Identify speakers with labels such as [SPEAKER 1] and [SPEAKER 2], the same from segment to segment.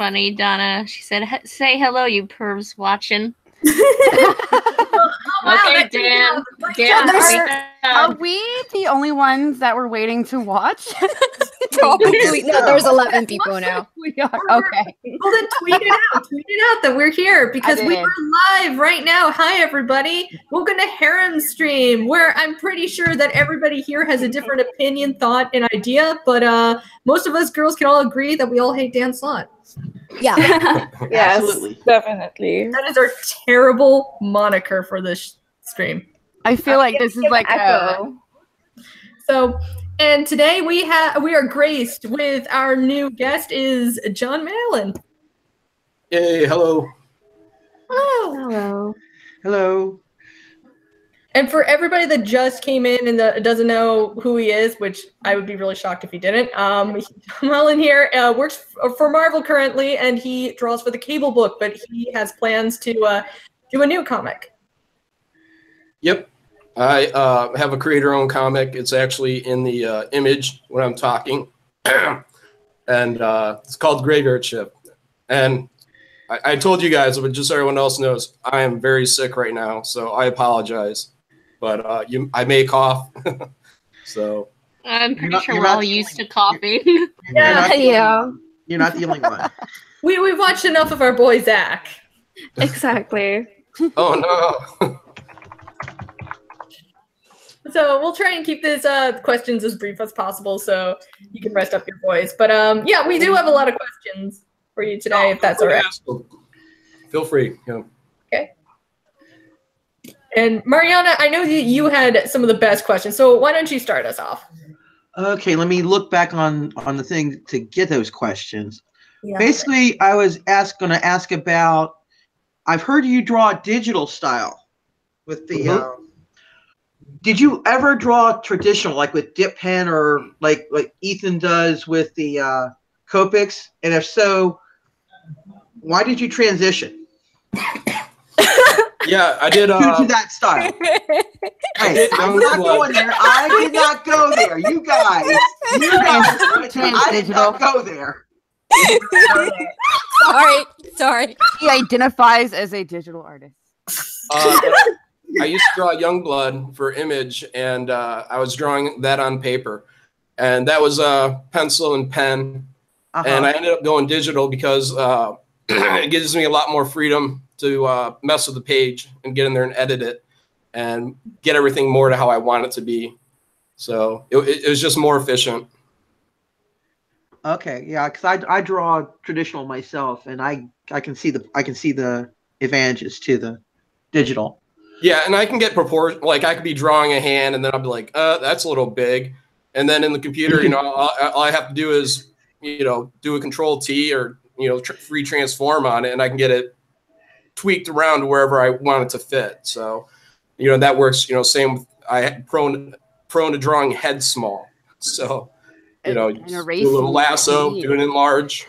[SPEAKER 1] funny, Donna. She said, "Say hello, you pervs watching." Okay, Dan.
[SPEAKER 2] Are we the only ones that were waiting to watch?
[SPEAKER 3] Probably. No, there's 11 people now.
[SPEAKER 2] We are. Okay.
[SPEAKER 4] Well, then tweet it out. Tweet it out that we're here because we are live right now. Hi, everybody. Welcome to Harem stream, where I'm pretty sure that everybody here has a different opinion, thought, and idea, but most of us girls can all agree that we all hate Dan Slott.
[SPEAKER 3] Yeah.
[SPEAKER 5] Yes,
[SPEAKER 6] Absolutely.
[SPEAKER 5] definitely.
[SPEAKER 4] That is our terrible moniker for this stream.
[SPEAKER 2] I feel like this is like
[SPEAKER 5] echo.
[SPEAKER 4] So, and today we are graced with our new guest is Jon Malin.
[SPEAKER 6] Hey, hello.
[SPEAKER 4] Hello.
[SPEAKER 5] Hello.
[SPEAKER 6] Hello.
[SPEAKER 4] And for everybody that just came in and doesn't know who he is, which I would be really shocked if he didn't, Jon Malin here works for Marvel currently, and he draws for the Cable book, but he has plans to do a new comic.
[SPEAKER 6] Yep. I have a creator-owned comic. It's actually in the image when I'm talking. And it's called Graveyard Shift. And I told you guys, but just so everyone else knows, I am very sick right now, so I apologize. But I may cough. So
[SPEAKER 1] I'm pretty sure we're all used to coughing.
[SPEAKER 5] Yeah.
[SPEAKER 6] you're not the only one.
[SPEAKER 4] We've watched enough of our boy Zach.
[SPEAKER 5] Exactly.
[SPEAKER 6] Oh no.
[SPEAKER 4] So we'll try and keep these questions as brief as possible so you can rest up your voice. But yeah, we do have a lot of questions for you today, if that's all right.
[SPEAKER 6] Feel free. Yeah.
[SPEAKER 4] Okay. And Mariana, I know you had some of the best questions, so why don't you start us off?
[SPEAKER 7] Okay, let me look back on the thing to get those questions.
[SPEAKER 4] Yeah.
[SPEAKER 7] Basically, I was going to ask about. I've heard you draw digital style with the. Did you ever draw traditional, like with dip pen or like Ethan does with the Copics? And if so, why did you transition?
[SPEAKER 6] Yeah, I did.
[SPEAKER 7] To that style. Hey, I'm not going there. I did not go there. You guys. I did not go there.
[SPEAKER 3] Sorry.
[SPEAKER 2] He identifies as a digital artist.
[SPEAKER 6] I used to draw Youngblood for Image, and I was drawing that on paper. And that was pencil and pen. And I ended up going digital because it gives me a lot more freedom to mess with the page and get in there and edit it and get everything more to how I want it to be. So it was just more efficient.
[SPEAKER 7] Okay, yeah, because I draw traditional myself, and I can see the advantages to the digital.
[SPEAKER 6] Yeah, and I can get proportion. Like I could be drawing a hand, and then I'll be like, that's a little big. And then in the computer, all I have to do is, do a Control-T or free transform on it, and I can get it tweaked around to wherever I want it to fit. So, that works. Same with I prone to drawing head small. So, do a little lasso, do it in large.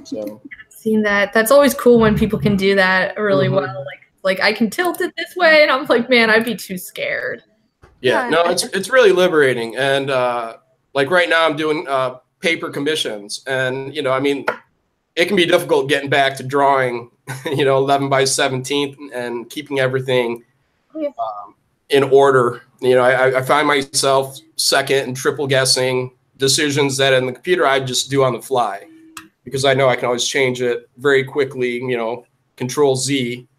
[SPEAKER 6] So,
[SPEAKER 4] I've seen that. That's always cool when people can do that really well. Like I can tilt it this way, and I'm like, man, I'd be too scared.
[SPEAKER 6] Yeah, no, it's really liberating. And like right now, I'm doing paper commissions, and it can be difficult getting back to drawing, 11 by 17 and keeping everything in order. I find myself second and triple guessing decisions that in the computer I just do on the fly because I know I can always change it very quickly. Control Z.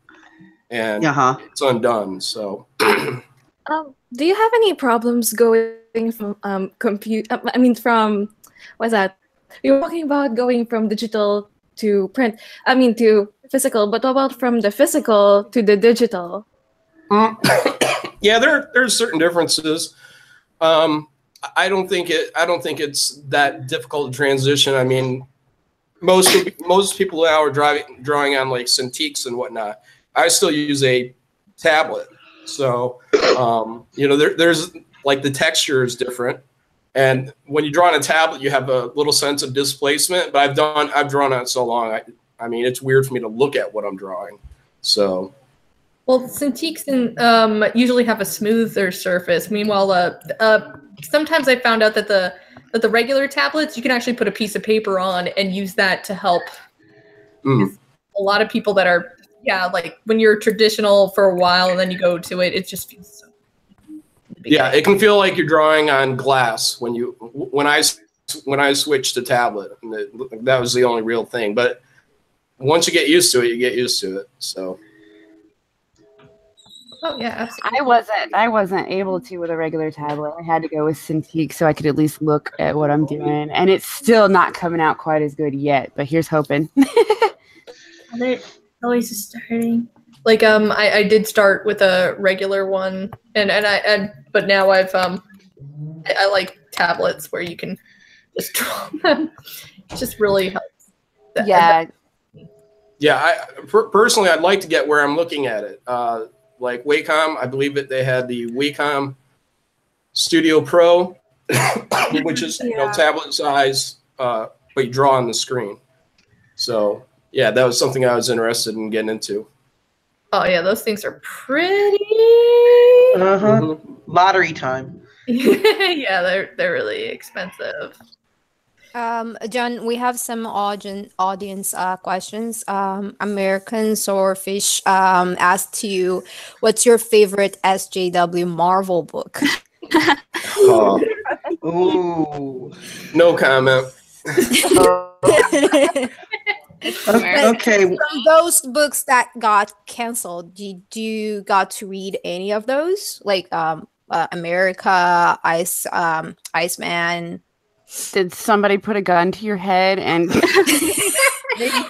[SPEAKER 6] And it's undone. So,
[SPEAKER 5] do you have any problems going from what's that? You're talking about going from digital to print. To physical. But what about from the physical to the digital?
[SPEAKER 6] Yeah, there's certain differences. I don't think it's that difficult to transition. Most people now are drawing on like Cintiqs and whatnot. I still use a tablet. So, there's like the texture is different. And when you draw on a tablet, you have a little sense of displacement, but I've drawn on it so long. It's weird for me to look at what I'm drawing. So.
[SPEAKER 4] Well, Cintiqs usually have a smoother surface. Meanwhile, sometimes I found out that the regular tablets, you can actually put a piece of paper on and use that to help A lot of people that are, like when you're traditional for a while and then you go to it, it just feels so.
[SPEAKER 6] Yeah, it can feel like you're drawing on glass when I switched to tablet. And that was the only real thing. But once you get used to it, you get used to it. So.
[SPEAKER 4] Oh yeah, absolutely.
[SPEAKER 2] I wasn't able to with a regular tablet. I had to go with Cintiq so I could at least look at what I'm doing. And it's still not coming out quite as good yet, but here's hoping.
[SPEAKER 8] They're always starting.
[SPEAKER 4] Like I did start with a regular one, but now I've I like tablets where you can just draw them. It just really helps.
[SPEAKER 2] Yeah.
[SPEAKER 6] Yeah, personally, I'd like to get where I'm looking at it. Like Wacom, I believe that they had the Wacom Studio Pro, which is tablet size, but you draw on the screen. So yeah, that was something I was interested in getting into.
[SPEAKER 4] Oh yeah, those things are pretty.
[SPEAKER 7] Lottery time.
[SPEAKER 4] Yeah, they're really expensive.
[SPEAKER 3] John, we have some audience questions. American Swordfish asked you, what's your favorite SJW Marvel book?
[SPEAKER 7] Ooh.
[SPEAKER 6] No comment.
[SPEAKER 7] Okay.
[SPEAKER 3] From those books that got canceled, did you got to read any of those? Like America, Iceman?
[SPEAKER 2] Did somebody put a gun to your head and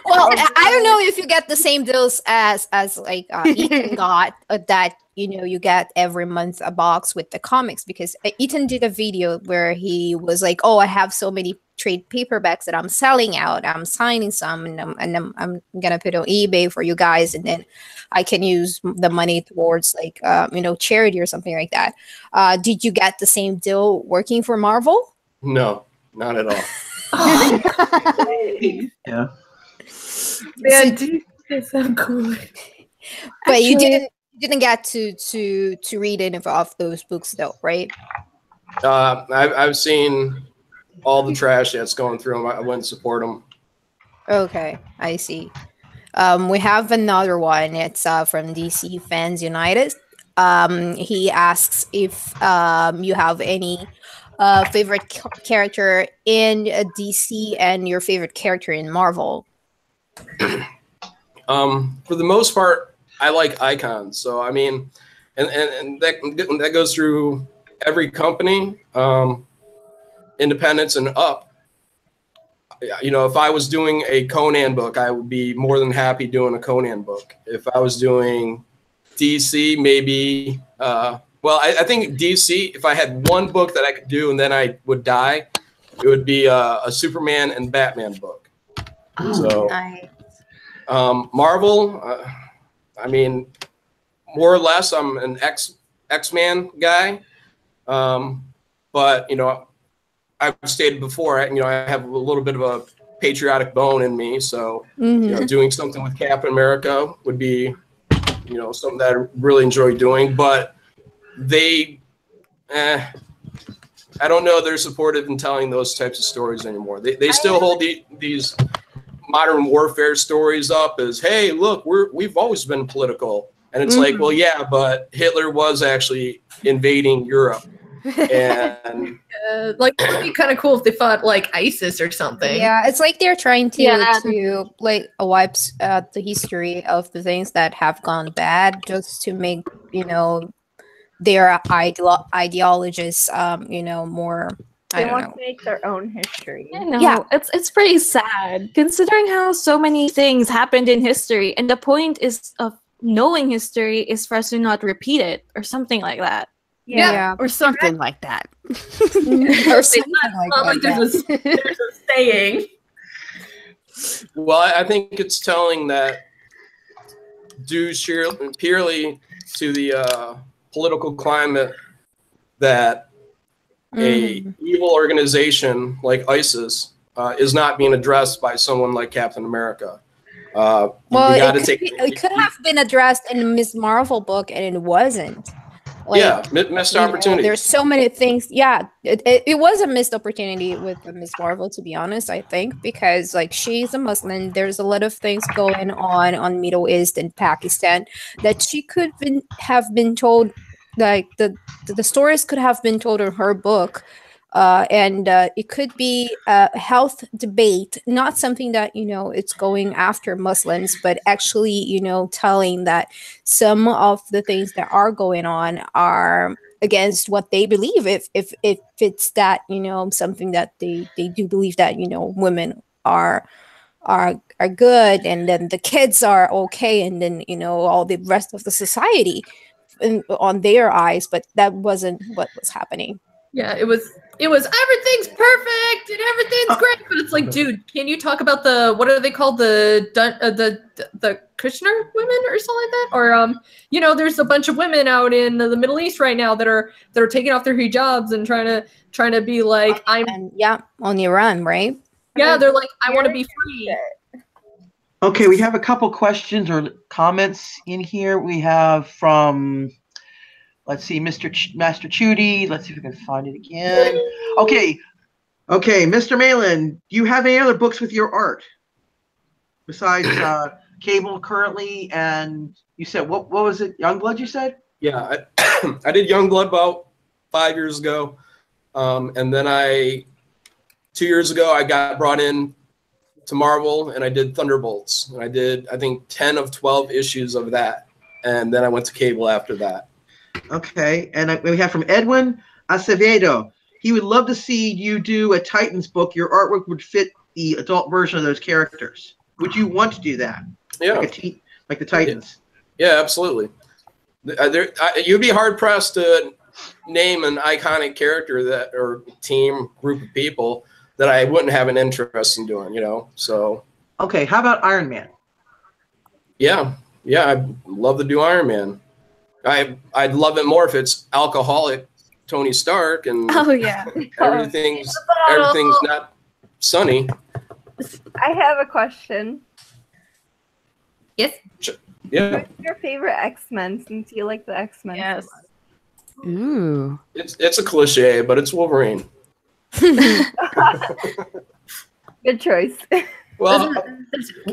[SPEAKER 3] Well, I don't know if you get the same deals as like Ethan got that you get every month a box with the comics, because Ethan did a video where he was like, oh, I have so many trade paperbacks that I'm selling out. I'm signing some and I'm gonna put on eBay for you guys, and then I can use the money towards like charity or something like that. Did you get the same deal working for Marvel?
[SPEAKER 6] No, not at all.
[SPEAKER 7] Yeah.
[SPEAKER 8] Man, dude, it's so cool.
[SPEAKER 3] But you didn't get to read any of those books though, right?
[SPEAKER 6] I've seen all the trash that's going through them. I wouldn't support them.
[SPEAKER 3] Okay, I see. We have another one. It's from DC Fans United. He asks if you have any favorite character in DC and your favorite character in Marvel.
[SPEAKER 6] For the most part, I like icons. So I mean, and that goes through every company, independents and up. If I was doing a Conan book, I would be more than happy doing a Conan book. If I was doing DC, maybe. I think DC, if I had one book that I could do and then I would die, it would be a Superman and Batman book. So,
[SPEAKER 3] Nice.
[SPEAKER 6] Marvel, I mean, more or less, I'm an X-Man guy. But, I've stated before, I have a little bit of a patriotic bone in me. So, doing something with Captain America would be, something that I really enjoy doing. But I don't know they're supportive in telling those types of stories anymore. They still hold these modern warfare stories up as, hey, look, we've always been political. And it's like, well, yeah, but Hitler was actually invading Europe. And
[SPEAKER 4] like, it would be kind of cool if they fought like ISIS or something.
[SPEAKER 3] Yeah, it's like they're trying to like wipe the history of the things that have gone bad, just to make their ideologies more.
[SPEAKER 9] They want to make their own history.
[SPEAKER 5] Yeah, it's pretty sad considering how so many things happened in history, and the point is of knowing history is for us to not repeat it or something like that.
[SPEAKER 2] Yeah, or something like that.
[SPEAKER 3] Or something like
[SPEAKER 4] There's a saying.
[SPEAKER 6] Well, I think it's telling that due purely to the political climate that a evil organization like ISIS is not being addressed by someone like Captain America.
[SPEAKER 3] Well, it could have been addressed in Ms. Marvel book, and it wasn't. Like,
[SPEAKER 6] yeah, missed opportunity.
[SPEAKER 3] There's so many things. Yeah, it was a missed opportunity with Miss Marvel, to be honest. I think because like she's a Muslim, there's a lot of things going on Middle East and Pakistan that she could have been told. Like the stories could have been told in her book. And it could be a health debate, not something that it's going after Muslims, but actually telling that some of the things that are going on are against what they believe. If it's that something that they do believe that women are good, and then the kids are okay, and then all the rest of the society on their eyes, but that wasn't what was happening.
[SPEAKER 4] Yeah, it was everything's perfect and everything's great, but it's like, dude, can you talk about what are they called, the Kushner women or something like that? Or there's a bunch of women out in the Middle East right now that are taking off their hijabs and trying to be like,
[SPEAKER 3] on Iran, right?
[SPEAKER 4] Yeah, they're like, I want to be free.
[SPEAKER 7] Okay, we have a couple questions or comments in here. We have from, let's see, Master Chudy. Let's see if we can find it again. Okay, Mr. Malin, do you have any other books with your art besides Cable currently? And you said what was it? Youngblood, you said?
[SPEAKER 6] Yeah, I did Youngblood about 5 years ago, and then 2 years ago I got brought in to Marvel, and I did Thunderbolts, and I did, I think, 10 of 12 issues of that, and then I went to Cable after that.
[SPEAKER 7] Okay, and we have from Edwin Acevedo. He would love to see you do a Titans book. Your artwork would fit the adult version of those characters. Would you want to do that?
[SPEAKER 6] Yeah,
[SPEAKER 7] like the Titans.
[SPEAKER 6] Yeah, absolutely. You'd be hard pressed to name an iconic character or team, group of people that I wouldn't have an interest in doing. So.
[SPEAKER 7] Okay, how about Iron Man?
[SPEAKER 6] Yeah, I'd love to do Iron Man. I'd love it more if it's alcoholic Tony Stark and everything's not sunny.
[SPEAKER 9] I have a question.
[SPEAKER 4] Yes.
[SPEAKER 6] Yeah.
[SPEAKER 9] Who's your favorite X-Men, since you like the X-Men?
[SPEAKER 5] Yes.
[SPEAKER 9] So much?
[SPEAKER 2] Ooh.
[SPEAKER 6] It's a cliche, but it's Wolverine.
[SPEAKER 9] Good choice.
[SPEAKER 6] Well,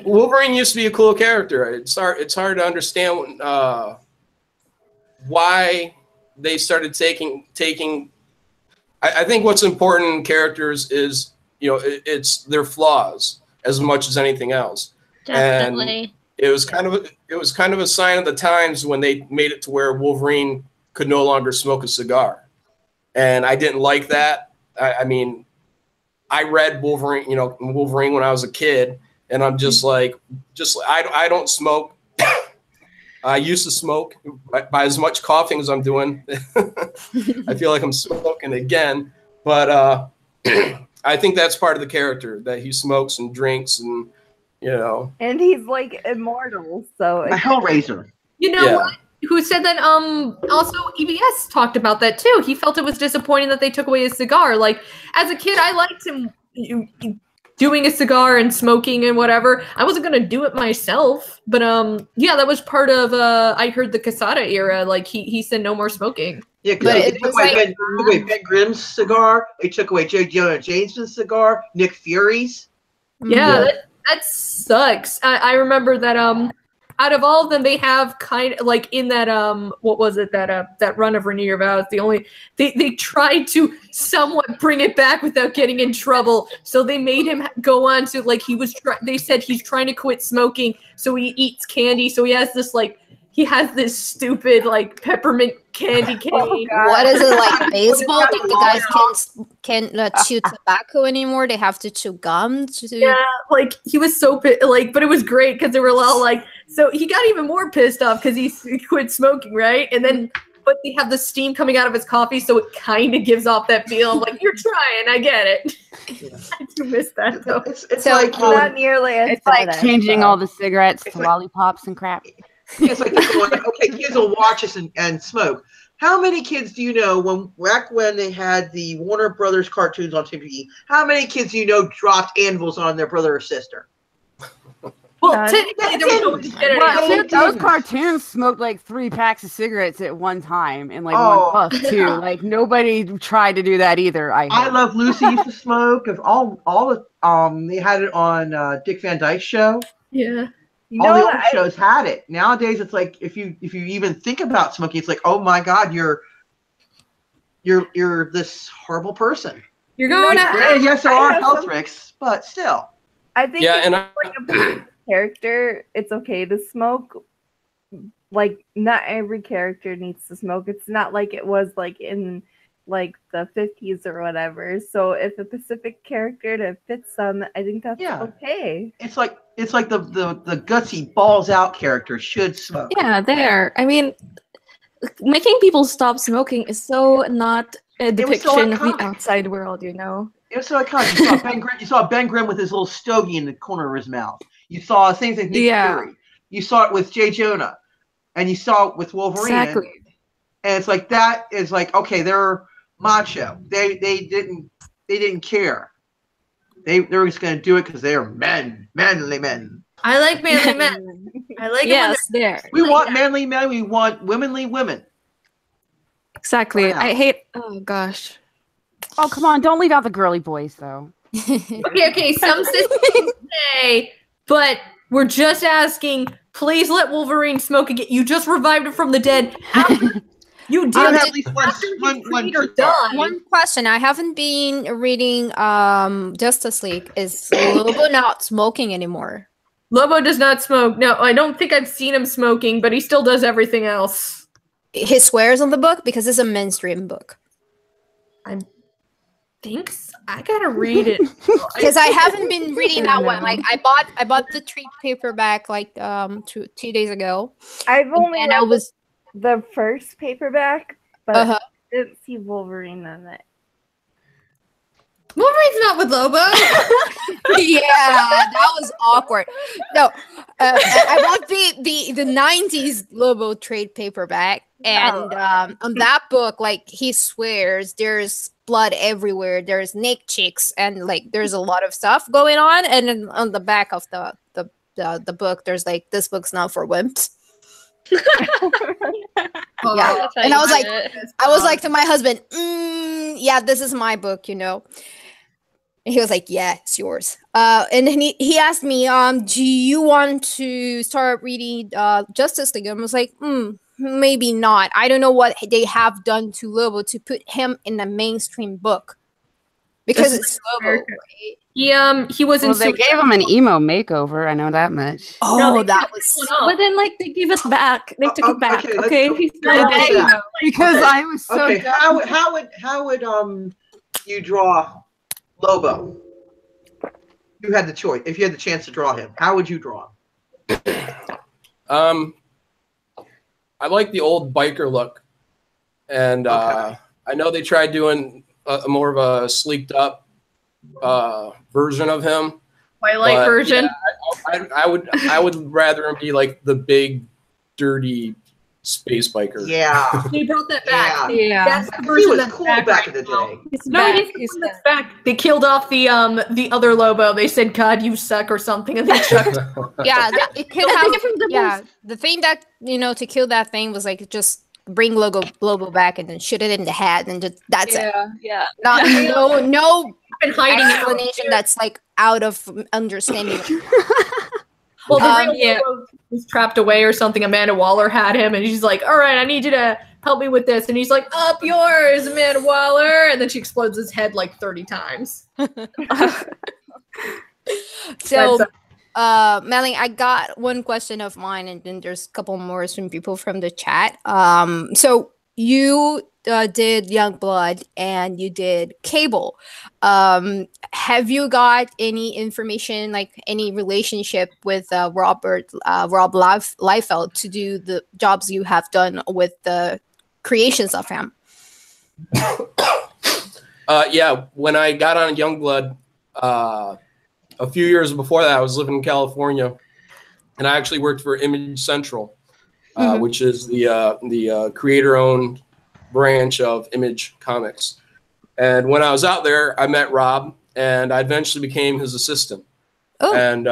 [SPEAKER 6] Wolverine used to be a cool character. It's hard to understand why they started taking. I think what's important in characters is it's their flaws as much as anything else.
[SPEAKER 1] Definitely.
[SPEAKER 6] And it was kind of a sign of the times when they made it to where Wolverine could no longer smoke a cigar, and I didn't like that. I mean, I read Wolverine when I was a kid, and I'm just like, I don't smoke. I used to smoke. By as much coughing as I'm doing, I feel like I'm smoking again. But I think that's part of the character, that he smokes and drinks and,
[SPEAKER 9] And he's like immortal, so
[SPEAKER 7] A Hellraiser.
[SPEAKER 4] What? Who said that? Also, EBS talked about that too. He felt it was disappointing that they took away his cigar. Like, as a kid, I liked him doing a cigar and smoking and whatever. I wasn't gonna do it myself, but that was part of. I heard the Quesada era. Like he said, no more smoking.
[SPEAKER 7] Yeah, because they took away Ben Grimm's cigar. They took away J. Jonah Jameson's cigar. Nick Fury's.
[SPEAKER 4] Yeah, that sucks. I remember that. Out of all of them, they have kind of like in that what was it, that run of Renew Your Vows, they tried to somewhat bring it back without getting in trouble. So they made him go on to like they said he's trying to quit smoking, so he eats candy. So he has this stupid like peppermint candy cane.
[SPEAKER 3] What is it, like baseball? Like the guys can't chew tobacco anymore. They have to chew gum.
[SPEAKER 4] Yeah, like he was so but it was great because they were all like. So he got even more pissed off because he quit smoking, right? And then, but they have the steam coming out of his coffee, so it kind of gives off that feel of like, you're trying, I get it. I do miss that though.
[SPEAKER 7] It's like
[SPEAKER 9] not nearly as
[SPEAKER 2] it's like changing all the cigarettes to lollipops and crap.
[SPEAKER 7] It's like okay, kids will watch us and smoke. How many kids do you know back when they had the Warner Brothers cartoons on TV? How many kids do you know dropped anvils on their brother or sister?
[SPEAKER 4] Well, technically, there was no way to get it out.
[SPEAKER 2] Those cartoons smoked like 3 packs of cigarettes at one time and like one puff too. Like nobody tried to do that either. I
[SPEAKER 7] Love Lucy used to smoke. Of all the they had it on Dick Van Dyke's show.
[SPEAKER 4] Yeah.
[SPEAKER 7] All the old shows had it. Nowadays, it's like if you even think about smoking, it's like, oh my God, you're this horrible person.
[SPEAKER 4] You're going
[SPEAKER 7] yes, there are health risks, but still.
[SPEAKER 9] I think
[SPEAKER 6] like
[SPEAKER 9] a character, it's okay to smoke. Like not every character needs to smoke. It's not like it was like in like the 50s or whatever. So if a specific character to fit some, I think that's okay.
[SPEAKER 7] It's like the gutsy balls out character should smoke.
[SPEAKER 5] Yeah, there. I mean, making people stop smoking is so not a depiction of the outside world, you know.
[SPEAKER 7] It was so iconic. You saw Ben Grimm with his little stogie in the corner of his mouth. You saw same thing with Nick Fury. You saw it with J. Jonah, and you saw it with Wolverine.
[SPEAKER 5] Exactly.
[SPEAKER 7] And it's like that is like, okay, they're macho. They didn't care. They were just gonna do it because they are manly men.
[SPEAKER 4] I like manly men. I like
[SPEAKER 5] there.
[SPEAKER 7] We want manly men. We want womanly women.
[SPEAKER 5] Exactly. I hate. Oh gosh.
[SPEAKER 2] Oh come on! Don't leave out the girly boys though.
[SPEAKER 4] Okay. Some systems say, but we're just asking. Please let Wolverine smoke again. You just revived him from the dead. You did
[SPEAKER 7] at least
[SPEAKER 3] one question. I haven't been reading Justice League. Is Lobo not smoking anymore?
[SPEAKER 4] Lobo does not smoke. No, I don't think I've seen him smoking, but he still does everything else.
[SPEAKER 3] He swears on the book because it's a mainstream book.
[SPEAKER 4] I think so. I gotta read it
[SPEAKER 3] because I haven't been reading that one. Like I bought the trade paperback like 2 days ago.
[SPEAKER 9] I've only read the first paperback, but I didn't see Wolverine in it.
[SPEAKER 4] Wolverine's not with Lobo.
[SPEAKER 3] Yeah, that was awkward. No, I bought the 90s Lobo trade paperback, and on that book, like he swears there's blood everywhere, there's naked chicks, and like there's a lot of stuff going on. And then on the back of the book, there's like, this book's not for wimps. Yeah, and I was like to my husband, yeah, this is my book, you know. And he was like, yeah, it's yours. And then he asked me, do you want to start reading Justice League? And I was like, maybe not. I don't know what they have done to Lobo to put him in a mainstream book. Because it's Lobo, right?
[SPEAKER 4] He was in.
[SPEAKER 2] They gave him an emo makeover. I know that much.
[SPEAKER 3] Oh, no, that was.
[SPEAKER 5] But then, like, they gave us back. They took it back. Okay,
[SPEAKER 2] because I was so.
[SPEAKER 7] Okay, how would you draw Lobo? You had the choice. If you had the chance to draw him, how would you draw him?
[SPEAKER 6] I like the old biker look, and I know they tried doing more of a sleeked up version of him.
[SPEAKER 4] Twilight version.
[SPEAKER 6] Yeah, I would rather him be like the big, dirty space biker.
[SPEAKER 7] Yeah,
[SPEAKER 4] he brought that back.
[SPEAKER 3] Yeah,
[SPEAKER 4] that's the version that's
[SPEAKER 7] cool
[SPEAKER 4] back
[SPEAKER 7] in the day.
[SPEAKER 4] He's back. They killed off the other Lobo. They said, "God, you suck" or something, and they chucked.
[SPEAKER 3] Yeah, it could have. Yeah, the thing that to kill that thing was like just bring Lobo back and then shoot it in the head and just, that's it.
[SPEAKER 5] Yeah.
[SPEAKER 3] No
[SPEAKER 4] been hiding
[SPEAKER 3] explanation that's like out of understanding.
[SPEAKER 4] Well, the real Lobo was trapped away or something. Amanda Waller had him, and she's like, "All right, I need you to help me with this." And he's like, "Up yours, Amanda Waller." And then she explodes his head like 30 times.
[SPEAKER 3] So, Malin, I got one question of mine, and then there's a couple more from people from the chat. So you did Youngblood and you did Cable. Have you got any information, like any relationship with Rob Liefeld to do the jobs you have done with the creations of him?
[SPEAKER 6] Yeah, when I got on Youngblood, a few years before that, I was living in California, and I actually worked for Image Central, which is the creator-owned branch of Image Comics. And when I was out there, I met Rob, and I eventually became his assistant. Oh. And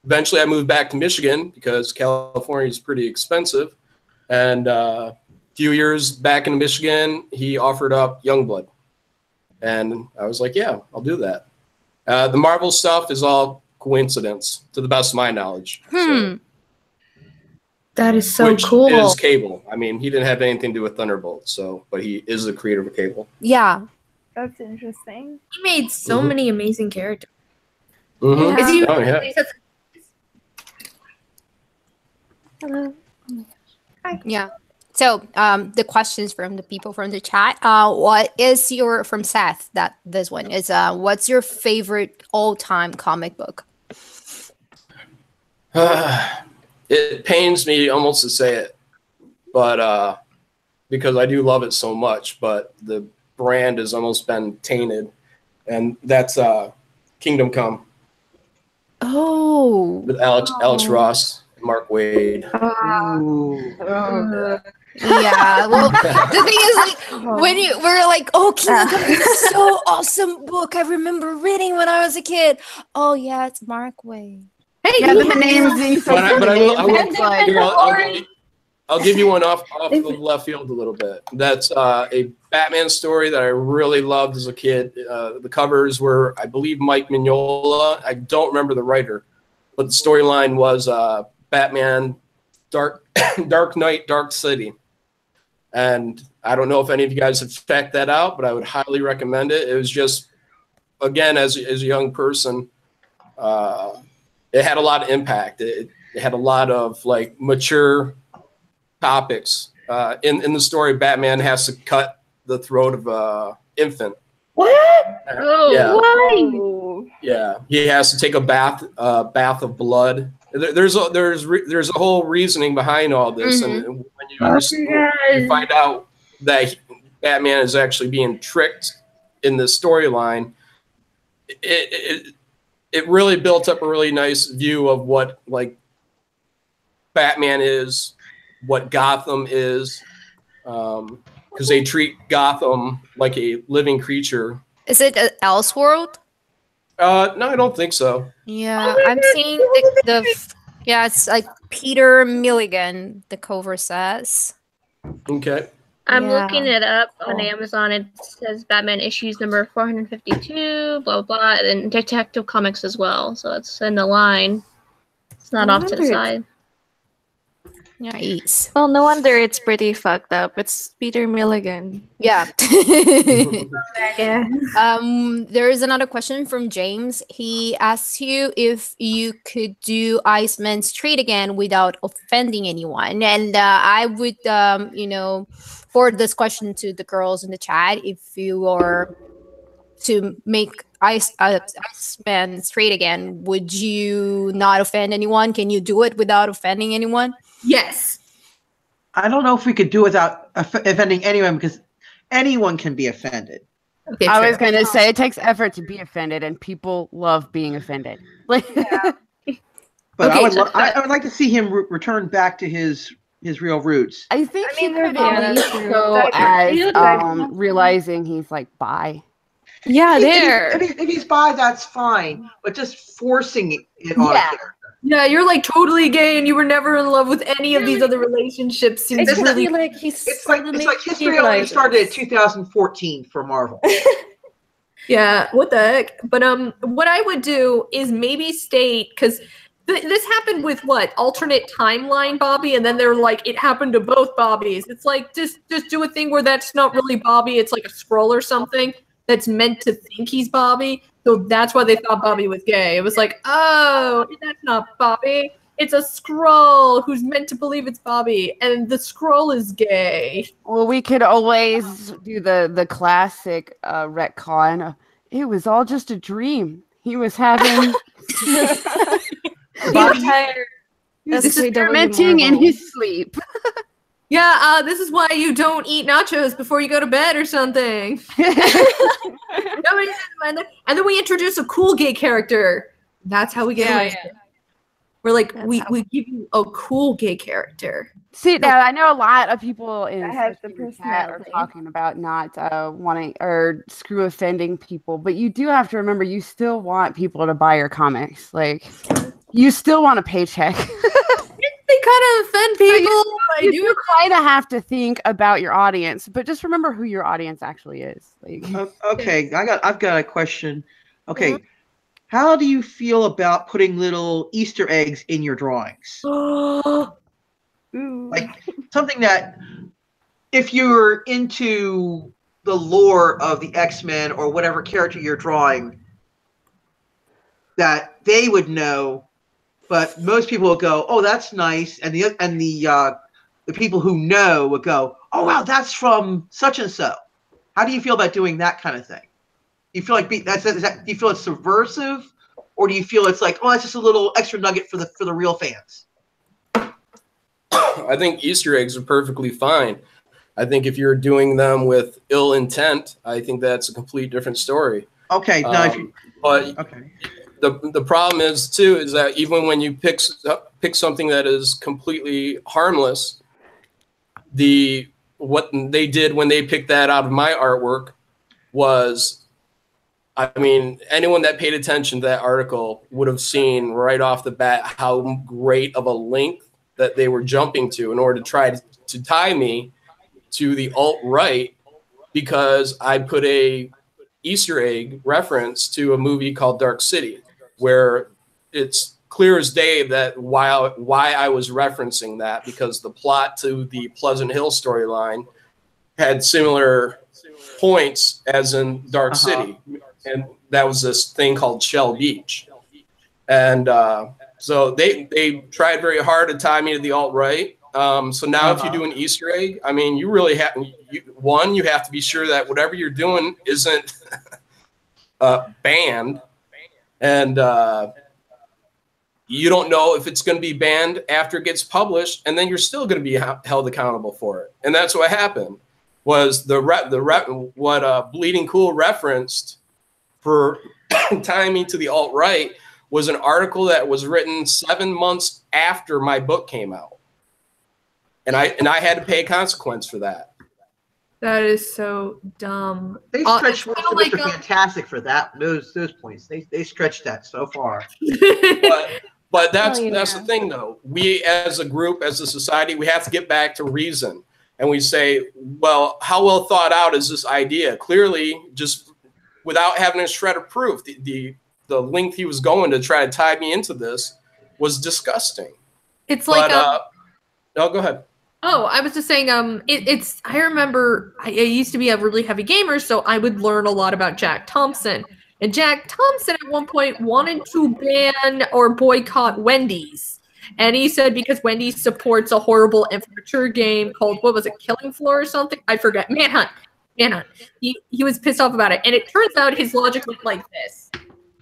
[SPEAKER 6] eventually I moved back to Michigan because California is pretty expensive. And a few years back in Michigan, he offered up Youngblood. And I was like, yeah, I'll do that. The Marvel stuff is all coincidence, to the best of my knowledge. So,
[SPEAKER 4] That is so
[SPEAKER 6] which
[SPEAKER 4] cool.
[SPEAKER 6] is Cable. I mean, he didn't have anything to do with Thunderbolt, but he is the creator of Cable.
[SPEAKER 3] Yeah.
[SPEAKER 9] That's interesting.
[SPEAKER 4] He made so many amazing characters.
[SPEAKER 6] Mm-hmm.
[SPEAKER 4] Is he?
[SPEAKER 6] Oh, yeah.
[SPEAKER 9] Hello.
[SPEAKER 3] Yeah. So the questions from the people from the chat. What is your from Seth? That this one is what's your favorite all-time comic book?
[SPEAKER 6] It pains me almost to say it, but because I do love it so much, but the brand has almost been tainted, and that's Kingdom Come
[SPEAKER 3] Oh.
[SPEAKER 6] with Alex Ross and Mark Wade.
[SPEAKER 3] Yeah. Well, the thing is, like, when you were like, "Oh, Kingdom Come is so awesome book. I remember reading when I was a kid." Oh yeah, it's Mark Wade.
[SPEAKER 4] Hey,
[SPEAKER 2] Yeah, the names.
[SPEAKER 6] But I'll give you one off the left field a little bit. That's a Batman story that I really loved as a kid. The covers were, I believe, Mike Mignola. I don't remember the writer, but the storyline was Batman, Dark Knight, Dark City. And I don't know if any of you guys have checked that out, but I would highly recommend it. It was just, again, as a young person, it had a lot of impact. It had a lot of like mature topics. In the story, Batman has to cut the throat of an infant.
[SPEAKER 4] What?
[SPEAKER 6] Yeah.
[SPEAKER 9] Why?
[SPEAKER 6] Yeah, he has to take a bath of blood. There's a whole reasoning behind all this, and when you you find out that Batman is actually being tricked in this storyline, it really built up a really nice view of what like Batman is, what Gotham is, because they treat Gotham like a living creature.
[SPEAKER 3] Is it Elseworld?
[SPEAKER 6] No, I don't think so.
[SPEAKER 3] Yeah, I'm seeing yeah, it's like Peter Milligan, the cover says.
[SPEAKER 6] Okay.
[SPEAKER 1] I'm
[SPEAKER 3] Yeah.
[SPEAKER 1] looking it up on Amazon. It says Batman issues number 452, blah, blah, and then Detective Comics as well. So it's in the line. It's not off to the side.
[SPEAKER 3] Nice.
[SPEAKER 5] Well, no wonder it's pretty fucked up. It's Peter Milligan.
[SPEAKER 3] Yeah.
[SPEAKER 9] Yeah.
[SPEAKER 3] There is another question from James. He asks you if you could do Iceman straight again without offending anyone. And I would, forward this question to the girls in the chat. If you were to make Iceman straight again, would you not offend anyone? Can you do it without offending anyone?
[SPEAKER 4] Yes.
[SPEAKER 7] I don't know if we could do without offending anyone because anyone can be offended.
[SPEAKER 4] Okay,
[SPEAKER 2] I
[SPEAKER 4] true.
[SPEAKER 2] was going to say it takes effort to be offended, and people love being offended. Like,
[SPEAKER 7] But
[SPEAKER 4] Okay,
[SPEAKER 7] I would like to see him return back to his real roots.
[SPEAKER 2] I think he
[SPEAKER 9] there's
[SPEAKER 2] could
[SPEAKER 9] a lot
[SPEAKER 2] at
[SPEAKER 9] of
[SPEAKER 2] least
[SPEAKER 9] true.
[SPEAKER 2] go as
[SPEAKER 9] Exactly.
[SPEAKER 2] realizing he's like bi.
[SPEAKER 5] Yeah,
[SPEAKER 7] If
[SPEAKER 5] there.
[SPEAKER 7] he's bi, that's fine. But just forcing it on a character.
[SPEAKER 4] Yeah, you're like totally gay, and you were never in love with any of these other relationships.
[SPEAKER 5] It's
[SPEAKER 4] It's
[SPEAKER 5] really
[SPEAKER 4] really
[SPEAKER 5] like he's
[SPEAKER 7] It's like history only started in 2014 for Marvel.
[SPEAKER 4] yeah. What the heck? But what I would do is maybe state because this happened with what alternate timeline Bobby, and then they're like it happened to both Bobbies. It's like just do a thing where that's not really Bobby. It's like a scroll or something that's meant to think he's Bobby. So that's why they thought Bobby was gay. It was like, oh, that's not Bobby. It's a scroll who's meant to believe it's Bobby, and the scroll is gay.
[SPEAKER 2] Well, we could always do the classic retcon. It was all just a dream. He was having he was experimenting in his sleep.
[SPEAKER 4] Yeah, this is why you don't eat nachos before you go to bed or something. And then we introduce a cool gay character. That's how we get away. We're like, we give you a cool gay character.
[SPEAKER 2] See, now I know a lot of people in
[SPEAKER 9] That has the
[SPEAKER 2] the chat are
[SPEAKER 9] personality.
[SPEAKER 2] talking about not wanting or screw offending people, but you do have to remember you still want people to buy your comics. Like, You still want a paycheck.
[SPEAKER 4] They kind of offend people.
[SPEAKER 2] You do kind of have to think about your audience, but just remember who your audience actually is. Like,
[SPEAKER 7] okay, I've got a question. Okay, how do you feel about putting little Easter eggs in your drawings? Like something that, if you're into the lore of the X-Men or whatever character you're drawing, that they would know. But most people will go, "Oh, that's nice," and the people who know would go, "Oh, wow, that's from such and so." How do you feel about doing that kind of thing? Do you feel like do you feel it's subversive, or do you feel it's like, "Oh, that's just a little extra nugget for the real fans"?
[SPEAKER 6] I think Easter eggs are perfectly fine. I think if you're doing them with ill intent, I think that's a complete different story.
[SPEAKER 7] Okay, now
[SPEAKER 6] okay. The problem is too is that even when you pick something that is completely harmless, what they did when they picked that out of my artwork was, I mean, anyone that paid attention to that article would have seen right off the bat how great of a length that they were jumping to in order to try to tie me to the alt-right, because I put a Easter egg reference to a movie called Dark City, where it's clear as day that why I was referencing that, because the plot to the Pleasant Hill storyline had similar points as in Dark City, and that was this thing called Shell Beach, and so they tried very hard to tie me to the alt-right. So now if you do an Easter egg, I mean, you really have you have to be sure that whatever you're doing isn't banned, and you don't know if it's going to be banned after it gets published, and then you're still going to be held accountable for it. And that's what happened. Was what Bleeding Cool referenced for tying me to the alt-right was an article that was written 7 months after my book came out. And I had to pay a consequence for that.
[SPEAKER 4] That is so dumb.
[SPEAKER 7] They stretched like fantastic for that. Those points. They stretched that so far.
[SPEAKER 6] But that's the thing, though. We as a group, as a society, we have to get back to reason, and we say, well, how well thought out is this idea? Clearly, just without having a shred of proof, the length he was going to try to tie me into this was disgusting.
[SPEAKER 4] It's like
[SPEAKER 6] no, go ahead.
[SPEAKER 4] Oh, I was just saying, I remember I used to be a really heavy gamer, so I would learn a lot about Jack Thompson. And Jack Thompson at one point wanted to ban or boycott Wendy's. And he said because Wendy's supports a horrible immature game called, what was it, Killing Floor or something? I forget. Manhunt. He was pissed off about it. And it turns out his logic went like this,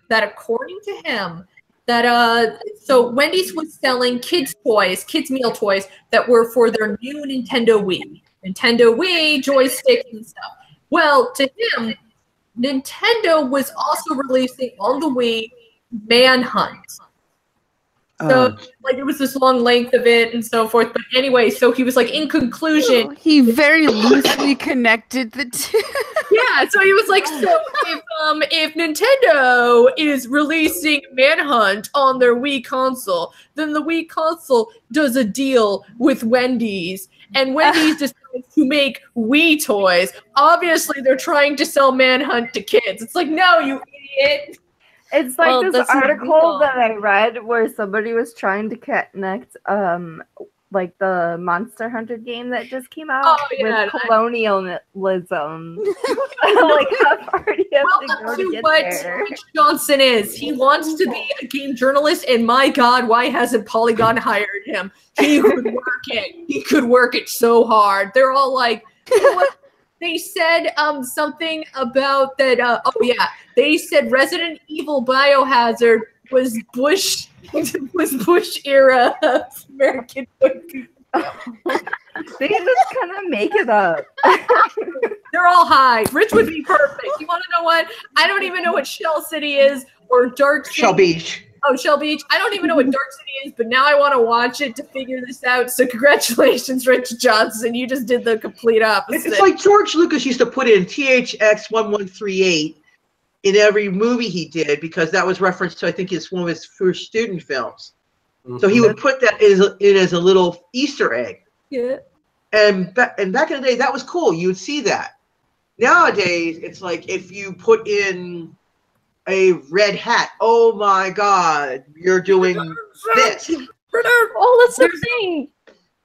[SPEAKER 4] that according to him, that so Wendy's was selling kids meal toys that were for their new Nintendo Wii joysticks and stuff. Well, to him, Nintendo was also releasing on the Wii Manhunt. So like it was this long length of it and so forth. But anyway, so he was like, in conclusion,
[SPEAKER 2] he very loosely connected the two.
[SPEAKER 4] Yeah, so he was like, so if Nintendo is releasing Manhunt on their Wii console, then the Wii console does a deal with Wendy's, and Wendy's decides to make Wii toys. Obviously, they're trying to sell Manhunt to kids. It's like, no, you idiot.
[SPEAKER 9] It's like this article that I read where somebody was trying to connect like the Monster Hunter game that just came out with colonialism. Like how far do you have to go to get there?
[SPEAKER 4] Rich Johnson is. He wants to be a game journalist, and my God, why hasn't Polygon hired him? He could work it. He could work it so hard. They're all like, you know what? They said something about that. They said Resident Evil Biohazard was Bush era American.
[SPEAKER 9] They just kind of make it up.
[SPEAKER 4] They're all high. Rich would be perfect. You want to know what? I don't even know what Shell City is or Dark City.
[SPEAKER 7] Shell Beach.
[SPEAKER 4] Oh, Shell Beach. I don't even know what Dark City is, but now I want to watch it to figure this out. So congratulations, Rich Johnson. You just did the complete opposite.
[SPEAKER 7] It's like George Lucas used to put in THX 1138 in every movie he did because that was referenced to, I think, one of his first student films. So he would put that in as a little Easter egg.
[SPEAKER 4] Yeah.
[SPEAKER 7] And back in the day, that was cool. You would see that. Nowadays, it's like if you put in a red hat, oh my God, you're doing this.
[SPEAKER 5] Oh, that's the thing.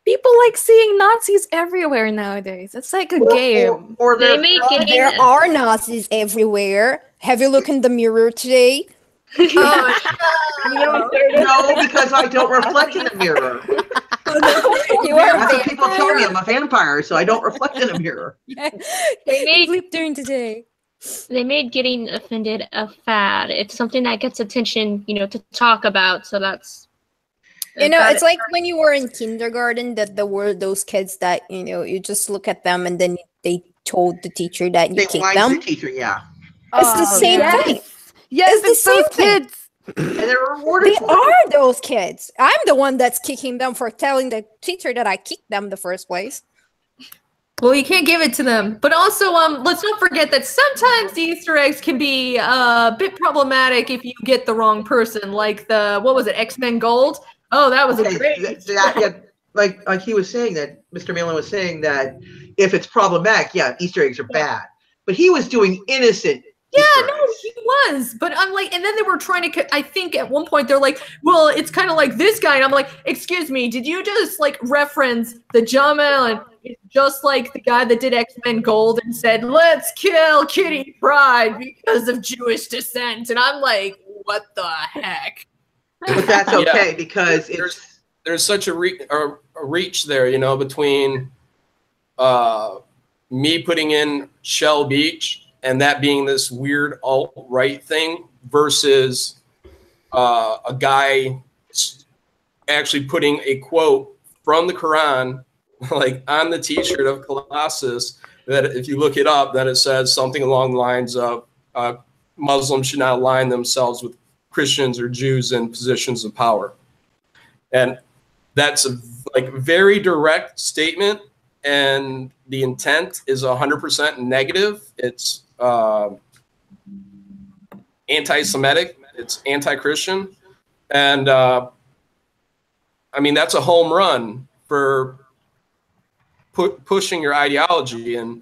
[SPEAKER 5] People like seeing Nazis everywhere nowadays. It's like a game.
[SPEAKER 7] Or
[SPEAKER 1] They make it
[SPEAKER 3] There are Nazis everywhere. Have you looked in the mirror today?
[SPEAKER 7] No, because I don't reflect in the mirror. That's what people tell me. I'm a vampire, so I don't reflect in a mirror.
[SPEAKER 3] They sleep during the day.
[SPEAKER 1] They made getting offended a fad. It's something that gets attention, to talk about. So that's
[SPEAKER 3] it's like when you were in kindergarten that there were those kids that you just look at them and then they told the teacher that you kicked them.
[SPEAKER 7] The teacher, yeah.
[SPEAKER 3] It's the same thing.
[SPEAKER 2] Yes,
[SPEAKER 3] it's the same
[SPEAKER 2] kids.
[SPEAKER 7] And they're rewarded.
[SPEAKER 3] They are those kids. I'm the one that's kicking them for telling the teacher that I kicked them in the first place.
[SPEAKER 4] Well, you can't give it to them. But also, let's not forget that sometimes the Easter eggs can be a bit problematic if you get the wrong person. Like X-Men Gold? Oh, that was a great.
[SPEAKER 7] Like he was saying that Mr. Malin was saying that if it's problematic, Easter eggs are bad. But he was doing innocent.
[SPEAKER 4] Yeah, no, he was. But I'm like, and then they were trying to, I think at one point they're like, well, it's kind of like this guy. And I'm like, excuse me, did you just like reference the Jon Malin? It's just like the guy that did X-Men Gold and said, let's kill Kitty Pryde because of Jewish descent. And I'm like, what the heck?
[SPEAKER 7] But that's okay because
[SPEAKER 6] there's such a reach there, between me putting in Shell Beach and that being this weird alt-right thing versus a guy actually putting a quote from the Quran like on the T-shirt of Colossus that if you look it up, then it says something along the lines of Muslims should not align themselves with Christians or Jews in positions of power. And that's a very direct statement, and the intent is 100% negative. It's anti-Semitic, it's anti-Christian, and that's a home run for pushing your ideology and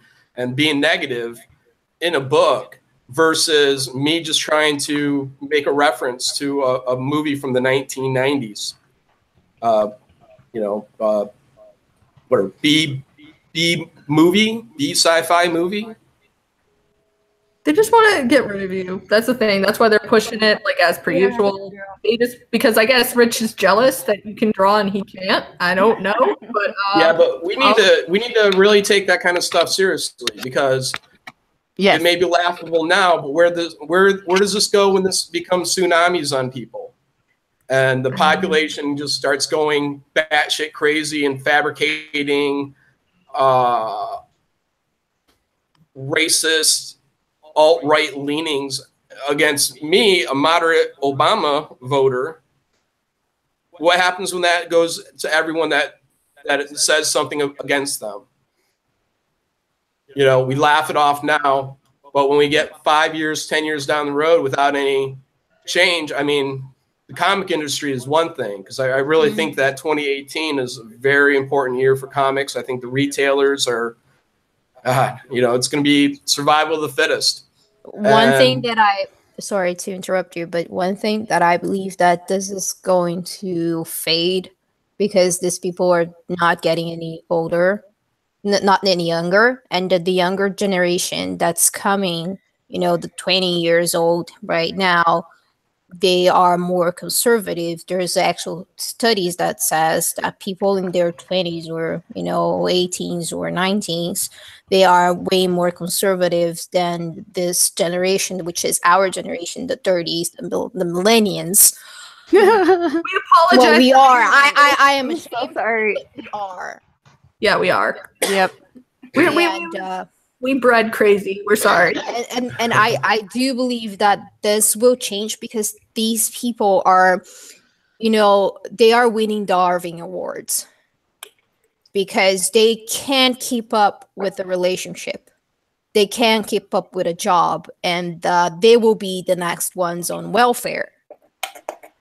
[SPEAKER 6] being negative in a book versus me just trying to make a reference to a movie from the 1990s. B sci-fi movie.
[SPEAKER 4] They just want to get rid of you. That's the thing. That's why they're pushing it as per usual. Because I guess Rich is jealous that you can draw and he can't. I don't know, but
[SPEAKER 6] but we need to really take that kind of stuff seriously because it may be laughable now, but where does this go when this becomes tsunamis on people? And the population just starts going batshit crazy and fabricating racist, alt-right leanings against me, a moderate Obama voter. What happens when that goes to everyone that says something against them? We laugh it off now, but when we get 5 years, 10 years down the road without any change, the comic industry is one thing, because I really think that 2018 is a very important year for comics. I think the retailers are, it's going to be survival of the fittest.
[SPEAKER 3] Sorry to interrupt you, but one thing that I believe that this is going to fade because these people are not getting any older, not any younger, and the younger generation that's coming, the 20 years old right now, they are more conservative. There's actual studies that says that people in their 20s or 18s or 19s, they are way more conservative than this generation, which is our generation, the 30s, the millennials.
[SPEAKER 4] We apologize.
[SPEAKER 3] Well, we are. I am
[SPEAKER 9] so sorry.
[SPEAKER 3] We are.
[SPEAKER 4] Yeah, we are.
[SPEAKER 2] Yep.
[SPEAKER 4] We bred crazy. We're sorry.
[SPEAKER 3] And I do believe that this will change because these people are, they are winning Darwin Awards because they can't keep up with the relationship. they can't keep up with a job, and they will be the next ones on welfare.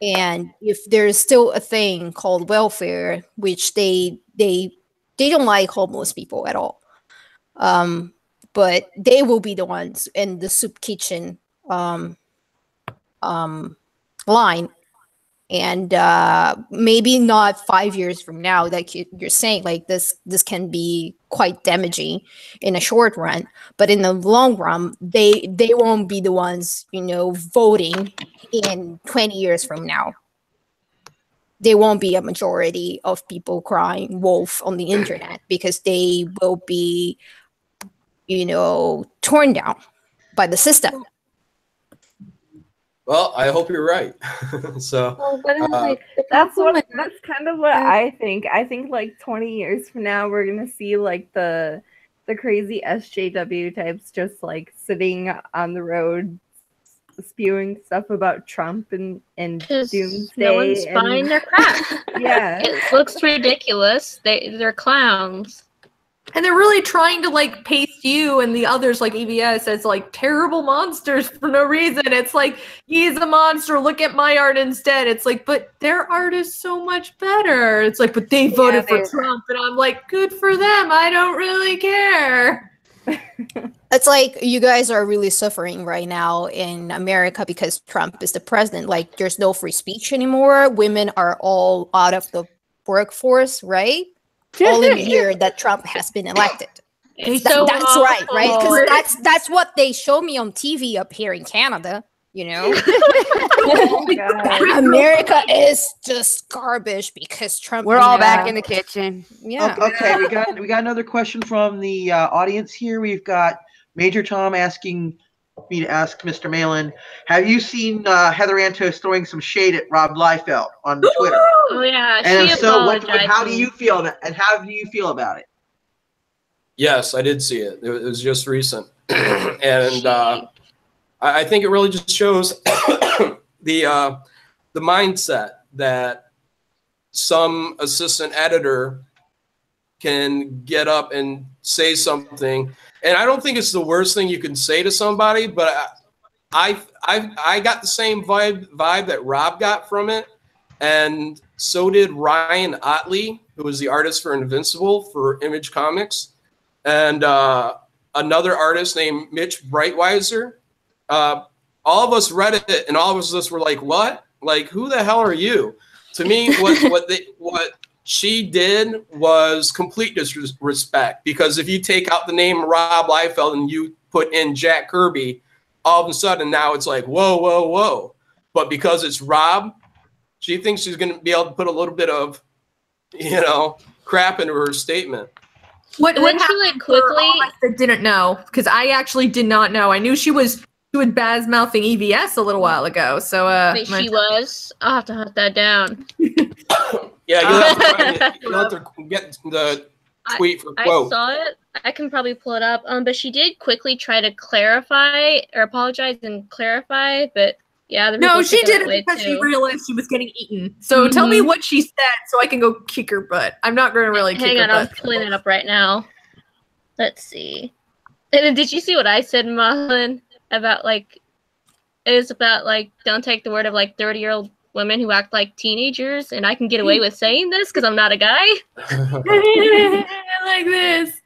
[SPEAKER 3] And if there's still a thing called welfare, which they don't like homeless people at all, but they will be the ones in the soup kitchen line. And maybe not 5 years from now, like you're saying, like this can be quite damaging in a short run, but in the long run, they won't be the ones, voting in 20 years from now. They won't be a majority of people crying wolf on the internet, because they will be, torn down by the system.
[SPEAKER 6] Well, I hope you're right. So
[SPEAKER 5] Well, but then,
[SPEAKER 9] that's kind of what I think. I think like 20 years from now, we're gonna see like the crazy SJW types just like sitting on the road spewing stuff about Trump and doomsday.
[SPEAKER 1] No one's buying their crap.
[SPEAKER 9] Yeah,
[SPEAKER 1] it looks ridiculous. They're clowns.
[SPEAKER 4] And they're really trying to like paste you and the others like EBS as like terrible monsters for no reason. It's like, he's a monster, look at my art instead. It's like, but their art is so much better. It's like, but they voted for Trump, and I'm like, good for them. I don't really care.
[SPEAKER 3] It's like you guys are really suffering right now in America because Trump is the president. Like, there's no free speech anymore. Women are all out of the workforce, right? All in the year that Trump has been elected. That's right? Because that's what they show me on TV up here in Canada. Oh, America is just garbage because Trump.
[SPEAKER 2] We're all back in the kitchen.
[SPEAKER 3] Yeah.
[SPEAKER 7] Okay, we got another question from the audience here. We've got Major Tom asking me to ask Mr. Malin, have you seen Heather Antos throwing some shade at Rob Liefeld on Twitter?
[SPEAKER 1] Oh yeah,
[SPEAKER 7] and if so, how do you feel about it?
[SPEAKER 6] Yes, I did see it. It was just recent, and I think it really just shows the mindset that some assistant editor can get up and say something. And I don't think it's the worst thing you can say to somebody, but I got the same vibe that Rob got from it, and so did Ryan Otley, who was the artist for Invincible for Image Comics, and another artist named Mitch Breitweiser. All of us read it, and all of us were like, "What? Like, who the hell are you?" To me, what she did was complete disrespect, because if you take out the name Rob Liefeld and you put in Jack Kirby, all of a sudden now it's like, whoa, whoa, whoa. But because it's Rob, she thinks she's going to be able to put a little bit of, crap into her statement.
[SPEAKER 4] What happened quickly? I didn't know, because I actually did not know. I knew she was bad mouthing EVS a little while ago. So
[SPEAKER 1] wait, she was. I'll have to hunt that down.
[SPEAKER 6] Yeah, you'll have to get the tweet for quote.
[SPEAKER 1] I saw it. I can probably pull it up. But she did quickly try to clarify or apologize and clarify. But yeah,
[SPEAKER 4] no, she did it because she realized she was getting eaten. So tell me what she said so I can go kick her butt. I'm not going to really kick her butt.
[SPEAKER 1] I'm pulling it up right now. Let's see. And then did you see what I said, Malin? About don't take the word of 30-year-old women who act like teenagers, and I can get away with saying this because I'm not a guy. Like this.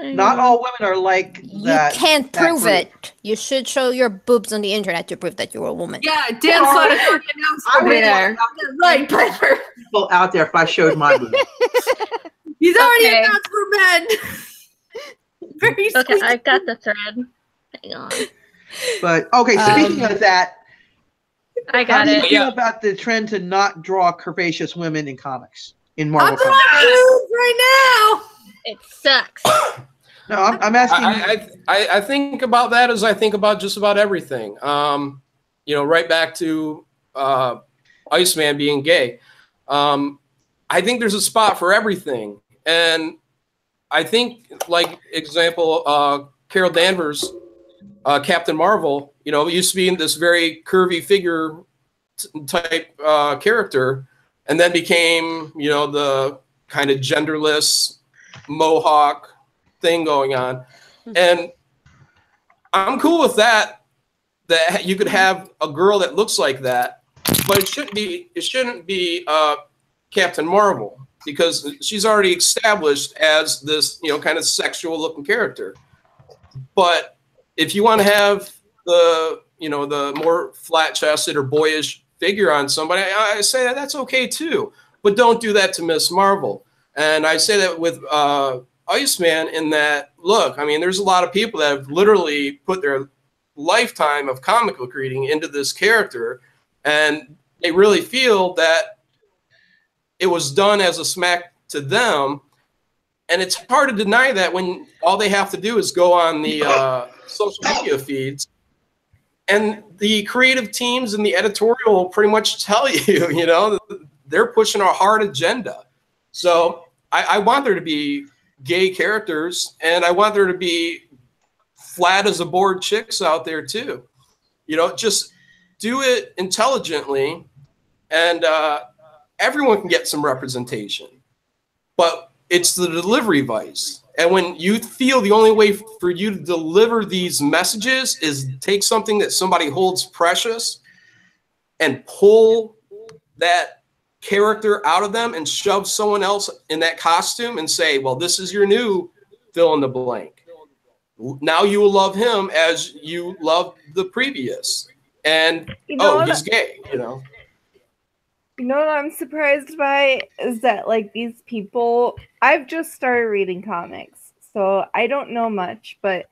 [SPEAKER 7] Not all women are like that.
[SPEAKER 3] You can't prove it. You should show your boobs on the internet to prove that you're a woman.
[SPEAKER 4] Yeah, Dan Soderbergh announced there. Right, Piper.
[SPEAKER 7] People out there if I showed my boobs.
[SPEAKER 4] He's already announced for men. Very sweet.
[SPEAKER 1] Okay, I've got the thread. Hang on.
[SPEAKER 7] But okay, speaking of that,
[SPEAKER 1] I got
[SPEAKER 7] how do you feel about the trend to not draw curvaceous women in comics in Marvel
[SPEAKER 4] comics? Right now,
[SPEAKER 1] it sucks.
[SPEAKER 7] No, I'm asking.
[SPEAKER 6] I think about that as I think about just about everything. Right back to Iceman being gay. I think there's a spot for everything, and I think, like example, Carol Danvers. Captain Marvel, used to be in this very curvy figure type character, and then became, the kind of genderless mohawk thing going on. And I'm cool with that. That you could have a girl that looks like that, but it shouldn't be Captain Marvel, because she's already established as this, you know, kind of sexual looking character. But if you want to have the, you know, the more flat chested or boyish figure on somebody, I say that's okay too. But don't do that to Miss Marvel. And I say that with Iceman, in that, look, I mean, there's a lot of people that have literally put their lifetime of comic book reading into this character, and they really feel that it was done as a smack to them. And it's hard to deny that when all they have to do is go on the social media feeds, and the creative teams and the editorial will pretty much tell you, you know, they're pushing a hard agenda. So I want there to be gay characters, and I want there to be flat as a board chicks out there too. You know, just do it intelligently, and everyone can get some representation. But it's the delivery vice. And when you feel the only way for you to deliver these messages is take something that somebody holds precious and pull that character out of them and shove someone else in that costume and say, well, this is your new fill in the blank. Now you will love him as you loved the previous. And, he's gay, you know.
[SPEAKER 9] You know what I'm surprised by is that, like, these people, I've just started reading comics, so I don't know much, but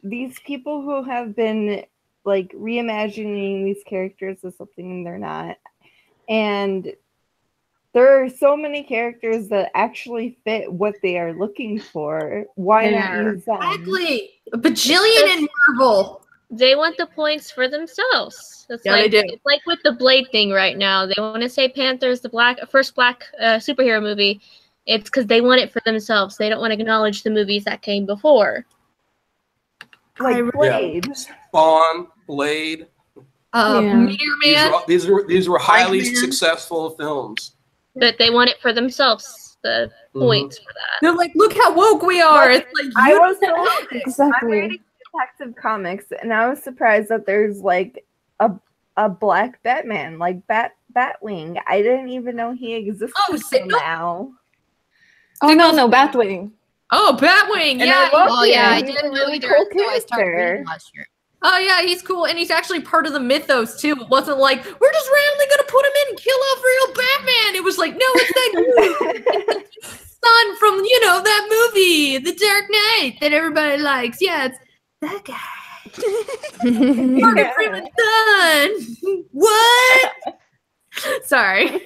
[SPEAKER 9] these people who have been, like, reimagining these characters as something they're not, and there are so many characters that actually fit what they are looking for. Why not use them?
[SPEAKER 4] Exactly. A bajillion in Marvel.
[SPEAKER 1] They want the points for themselves. It's
[SPEAKER 4] Yeah,
[SPEAKER 1] like,
[SPEAKER 4] they do.
[SPEAKER 1] It's like with the Blade thing right now. They want to say Panther's the first black superhero movie. It's because they want it for themselves. They don't want to acknowledge the movies that came before.
[SPEAKER 9] Like Blade.
[SPEAKER 6] Yeah. Spawn, Blade.
[SPEAKER 4] Mirror Man.
[SPEAKER 6] These were highly successful films.
[SPEAKER 1] But they want it for themselves. The points for that.
[SPEAKER 4] They're like, look how woke we are. It's like,
[SPEAKER 9] I was
[SPEAKER 3] Exactly.
[SPEAKER 9] I'm reading Detective Comics, and I was surprised that there's like a black Batman, like Batwing. I didn't even know he existed until now.
[SPEAKER 5] Oh no, Batwing.
[SPEAKER 4] Oh, Batwing. Yeah.
[SPEAKER 3] I didn't know either until I started reading last year.
[SPEAKER 4] Oh, yeah, he's cool. And he's actually part of the mythos, too. It wasn't like, we're just randomly going to put him in and kill off real Batman. It was like, no, it's that son from, you know, that movie, The Dark Knight, that everybody likes. Yeah, it's that guy. Morgan Freeman's son. What? Sorry.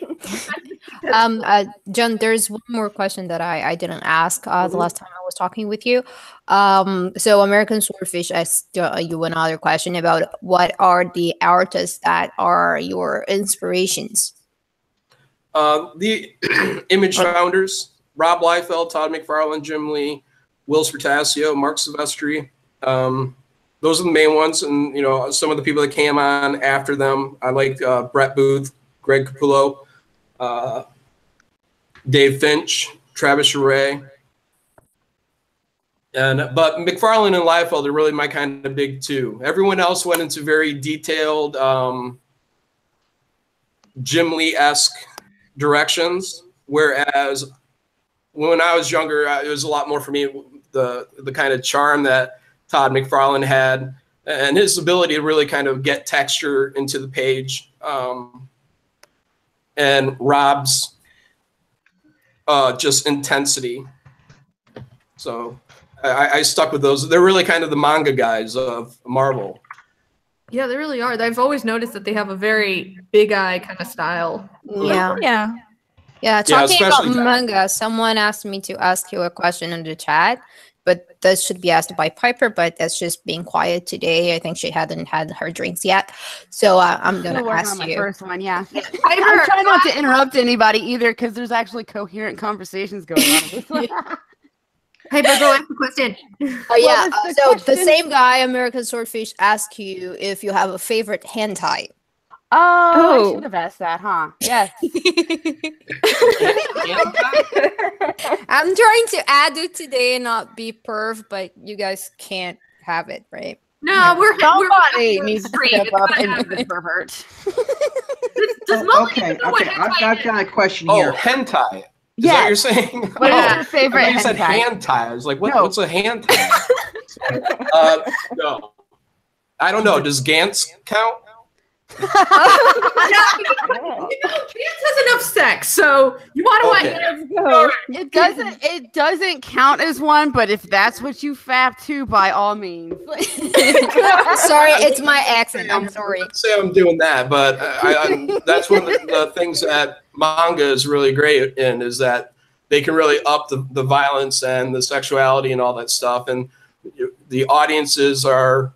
[SPEAKER 3] Jon, there's one more question that I didn't ask the last time I was talking with you. So American Swordfish asked you another question about what are the artists that are your inspirations?
[SPEAKER 6] The Image founders, Rob Liefeld, Todd McFarlane, Jim Lee, Will Spertasio, Mark Silvestri. Those are the main ones. And, you know, some of the people that came on after them, I like Brett Booth, Greg Capullo, Dave Finch, Travis Charest. But McFarlane and Liefeld are really my kind of big two. Everyone else went into very detailed Jim Lee-esque directions, whereas when I was younger, it was a lot more for me the kind of charm that Todd McFarlane had and his ability to really kind of get texture into the page. And Rob's just intensity. So I stuck with those. They're really kind of the manga guys of Marvel.
[SPEAKER 4] Yeah, they really are. I've always noticed that they have a very big eye kind of style.
[SPEAKER 3] Yeah, talking about manga, someone asked me to ask you a question in the chat, but that should be asked by Piper, but that's just being quiet today. I think she hadn't had her drinks yet. So I'm going to ask
[SPEAKER 2] on
[SPEAKER 3] you.
[SPEAKER 2] My first one, yeah. I'm trying not to interrupt anybody either because there's actually coherent conversations going on.
[SPEAKER 4] Piper, go ask the question.
[SPEAKER 3] Oh, yeah. So the same guy, American Swordfish, asked you if you have a favorite hentai.
[SPEAKER 2] Oh, I should have asked that, huh? Yes.
[SPEAKER 3] I'm trying to add it today and not be perv, but you guys can't have it, right?
[SPEAKER 4] No,
[SPEAKER 2] Somebody
[SPEAKER 4] we're
[SPEAKER 2] needs to
[SPEAKER 4] free.
[SPEAKER 2] step
[SPEAKER 4] It's
[SPEAKER 2] up
[SPEAKER 4] gotta
[SPEAKER 2] and be
[SPEAKER 4] happen.
[SPEAKER 2] the pervert.
[SPEAKER 4] Does Mullen
[SPEAKER 7] Okay,
[SPEAKER 4] even know what
[SPEAKER 7] okay.
[SPEAKER 4] hentai
[SPEAKER 7] I've
[SPEAKER 4] is?
[SPEAKER 7] got a question
[SPEAKER 6] Oh,
[SPEAKER 7] here.
[SPEAKER 6] hentai. Is that
[SPEAKER 2] Yes.
[SPEAKER 6] what you're saying?
[SPEAKER 2] What is
[SPEAKER 6] Oh,
[SPEAKER 2] your favorite
[SPEAKER 6] I thought you said
[SPEAKER 2] hentai?
[SPEAKER 6] hand tie. I was like,
[SPEAKER 2] No.
[SPEAKER 6] what's a hand tie? No. I don't know. Does Gantz count?
[SPEAKER 4] You know, Chance has enough sex, so you want to
[SPEAKER 6] Okay.
[SPEAKER 2] It doesn't count as one, but if that's what you fap to, by all means.
[SPEAKER 3] Sorry, it's my accent. I'm sorry.
[SPEAKER 6] Let's say I'm doing that, but that's one of the things that manga is really great in, is that they can really up the violence and the sexuality and all that stuff, and the audiences are,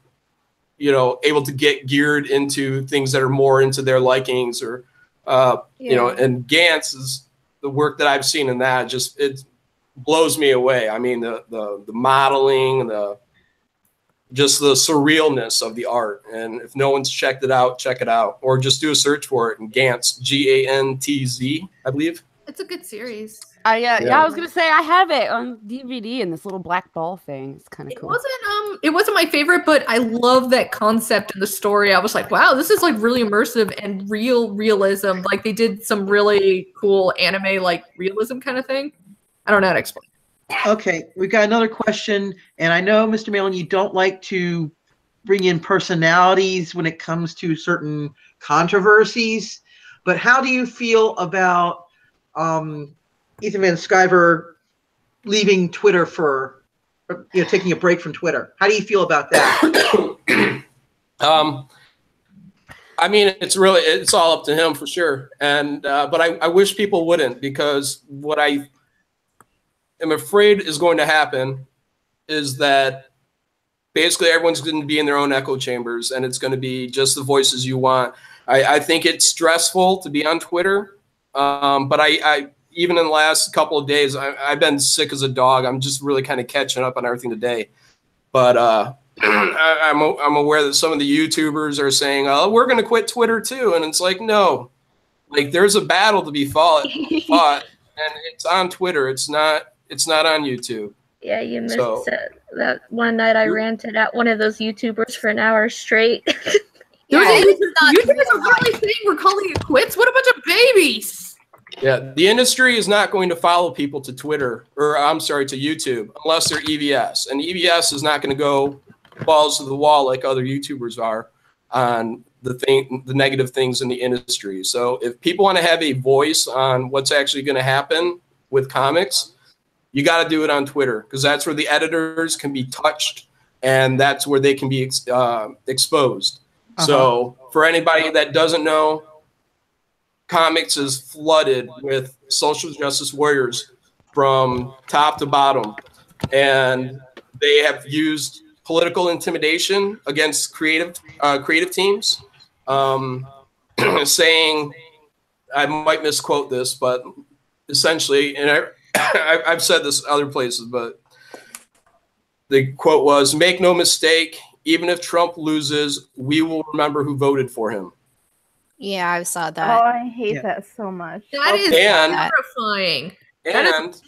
[SPEAKER 6] able to get geared into things that are more into their likings, or and Gantz is the work that I've seen in that, just it blows me away. I mean, the modeling, just the surrealness of the art. And if no one's checked it out, check it out, or just do a search for it in Gantz, Gantz, I believe.
[SPEAKER 4] It's a good series.
[SPEAKER 2] I was gonna say I have it on DVD in this little black ball thing. It's kind of cool.
[SPEAKER 4] It wasn't my favorite, but I love that concept in the story. I was like, wow, this is like really immersive and realism. Like they did some really cool anime like realism kind of thing. I don't know how to explain.
[SPEAKER 7] Okay, we've got another question, and I know, Mr. Malin, you don't like to bring in personalities when it comes to certain controversies, but how do you feel about Ethan Van Sciver leaving Twitter for, taking a break from Twitter? How do you feel about that?
[SPEAKER 6] I mean, it's all up to him for sure. And but I wish people wouldn't, because what I am afraid is going to happen is that basically everyone's going to be in their own echo chambers, and it's going to be just the voices you want. I think it's stressful to be on Twitter, but I even in the last couple of days, I've been sick as a dog. I'm just really kind of catching up on everything today. But I'm aware that some of the YouTubers are saying, "Oh, we're going to quit Twitter too," and it's like, no, like there's a battle to be fought, and it's on Twitter. It's not on YouTube.
[SPEAKER 1] Yeah, you missed it. That one night I ranted at one of those YouTubers for an hour straight.
[SPEAKER 4] YouTubers are really saying we're calling it quits? What a bunch of babies!
[SPEAKER 6] Yeah, the industry is not going to follow people to Twitter, or I'm sorry, to YouTube, unless they're EVS. And EVS is not going to go balls to the wall like other YouTubers are on the negative things in the industry. So if people want to have a voice on what's actually going to happen with comics, you got to do it on Twitter, because that's where the editors can be touched, and that's where they can be exposed. So for anybody that doesn't know, comics is flooded with social justice warriors from top to bottom, and they have used political intimidation against creative teams, saying, I might misquote this, but essentially, and I've said this other places, but the quote was, "Make no mistake, even if Trump loses, we will remember who voted for him."
[SPEAKER 3] Yeah, I saw that.
[SPEAKER 9] Oh, I hate that so much.
[SPEAKER 4] That is terrifying.
[SPEAKER 6] And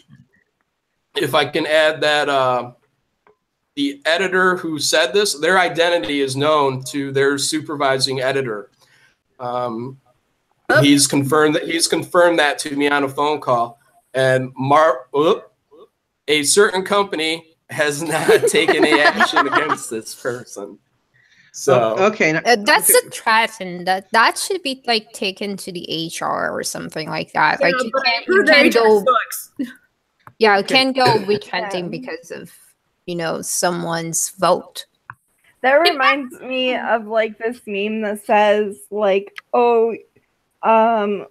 [SPEAKER 6] if I can add that the editor who said this, their identity is known to their supervising editor. He's confirmed that to me on a phone call. And a certain company has not taken any action against this person. So
[SPEAKER 7] okay,
[SPEAKER 3] that's a threat, and that should be like taken to the HR or something like that.
[SPEAKER 4] Yeah,
[SPEAKER 3] like you can't go. Yeah, you can't go recanting because of someone's vote.
[SPEAKER 9] That reminds me of like this meme that says like, oh,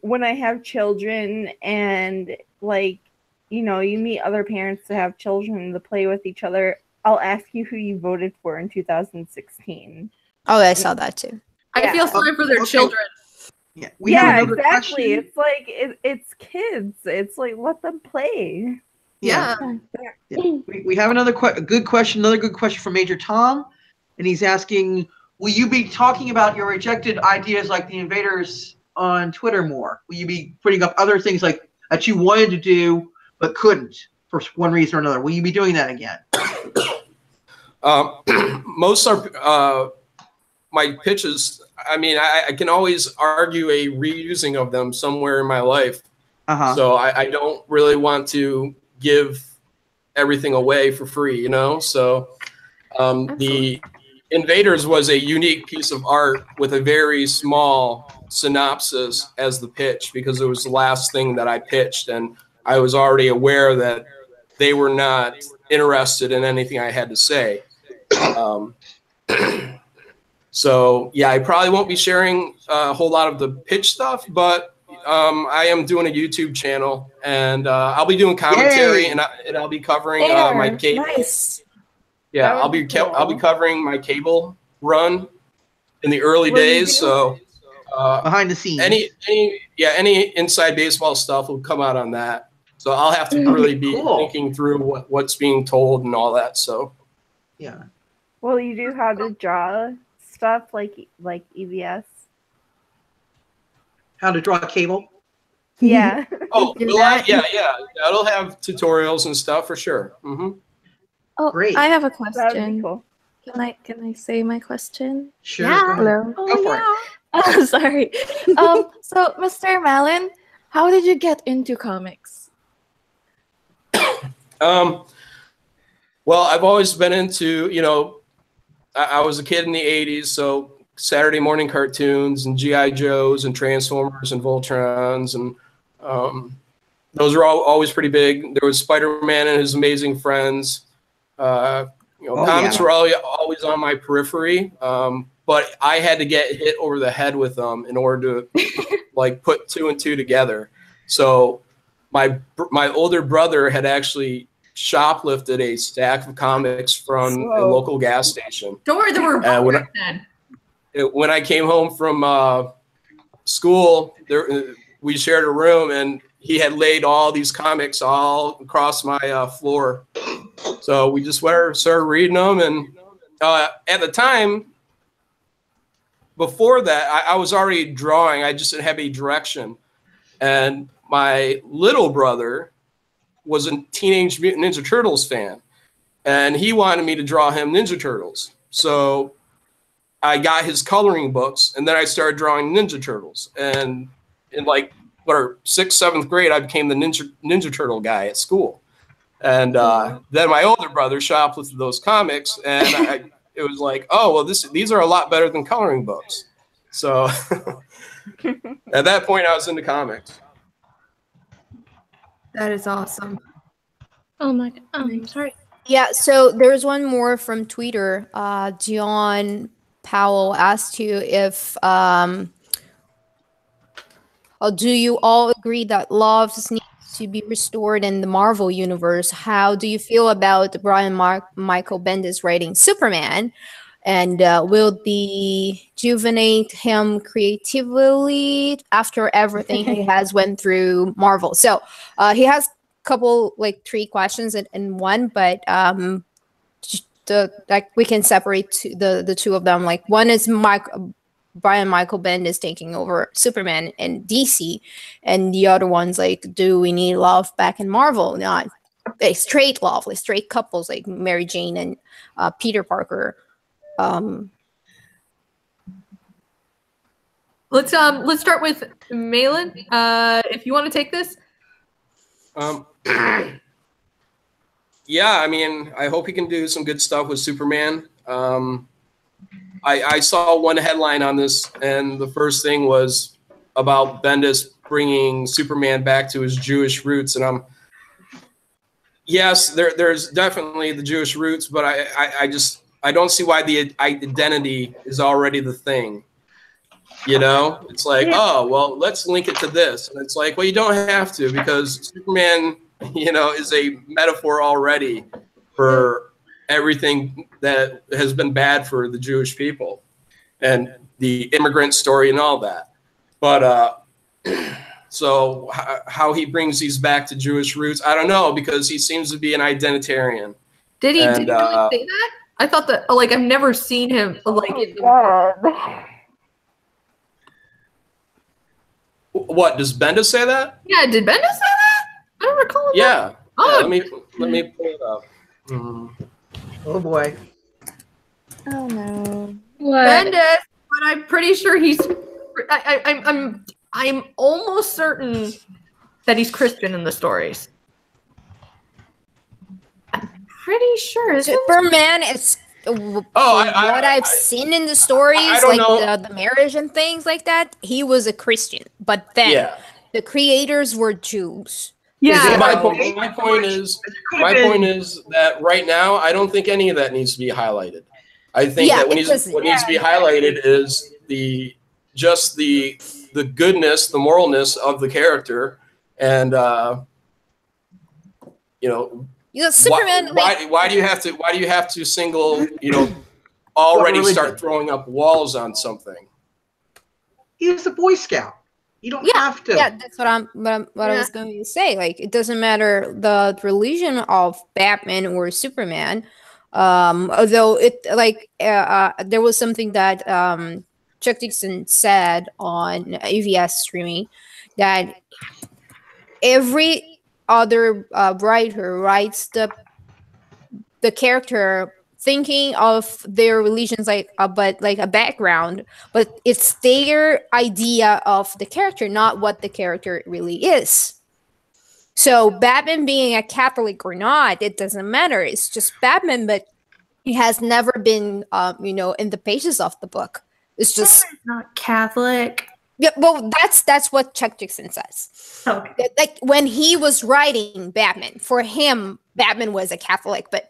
[SPEAKER 9] when I have children and like, you meet other parents to have children to play with each other, I'll ask you who you voted for in 2016.
[SPEAKER 3] Oh, I saw that too.
[SPEAKER 4] I feel sorry for their children.
[SPEAKER 7] Yeah,
[SPEAKER 9] exactly.
[SPEAKER 7] Question.
[SPEAKER 9] It's like it's kids. It's like let them play.
[SPEAKER 4] Yeah.
[SPEAKER 7] We have another good question. Another good question from Major Tom, and he's asking, will you be talking about your rejected ideas like the Invaders on Twitter more? Will you be putting up other things like that you wanted to do but couldn't for one reason or another? Will you be doing that again?
[SPEAKER 6] Most are my pitches. I mean, I can always argue a reusing of them somewhere in my life. So I don't really want to give everything away for free, you know? So the Invaders was a unique piece of art with a very small synopsis as the pitch, because it was the last thing that I pitched, and I was already aware that they were not interested in anything I had to say. So yeah, I probably won't be sharing a whole lot of the pitch stuff, but I am doing a YouTube channel, and I'll be doing commentary, and I'll be covering my cable.
[SPEAKER 5] Nice.
[SPEAKER 6] Yeah, I'll be covering my cable run in the early days. So
[SPEAKER 7] behind the scenes,
[SPEAKER 6] any inside baseball stuff will come out on that. So I'll have to really be thinking through what's being told and all that. So
[SPEAKER 7] yeah.
[SPEAKER 9] Well, you do have to draw stuff like EVS.
[SPEAKER 7] How to draw a cable?
[SPEAKER 9] Yeah.
[SPEAKER 6] Oh, yeah. That'll have tutorials and stuff for sure. Mm-hmm.
[SPEAKER 5] Oh,
[SPEAKER 7] great.
[SPEAKER 5] I have a
[SPEAKER 9] That would be
[SPEAKER 5] question.
[SPEAKER 9] cool.
[SPEAKER 5] Can I say my question?
[SPEAKER 7] Sure.
[SPEAKER 3] Yeah.
[SPEAKER 5] Hello.
[SPEAKER 7] Go for it.
[SPEAKER 5] Oh, sorry. So, Mr. Malin, how did you get into comics?
[SPEAKER 6] Well, I've always been into, you know, I was a kid in the 80s, so Saturday morning cartoons and G.I. Joes and Transformers and Voltrons, and those were always pretty big. There was Spider-Man and His Amazing Friends. Comics were always on my periphery, but I had to get hit over the head with them in order to like put two and two together. So my older brother had actually shoplifted a stack of comics from a local gas station.
[SPEAKER 4] Don't worry, there were
[SPEAKER 6] when I came home from school, we shared a room, and he had laid all these comics all across my floor. So we just started reading them, and at the time, before that, I was already drawing. I just didn't have any direction. And my little brother was a Teenage Mutant Ninja Turtles fan, and he wanted me to draw him Ninja Turtles. So I got his coloring books, and then I started drawing Ninja Turtles. And in like 6th, 7th grade, I became the Ninja Turtle guy at school. And then my older brother shoplifted those comics, and it was like, oh, well, these are a lot better than coloring books. So at that point, I was into comics.
[SPEAKER 4] That is awesome.
[SPEAKER 1] Oh my god. Oh, I'm sorry.
[SPEAKER 3] Yeah, so there's one more from Twitter. Jon Powell asked you if do you all agree that love needs to be restored in the Marvel universe? How do you feel about Brian Michael Bendis writing Superman? And will they rejuvenate him creatively after everything he has went through Marvel? So he has a couple, like 3 questions in one, but we can separate the two of them. Like one is Brian Michael Bendis taking over Superman in DC, and the other one's like, do we need love back in Marvel? Not a straight love, like straight couples like Mary Jane and Peter Parker.
[SPEAKER 4] Let's start with Malin. If you want to take this.
[SPEAKER 6] Yeah, I mean, I hope he can do some good stuff with Superman. I saw one headline on this, and the first thing was about Bendis bringing Superman back to his Jewish roots, and yes, there's definitely the Jewish roots, but I don't see why the identity is already the thing. You know, it's like, oh, well, let's link it to this. And it's like, well, you don't have to, because Superman, you know, is a metaphor already for everything that has been bad for the Jewish people and the immigrant story and all that. But so how he brings these back to Jewish roots, I don't know, because he seems to be an identitarian.
[SPEAKER 4] Did he really say that? I thought that, like, I've never seen him like.
[SPEAKER 6] What, does Bendis say that?
[SPEAKER 4] Yeah, did Bendis say that? I don't recall.
[SPEAKER 6] Yeah.
[SPEAKER 4] Oh,
[SPEAKER 6] yeah, let me pull it up.
[SPEAKER 7] Oh boy.
[SPEAKER 9] Oh no.
[SPEAKER 1] What?
[SPEAKER 4] Bendis, but I'm pretty sure he's. I'm almost certain that he's Christian in the stories. I'm pretty sure. Isn't it?
[SPEAKER 3] Superman is what I've seen in the stories,
[SPEAKER 6] don't
[SPEAKER 3] like
[SPEAKER 6] know.
[SPEAKER 3] the marriage and things like that. He was a Christian, but then the creators were Jews.
[SPEAKER 4] Yeah.
[SPEAKER 6] My point is that right now I don't think any of that needs to be highlighted. I think that what needs to be highlighted is the goodness, the moralness of the character, and
[SPEAKER 3] Superman.
[SPEAKER 6] Why do you have to single already start throwing up walls on something?
[SPEAKER 7] He's a Boy Scout. You don't have to.
[SPEAKER 3] Yeah, that's what I was going to say. Like, it doesn't matter the religion of Batman or Superman. Although there was something that Chuck Dixon said on AVS streaming that every other writer writes the character thinking of their religions but like a background, but it's their idea of the character, not what the character really is. So Batman being a Catholic or not, it doesn't matter. It's just Batman, but he has never been in the pages of the book. It's just
[SPEAKER 4] not Catholic.
[SPEAKER 3] Yeah, well, that's what Chuck Dixon says.
[SPEAKER 4] Okay.
[SPEAKER 3] Like when he was writing Batman, for him, Batman was a Catholic, but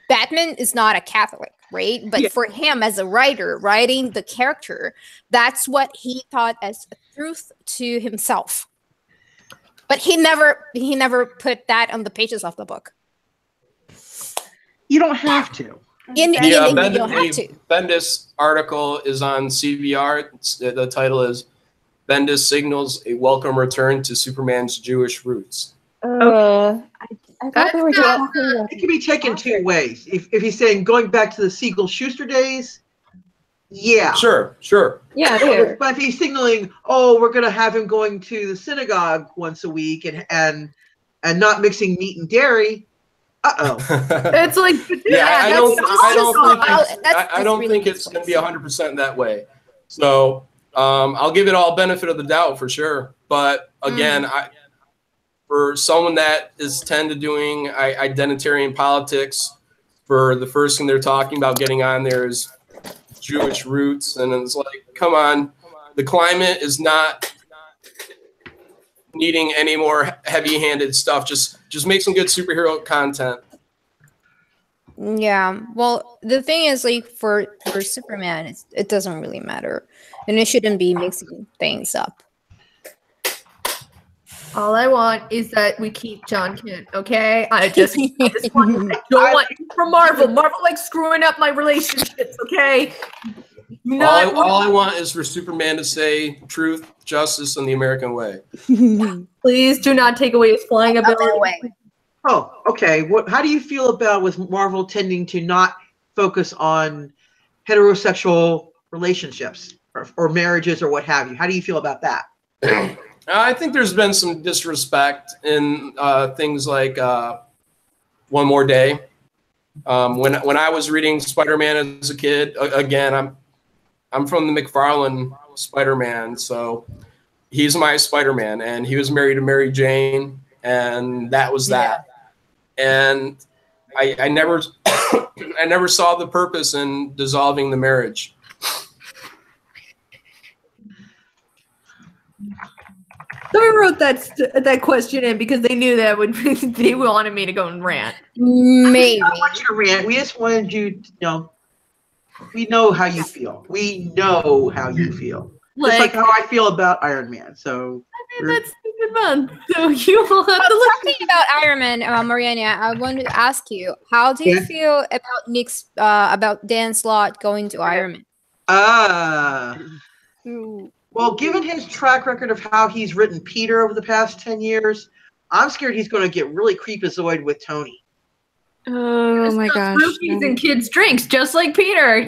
[SPEAKER 3] Batman is not a Catholic, right? But for him as a writer, writing the character, that's what he thought as a truth to himself. But he never put that on the pages of the book.
[SPEAKER 7] You don't have to.
[SPEAKER 3] You don't have to.
[SPEAKER 6] Bendis article is on CBR. The title is Bendis signals a welcome return to Superman's Jewish roots.
[SPEAKER 9] I thought they were talking about.
[SPEAKER 7] It can be taken two ways. If he's saying going back to the Siegel-Schuster days, yeah.
[SPEAKER 6] Sure.
[SPEAKER 9] Yeah, sure.
[SPEAKER 7] But if he's signaling, we're going to have him going to the synagogue once a week and not mixing meat and dairy,
[SPEAKER 4] It's like
[SPEAKER 6] I don't think it's going to be 100% that way. So I'll give it all benefit of the doubt for sure. But again, for someone that is tend to doing identitarian politics, for the first thing they're talking about getting on there is Jewish roots, and it's like, come on, the climate is not needing any more heavy-handed stuff. Just make some good superhero content.
[SPEAKER 3] Yeah, well, the thing is, like, for Superman, it doesn't really matter, and it shouldn't be mixing things up.
[SPEAKER 4] All I want is that we keep John Kent, okay? I don't want from Marvel. Marvel likes screwing up my relationships, okay?
[SPEAKER 6] All I want is for Superman to say truth, justice, and the American way.
[SPEAKER 4] Please do not take away his flying ability.
[SPEAKER 7] Oh, okay. How do you feel about with Marvel tending to not focus on heterosexual relationships or marriages or what have you? How do you feel about that?
[SPEAKER 6] I think there's been some disrespect in things like One More Day. When I was reading Spider-Man as a kid, again, I'm from the McFarlane Spider-Man, so he's my Spider-Man, and he was married to Mary Jane, and that was that. And I never I never saw the purpose in dissolving the marriage.
[SPEAKER 4] Someone wrote that question in because they knew that they wanted me to go and rant.
[SPEAKER 3] Maybe.
[SPEAKER 7] I want you to rant. We just wanted you to know. We know how you feel. We know how you feel. Just like how I feel about Iron Man. So
[SPEAKER 4] that's stupid month. So you will have to
[SPEAKER 3] talking about Iron Man, Mariana, I wanted to ask you, how do you feel about Nick's about Dan Slott going to Iron Man?
[SPEAKER 7] Well, given his track record of how he's written Peter over the past 10 years, I'm scared he's going to get really creepazoid with Tony.
[SPEAKER 5] Oh my gosh!
[SPEAKER 4] Smokies and kids' drinks, just like Peter. Yay!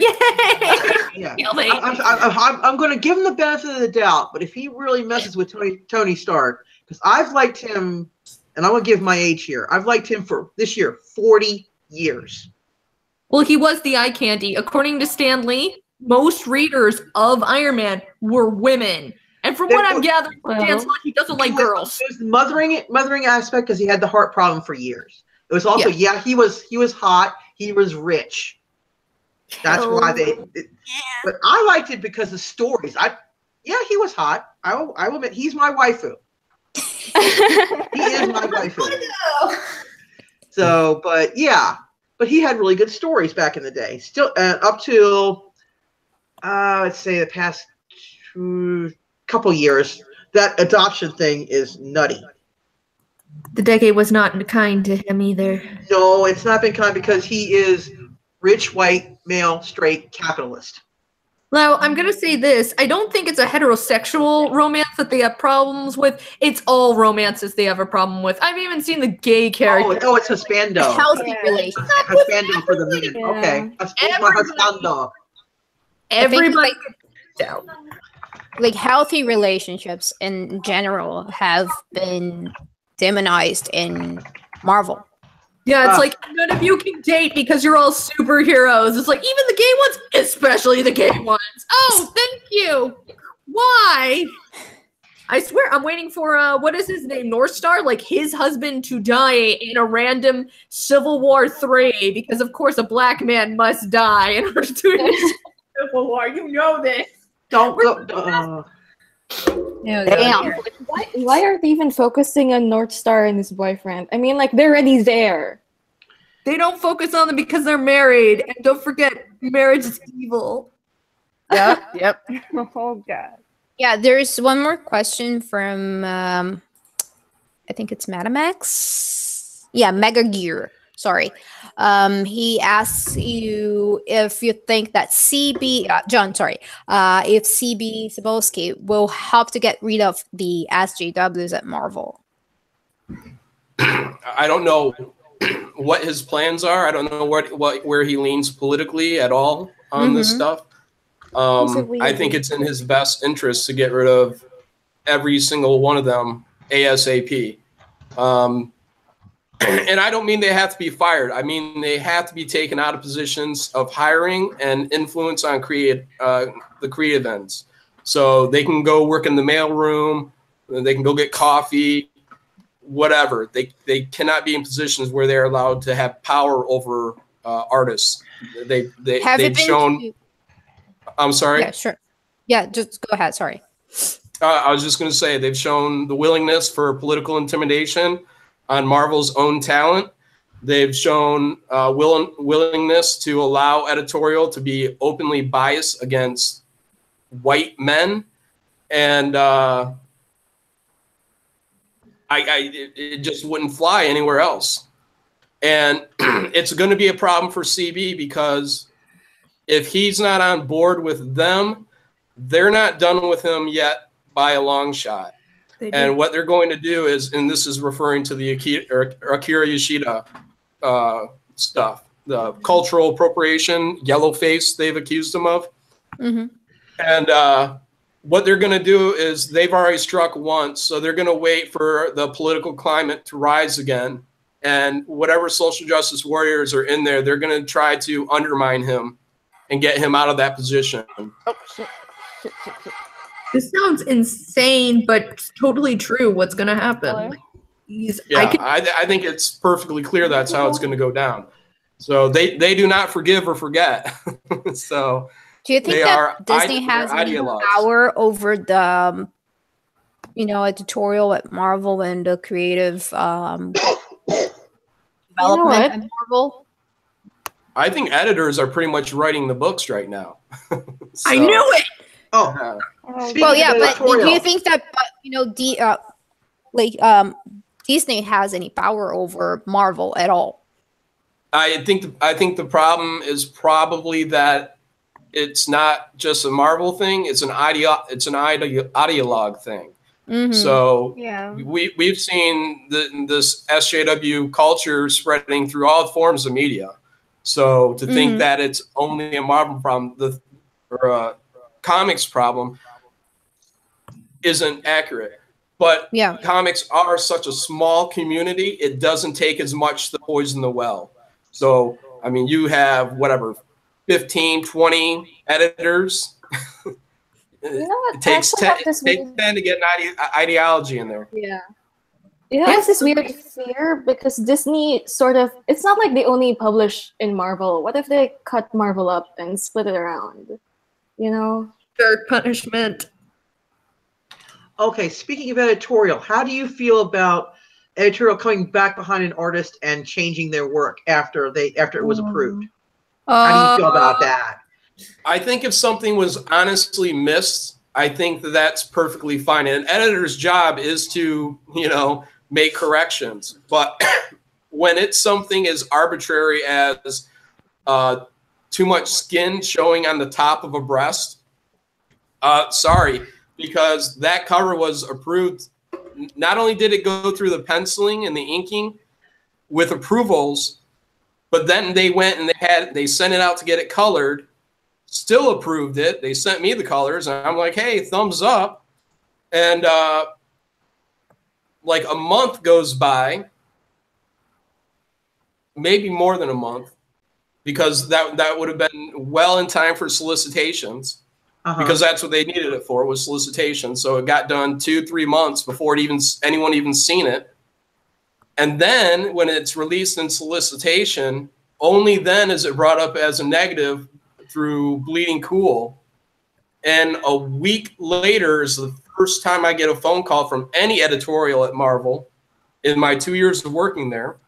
[SPEAKER 7] Yeah. I'm going to give him the benefit of the doubt, but if he really messes with Tony Stark, because I've liked him, and I'm going to give my age here. I've liked him for this year 40 years.
[SPEAKER 4] Well, he was the eye candy. According to Stan Lee, most readers of Iron Man were women. And from what I'm gathering, Stan Slott, he doesn't like girls.
[SPEAKER 7] It was the mothering aspect because he had the heart problem for years. It was also, he was hot, he was rich. That's why but I liked it because of stories. He was hot. I will admit, he's my waifu. He is my waifu. So, but he had really good stories back in the day. Still, up till let's say the past couple years, that adoption thing is nutty.
[SPEAKER 4] The decade was not kind to him either.
[SPEAKER 7] No, it's not been kind because he is rich, white, male, straight, capitalist.
[SPEAKER 4] Now, I'm going to say this. I don't think it's a heterosexual romance that they have problems with. It's all romances they have a problem with. I've even seen the gay character.
[SPEAKER 7] Oh, it's Hispando.
[SPEAKER 3] Healthy relationship.
[SPEAKER 7] Hispando for the minute. Yeah. Okay. Hispando.
[SPEAKER 4] Everybody.
[SPEAKER 3] Like healthy relationships in general have been demonized in Marvel.
[SPEAKER 4] Yeah, it's like none of you can date because you're all superheroes. It's like even the gay ones, especially the gay ones. Oh, thank you. Why? I swear I'm waiting for what is his name? North Star, like his husband to die in a random Civil War 3 because of course a black man must die in order to Civil War. You know this.
[SPEAKER 5] Damn. Why are they even focusing on North Star and his boyfriend? I mean, like, they're already there.
[SPEAKER 4] They don't focus on them because they're married. And don't forget, marriage is evil.
[SPEAKER 2] Yep.
[SPEAKER 9] Oh, God.
[SPEAKER 3] Yeah, there's one more question from, I think it's Madamax. Yeah, Mega Gear. Sorry. He asks you if you think that John, if CB Cebulski will help to get rid of the SJWs at Marvel.
[SPEAKER 6] I don't know what his plans are. I don't know where he leans politically at all on this stuff. I think it's in his best interest to get rid of every single one of them ASAP. And I don't mean they have to be fired. I mean they have to be taken out of positions of hiring and influence on the creative ends. So they can go work in the mailroom, they can go get coffee, whatever. They cannot be in positions where they're allowed to have power over artists. They've shown. I'm sorry.
[SPEAKER 3] Yeah, sure. Yeah, just go ahead. Sorry.
[SPEAKER 6] I was just going to say they've shown the willingness for political intimidation on Marvel's own talent. They've shown willingness to allow Editorial to be openly biased against white men. And it just wouldn't fly anywhere else. And it's going to be a problem for CB because if he's not on board with them, they're not done with him yet by a long shot. And what they're going to do is, and this is referring to the Akira Yoshida stuff, the cultural appropriation, yellow face they've accused him of.
[SPEAKER 3] Mm-hmm.
[SPEAKER 6] And what they're going to do is they've already struck once, so they're going to wait for the political climate to rise again. And whatever social justice warriors are in there, they're going to try to undermine him and get him out of that position.
[SPEAKER 2] Oh, shit.
[SPEAKER 4] This sounds insane, but totally true. What's going to happen?
[SPEAKER 6] I think it's perfectly clear that's how it's going to go down. So they do not forgive or forget. So
[SPEAKER 3] do you think that Disney has any power over the, editorial at Marvel and the creative development at Marvel?
[SPEAKER 6] I think editors are pretty much writing the books right now.
[SPEAKER 4] I knew it.
[SPEAKER 7] Oh.
[SPEAKER 3] Well, yeah, but do you think that Disney has any power over Marvel at all?
[SPEAKER 6] I think the problem is probably that it's not just a Marvel thing; it's an ideologue thing.
[SPEAKER 3] Mm-hmm.
[SPEAKER 6] So we've seen this SJW culture spreading through all forms of media. So to think that it's only a Marvel problem, or a comics problem, isn't accurate. But comics are such a small community, it doesn't take as much to poison the well. So I mean, you have whatever, 15, 20 editors.
[SPEAKER 5] You know what?
[SPEAKER 6] It takes
[SPEAKER 5] I also
[SPEAKER 6] 10,
[SPEAKER 5] have this
[SPEAKER 6] it takes
[SPEAKER 5] weird-
[SPEAKER 6] 10 to get an ideology in there.
[SPEAKER 5] Yeah. You know, I have this weird fear because Disney sort of, it's not like they only publish in Marvel. What if they cut Marvel up and split it around? You know?
[SPEAKER 4] Dark punishment.
[SPEAKER 7] Okay, speaking of editorial, how do you feel about editorial coming back behind an artist and changing their work after it was approved? How do you feel about that?
[SPEAKER 6] I think if something was honestly missed, I think that that's perfectly fine. And an editor's job is to, you know, make corrections. But when it's something as arbitrary as too much skin showing on the top of a breast, sorry, because that cover was approved. Not only did it go through the penciling and the inking with approvals, but then they went and they sent it out to get it colored, still approved it. They sent me the colors, and I'm like, hey, thumbs up. And like a month goes by, maybe more than a month, because that would have been well in time for solicitations, because that's what they needed it for, was solicitation. So it got done 2-3 months before anyone even seen it. And then when it's released in solicitation, only then is it brought up as a negative through Bleeding Cool. And a week later is the first time I get a phone call from any editorial at Marvel in my 2 years of working there.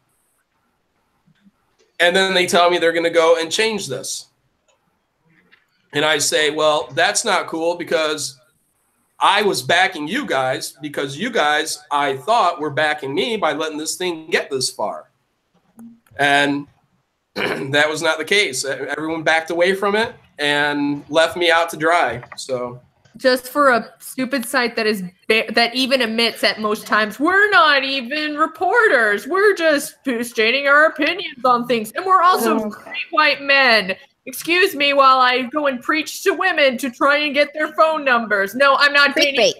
[SPEAKER 6] And then they tell me they're going to go and change this. And I say, well, that's not cool, because I was backing you guys, because you guys, I thought, were backing me by letting this thing get this far. And that was not the case. Everyone backed away from it and left me out to dry. So
[SPEAKER 4] just for a stupid site that even admits at most times we're not even reporters, we're just stating our opinions on things, and we're also straight white men. Excuse me while I go and preach to women to try and get their phone numbers. No, I'm not dating.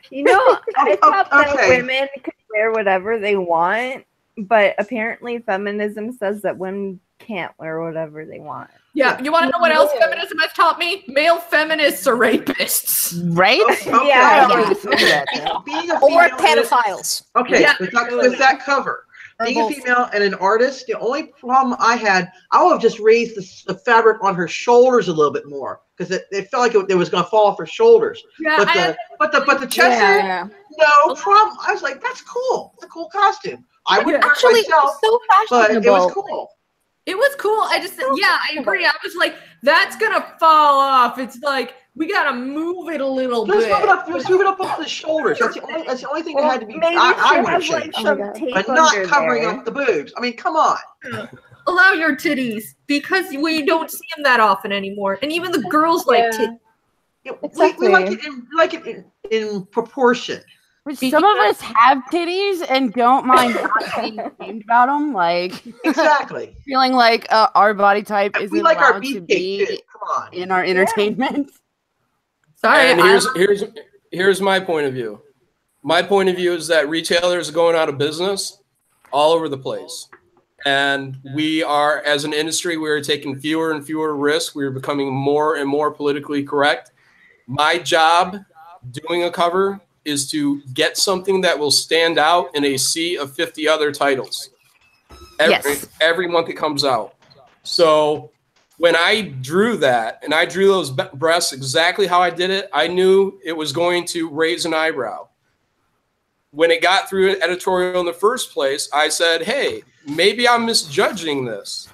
[SPEAKER 9] You know, I thought that women could wear whatever they want, but apparently feminism says that women can't wear whatever they want.
[SPEAKER 4] Yeah, you want to know what else feminism has taught me? Male feminists are rapists.
[SPEAKER 2] Right?
[SPEAKER 7] Okay.
[SPEAKER 3] Yeah.
[SPEAKER 7] Being a
[SPEAKER 3] Or
[SPEAKER 7] female
[SPEAKER 3] pedophiles.
[SPEAKER 7] Okay,
[SPEAKER 4] Yeah.
[SPEAKER 7] with that cover. Being a female and an artist, the only problem I would have just raised the fabric on her shoulders a little bit more, because it felt like it was going to fall off her shoulders.
[SPEAKER 4] Yeah,
[SPEAKER 7] but the chest area, no problem. I was like, that's cool. It's a cool costume. I wouldn't wear it myself,
[SPEAKER 3] so
[SPEAKER 7] but it was cool.
[SPEAKER 4] It was cool. I agree. I was like, that's gonna fall off. It's like we gotta move it a little bit.
[SPEAKER 7] Just move it up the shoulders. That's the only thing that had to be.
[SPEAKER 9] Maybe
[SPEAKER 7] I would
[SPEAKER 9] have
[SPEAKER 7] have
[SPEAKER 9] like
[SPEAKER 7] changed,
[SPEAKER 9] some tape
[SPEAKER 7] but not
[SPEAKER 9] under
[SPEAKER 7] covering
[SPEAKER 9] there.
[SPEAKER 7] up the boobs. I mean, come on.
[SPEAKER 4] Allow your titties, because we don't see them that often anymore, and even the girls like titties.
[SPEAKER 7] We like it in proportion.
[SPEAKER 2] Some of us have titties and don't mind not being ashamed about them. Like
[SPEAKER 7] Exactly.
[SPEAKER 2] feeling like our body type isn't
[SPEAKER 7] We like our
[SPEAKER 2] allowed to
[SPEAKER 7] beefcake
[SPEAKER 2] be
[SPEAKER 7] too. Come on.
[SPEAKER 2] in our entertainment.
[SPEAKER 4] Sorry,
[SPEAKER 6] and here's my point of view. My point of view is that retailers are going out of business all over the place. And we are, as an industry, we are taking fewer and fewer risks. We are becoming more and more politically correct. My job doing a cover is to get something that will stand out in a sea of 50 other titles every month it comes out. So when I drew that, and I drew those breasts exactly how I did it, I knew it was going to raise an eyebrow. When it got through editorial in the first place, I said, hey, maybe I'm misjudging this.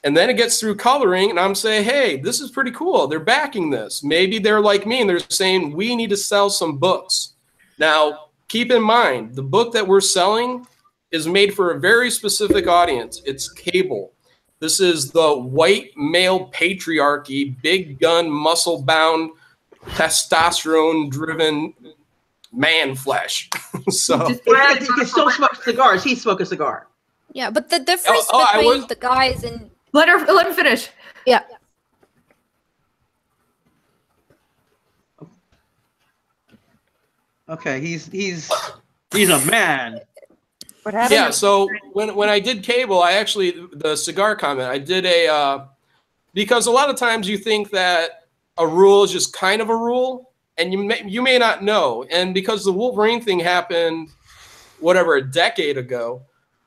[SPEAKER 6] And then it gets through coloring, and I'm saying, hey, this is pretty cool. They're backing this. Maybe they're like me, and they're saying, we need to sell some books. Now, keep in mind, the book that we're selling is made for a very specific audience. It's cable. This is the white male patriarchy, big gun, muscle-bound, testosterone-driven man flesh. So
[SPEAKER 7] You can still smoke cigars. He smoked a cigar.
[SPEAKER 3] Yeah, but the difference between the guys and
[SPEAKER 4] let him finish.
[SPEAKER 3] Yeah.
[SPEAKER 7] Okay, he's a man.
[SPEAKER 2] What happened?
[SPEAKER 6] Yeah, so when I did cable, I actually, the cigar comment, I did because a lot of times you think that a rule is just kind of a rule, and you may not know. And because the Wolverine thing happened, whatever, a decade ago,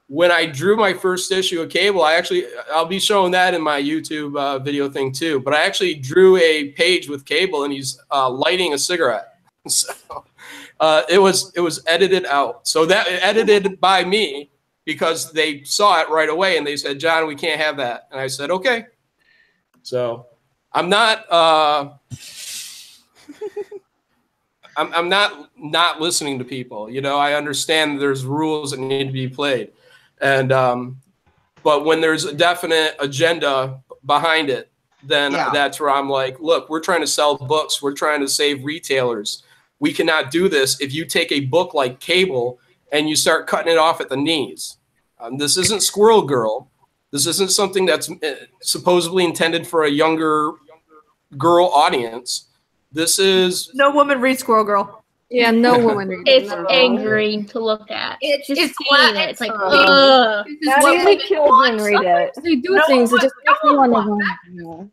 [SPEAKER 6] when I drew my first issue of cable, I'll be showing that in my YouTube video thing too, but I actually drew a page with cable, and he's lighting a cigarette. So it was edited out. So that edited by me because they saw it right away and they said, John, we can't have that. And I said, okay. So I'm not I'm not listening to people. You know, I understand there's rules that need to be played. And but when there's a definite agenda behind it, then that's where I'm like, look, we're trying to sell books. We're trying to save retailers. We cannot do this if you take a book like Cable and you start cutting it off at the knees. This isn't Squirrel Girl. This isn't something that's supposedly intended for a younger girl audience. This is...
[SPEAKER 4] No woman reads Squirrel Girl.
[SPEAKER 5] Yeah, no woman reads
[SPEAKER 1] it. It's angry to look at.
[SPEAKER 4] It's
[SPEAKER 1] seeing it. It's like, ugh.
[SPEAKER 5] Only children read it. They do things that just make me want to.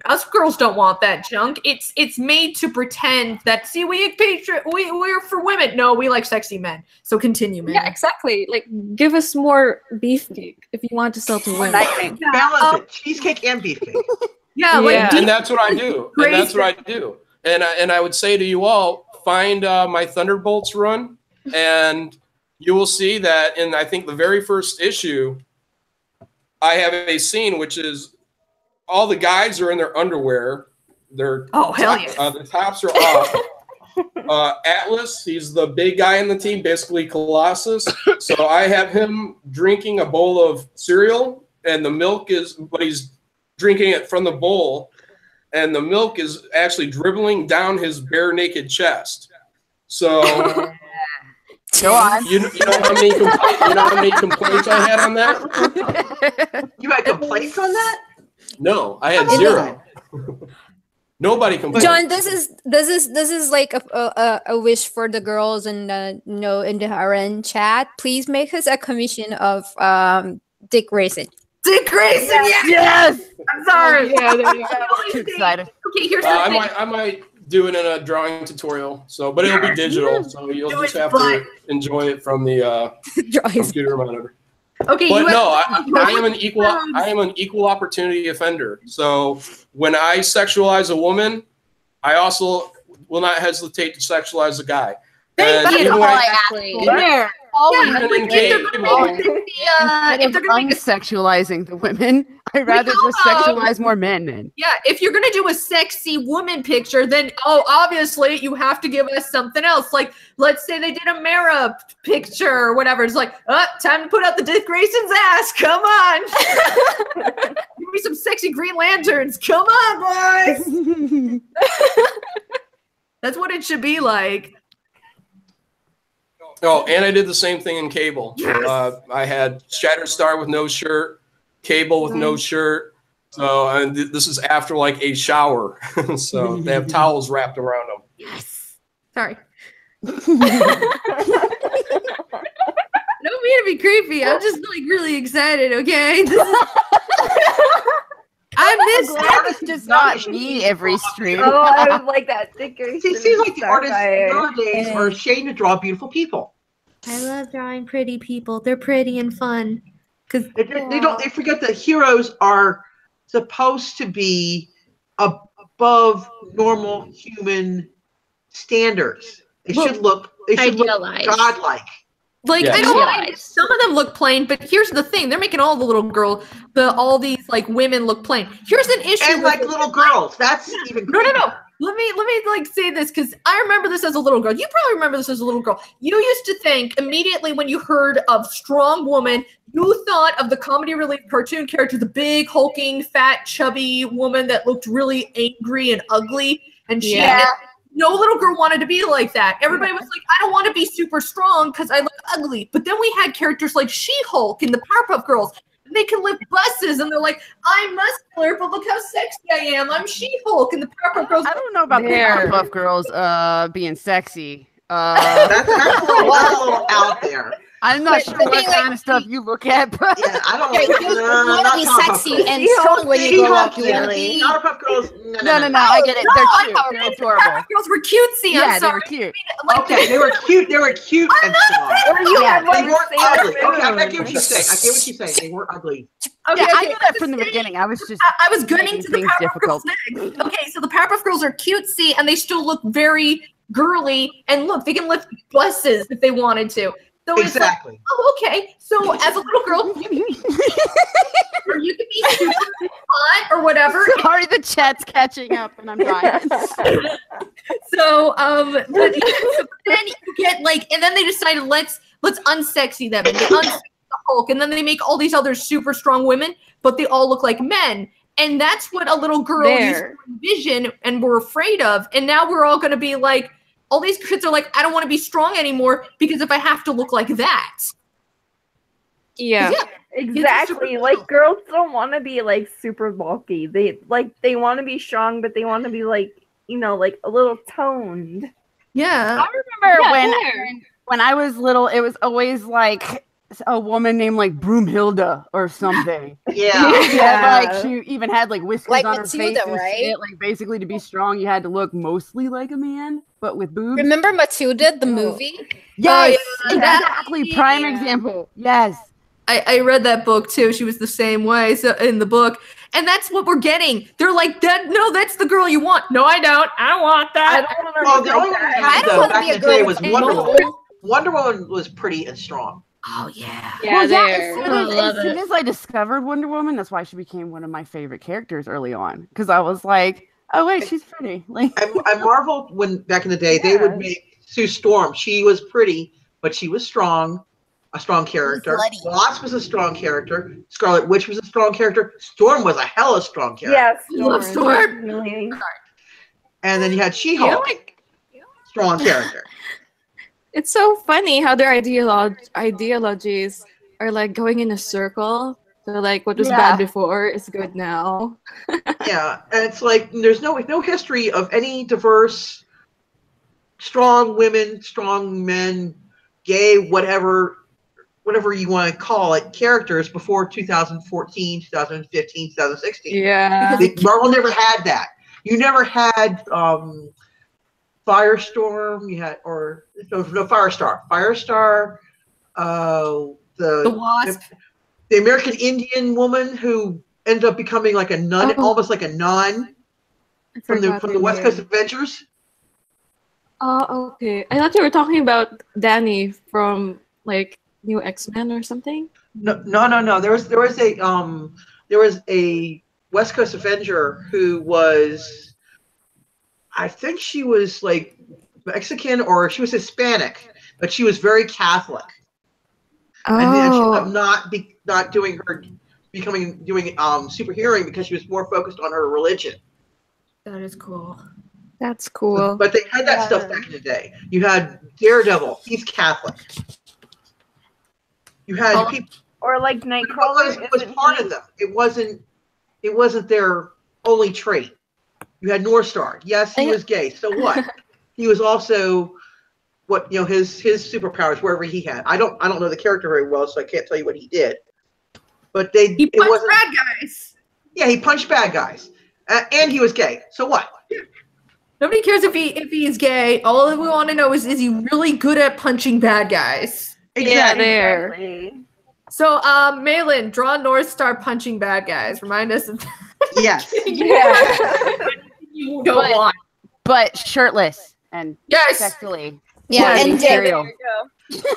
[SPEAKER 4] Us girls don't want that junk. It's made to pretend that, see, we're for women. No, we like sexy men. So continue, man.
[SPEAKER 5] Yeah, exactly. Like, give us more beefcake if you want to sell to women.
[SPEAKER 7] Balance it. Cheesecake and beefcake.
[SPEAKER 6] And that's what I do. And that's what I do. And I would say to you all, find my Thunderbolts run, and you will see that in, I think, the very first issue, I have a scene which is all the guys are in their underwear. Hell yeah. The tops are off. Atlas, he's the big guy in the team, basically Colossus. So I have him drinking a bowl of cereal, and the milk is, but he's drinking it from the bowl, and the milk is actually dribbling down his bare naked chest. So
[SPEAKER 2] go on.
[SPEAKER 6] You know how many complaints I had on that?
[SPEAKER 7] You had complaints on that?
[SPEAKER 6] No, I had zero. Nobody complained.
[SPEAKER 3] John, this is like a wish for the girls and in the Harem chat. Please make us a commission of Dick Grayson.
[SPEAKER 4] Dick Grayson,
[SPEAKER 2] yes.
[SPEAKER 4] I'm sorry.
[SPEAKER 2] Yeah, there you go. Too excited.
[SPEAKER 4] Okay, here's the thing.
[SPEAKER 6] I might do it in a drawing tutorial. So, but it'll be digital, so you'll just have to enjoy it from the computer monitor.
[SPEAKER 4] Okay,
[SPEAKER 6] but no, I am an equal opportunity offender. So when I sexualize a woman, I also will not hesitate to sexualize a guy. And
[SPEAKER 2] if they're going to sexualizing the women, I'd rather just sexualize more men then.
[SPEAKER 4] Yeah, if you're gonna do a sexy woman picture, then obviously you have to give us something else. Like, let's say they did a Mara picture or whatever. It's like, time to put out the Dick Grayson's ass. Come on. Give me some sexy Green Lanterns. Come on, boys. That's what it should be like.
[SPEAKER 6] Oh, and I did the same thing in Cable.
[SPEAKER 4] Yes.
[SPEAKER 6] I had Shatterstar with no shirt, Cable with no shirt. So and this is after like a shower. So they have towels wrapped around them.
[SPEAKER 4] Yes. Sorry. Don't mean to be creepy. I'm just like really excited, okay? I miss
[SPEAKER 2] that. Does not be every stream.
[SPEAKER 9] Oh, I would like that sticker.
[SPEAKER 7] It seems like the artists nowadays are ashamed to draw beautiful people.
[SPEAKER 4] I love drawing pretty people. They're pretty and fun. Because
[SPEAKER 7] they forget that heroes are supposed to be above normal human standards. They should look godlike.
[SPEAKER 4] Like, I don't mind. Some of them look plain, but here's the thing: they're making all the little all these like women look plain. Here's an issue,
[SPEAKER 7] and like little girls. That's even
[SPEAKER 4] no. Let me like say this because I remember this as a little girl. You probably remember this as a little girl. You used to think immediately when you heard of strong woman, you thought of the comedy relief cartoon character, the big hulking, fat, chubby woman that looked really angry and ugly, and no little girl wanted to be like that. Everybody was like, I don't want to be super strong because I look ugly. But then we had characters like She-Hulk and the Powerpuff Girls. And they can lift buses, and they're like, I'm muscular, but look how sexy I am. I'm She-Hulk, and the Powerpuff Girls.
[SPEAKER 2] I don't know about the Powerpuff Girls being sexy.
[SPEAKER 7] That's a little out there.
[SPEAKER 2] I'm not sure what kind of stuff you look at, but
[SPEAKER 7] Yeah, I don't.
[SPEAKER 3] You want to be sexy and
[SPEAKER 9] She-Hulk,
[SPEAKER 3] strong when you grow up. You want to be.
[SPEAKER 7] Powerpuff Girls.
[SPEAKER 2] no, I get it. They're cute. They're adorable.
[SPEAKER 4] Girls were cutesy.
[SPEAKER 2] Yeah,
[SPEAKER 4] I'm
[SPEAKER 2] they
[SPEAKER 4] sorry.
[SPEAKER 2] were cute.
[SPEAKER 7] Okay, they were cute. They were cute and strong.
[SPEAKER 2] Yeah,
[SPEAKER 7] They weren't ugly.
[SPEAKER 9] Sailor
[SPEAKER 7] Okay, I
[SPEAKER 9] Moon.
[SPEAKER 7] get what you're saying. I get what you're saying. They weren't ugly.
[SPEAKER 4] Okay,
[SPEAKER 2] Yeah, I
[SPEAKER 4] okay.
[SPEAKER 2] knew that from the beginning. I was just
[SPEAKER 4] I was gunning
[SPEAKER 2] making
[SPEAKER 4] to the
[SPEAKER 2] things
[SPEAKER 4] Powerpuff Girls
[SPEAKER 2] difficult.
[SPEAKER 4] next. Okay, so the Powerpuff Girls are cutesy and they still look very girly. And look, they can lift buses if they wanted to. So it's like,
[SPEAKER 7] Exactly.
[SPEAKER 4] oh, okay. So as a little girl, or you can be super hot or whatever.
[SPEAKER 2] Sorry, the chat's catching up, and I'm dying.
[SPEAKER 4] So, but then you get like, and then they decided let's unsexy them and they unsexy the Hulk, and then they make all these other super strong women, but they all look like men, and that's what a little girl used to envision and were afraid of, and now we're all going to be like, all these kids are like, I don't want to be strong anymore because if I have to look like that,
[SPEAKER 5] Yeah.
[SPEAKER 9] Exactly. Like girls don't want to be like super bulky. They want to be strong, but they want to be like, like a little toned.
[SPEAKER 4] yeah.
[SPEAKER 2] I remember when I was little, it was always like a woman named like Broomhilda or something.
[SPEAKER 7] Yeah.
[SPEAKER 2] Yeah, like she even had like whiskers
[SPEAKER 3] Like
[SPEAKER 2] on her
[SPEAKER 3] Matilda,
[SPEAKER 2] face and
[SPEAKER 3] right?
[SPEAKER 2] shit. Like basically to be strong, you had to look mostly like a man, but with boobs.
[SPEAKER 3] Remember Matilda, the movie?
[SPEAKER 2] Yes,
[SPEAKER 4] yeah.
[SPEAKER 2] exactly. Prime
[SPEAKER 5] Yeah.
[SPEAKER 2] example. Yes.
[SPEAKER 4] I read that book too. She was the same way in the book. And that's what we're getting. They're like, no, that's the girl you want. No, I don't. I don't want
[SPEAKER 9] I
[SPEAKER 4] that.
[SPEAKER 9] don't want to
[SPEAKER 7] Well,
[SPEAKER 9] look
[SPEAKER 7] the only
[SPEAKER 9] like
[SPEAKER 7] one
[SPEAKER 9] that.
[SPEAKER 3] I don't want to
[SPEAKER 7] back
[SPEAKER 3] be a
[SPEAKER 7] in the day
[SPEAKER 3] girl
[SPEAKER 7] was
[SPEAKER 3] with
[SPEAKER 7] Wonder
[SPEAKER 3] no-
[SPEAKER 7] Woman. Wonder Woman was pretty and strong.
[SPEAKER 4] Oh yeah.
[SPEAKER 5] Yeah,
[SPEAKER 2] Well,
[SPEAKER 5] there.
[SPEAKER 2] as soon as I discovered Wonder Woman, that's why she became one of my favorite characters early on. Because I was like, oh wait, she's pretty. Like,
[SPEAKER 7] And Marvel, when back in the day, they would make Sue Storm. She was pretty, but she was strong. A strong character.
[SPEAKER 3] Bloody.
[SPEAKER 7] Wasp was a strong character. Scarlet Witch was a strong character. Storm was a hella strong character.
[SPEAKER 9] Yes,
[SPEAKER 4] Love Storm.
[SPEAKER 9] Really.
[SPEAKER 7] And then you had She-Hulk, strong character.
[SPEAKER 5] It's so funny how their ideologies are like going in a circle. So like what was bad before is good now.
[SPEAKER 7] Yeah, and it's like there's no history of any diverse, strong women, strong men, gay, whatever you want to call it, characters before 2014, 2015, 2016.
[SPEAKER 5] Yeah.
[SPEAKER 7] Marvel never had that. You never had Firestorm. You had no Firestar. Firestar.
[SPEAKER 4] The Wasp.
[SPEAKER 7] The American Indian woman who ended up becoming like a nun, almost like a nun from the West Coast Avengers.
[SPEAKER 5] Oh, okay. I thought you were talking about Danny from like New X-Men or something.
[SPEAKER 7] No. There was a West Coast Avenger who was, I think she was like Mexican or she was Hispanic, but she was very Catholic. And then she ended up not doing superheroing because she was more focused on her religion.
[SPEAKER 4] That is cool.
[SPEAKER 5] That's cool.
[SPEAKER 7] But they had that stuff back in the day. You had Daredevil, he's Catholic. You had people.
[SPEAKER 9] Or like Nightcrawler.
[SPEAKER 7] It was part of them. It wasn't their only trait. You had North Star. Yes, he was gay. So what? He was also his superpowers wherever he had. I don't know the character very well, so I can't tell you what he did. But
[SPEAKER 4] He punched bad guys.
[SPEAKER 7] Yeah, he punched bad guys, and he was gay. So what?
[SPEAKER 4] Nobody cares if he is gay. All we want to know is he really good at punching bad guys?
[SPEAKER 5] Yeah, there.
[SPEAKER 9] Exactly.
[SPEAKER 4] So, Malin, draw North Star punching bad guys. Remind us of
[SPEAKER 7] Yes.
[SPEAKER 4] you go on.
[SPEAKER 2] but shirtless and
[SPEAKER 4] Yes.
[SPEAKER 2] sexually.
[SPEAKER 3] Yeah, and
[SPEAKER 2] material.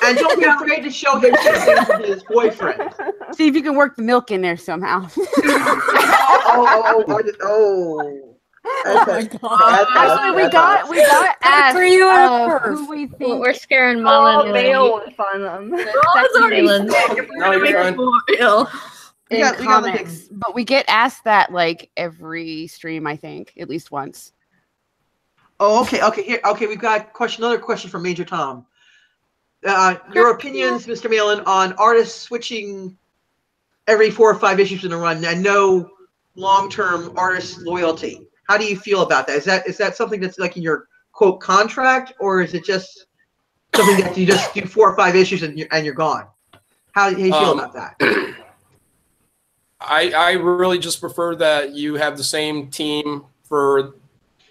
[SPEAKER 7] And don't be afraid to show him something to his boyfriend.
[SPEAKER 2] See if you can work the milk in there somehow.
[SPEAKER 7] Okay.
[SPEAKER 2] Actually, we got asked
[SPEAKER 5] for you
[SPEAKER 2] who we think.
[SPEAKER 1] We're scaring
[SPEAKER 9] Oh,
[SPEAKER 1] Malin.
[SPEAKER 9] Beowulf on them.
[SPEAKER 1] Malin.
[SPEAKER 6] No, you're fine.
[SPEAKER 2] in
[SPEAKER 7] We got the
[SPEAKER 2] comics, but we get asked that like every stream, I think, at least once.
[SPEAKER 7] Oh, okay. We've got another question from Major Tom. Your opinions, Mr. Malin, on artists switching every 4 or 5 issues in a run and no long-term artist loyalty. How do you feel about that? Is that something that's like in your quote contract, or is it just something that you just do 4 or 5 issues and you're gone. How do you feel about that?
[SPEAKER 6] I really just prefer that you have the same team for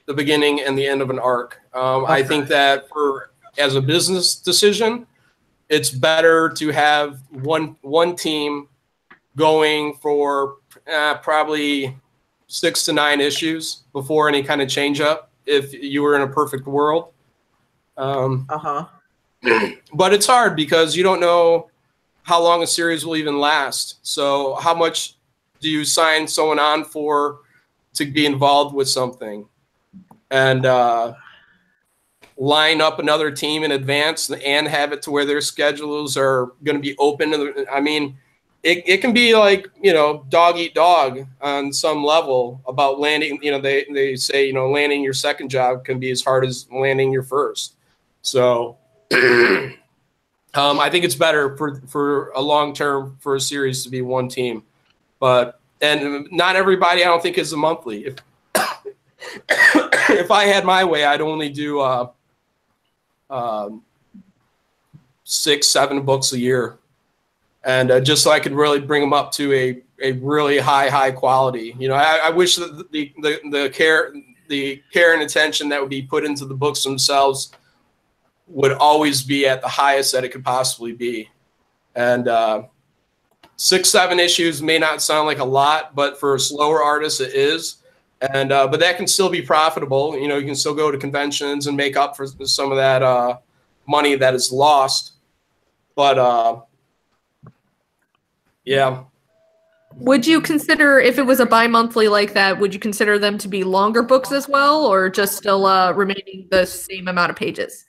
[SPEAKER 6] the beginning and the end of an arc. I think that as a business decision, it's better to have one team going for probably 6 to 9 issues before any kind of change up if you were in a perfect world. But it's hard because you don't know how long a series will even last. So how much do you sign someone on for to be involved with something? And line up another team in advance and have it to where their schedules are going to be open. I mean, it can be like, dog eat dog on some level about landing. They say, landing your second job can be as hard as landing your first. So I think it's better for a long term for a series to be one team, and not everybody I don't think is a monthly. If I had my way, I'd only do 6, 7 books a year, and just so I could really bring them up to a really high quality. I wish that the care and attention that would be put into the books themselves would always be at the highest that it could possibly be. And 6, 7 issues may not sound like a lot, but for a slower artist, it is. And but that can still be profitable. You can still go to conventions and make up for some of that money that is lost. But yeah.
[SPEAKER 4] Would you consider, if it was a bi-monthly like that, would you consider them to be longer books as well, or just still remaining the same amount of pages?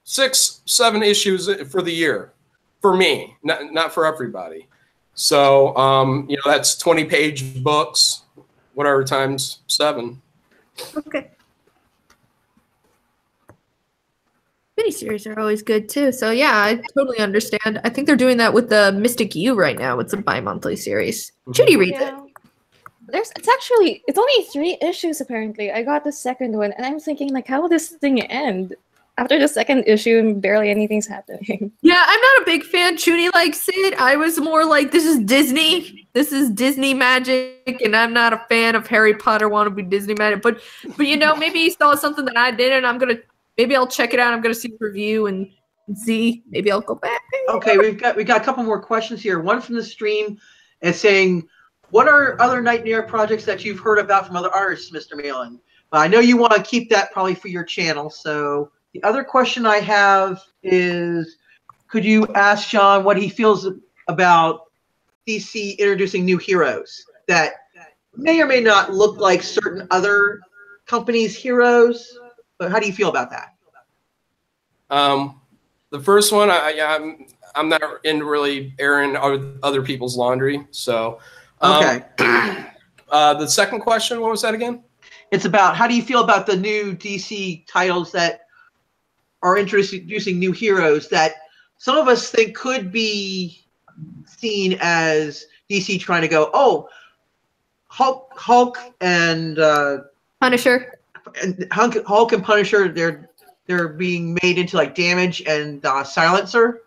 [SPEAKER 6] 6, 7 issues for the year, for me, not for everybody. So, that's 20-page books, whatever, times 7.
[SPEAKER 4] Okay. Miniseries are always good too. So yeah, I totally understand. I think they're doing that with the Mystic U right now. It's a bi-monthly series. Judy reads it.
[SPEAKER 5] It's only 3 issues apparently. I got the second one and I'm thinking like, how will this thing end? After the second issue, barely anything's happening.
[SPEAKER 4] Yeah, I'm not a big fan. Judy likes it. I was more like, this is Disney. This is Disney magic, and I'm not a fan of Harry Potter wannabe Disney magic. But maybe he saw something that I did, and maybe I'll check it out. I'm gonna see the review and see. Maybe I'll go back.
[SPEAKER 7] Okay, we got a couple more questions here. One from the stream is saying, what are other Nightmare projects that you've heard about from other artists, Mr. Malin? I know you want to keep that probably for your channel, so. The other question I have is, could you ask Jon what he feels about DC introducing new heroes that may or may not look like certain other companies' heroes? But how do you feel about that?
[SPEAKER 6] The first one, I'm not in really airing other people's laundry. So,
[SPEAKER 7] okay.
[SPEAKER 6] The second question, what was that again?
[SPEAKER 7] It's about how do you feel about the new DC titles that are introducing new heroes that some of us think could be seen as DC trying to go, oh, Hulk and
[SPEAKER 4] Punisher.
[SPEAKER 7] And Hulk and Punisher, they're being made into like Damage and Silencer.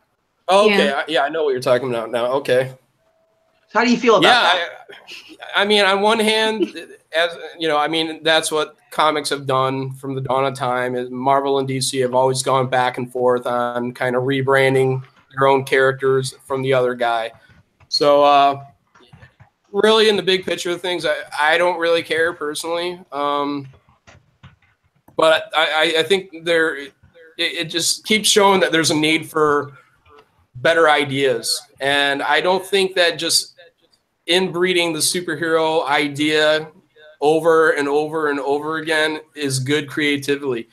[SPEAKER 6] Oh, okay, yeah, I know what you're talking about now. Okay.
[SPEAKER 7] So how do you feel about that?
[SPEAKER 6] I mean, on one hand, that's what comics have done from the dawn of time. Is Marvel and DC have always gone back and forth on kind of rebranding their own characters from the other guy. So really, in the big picture of things, I don't really care personally. But I think it just keeps showing that there's a need for better ideas. And I don't think that just inbreeding the superhero idea over and over and over again is good creatively.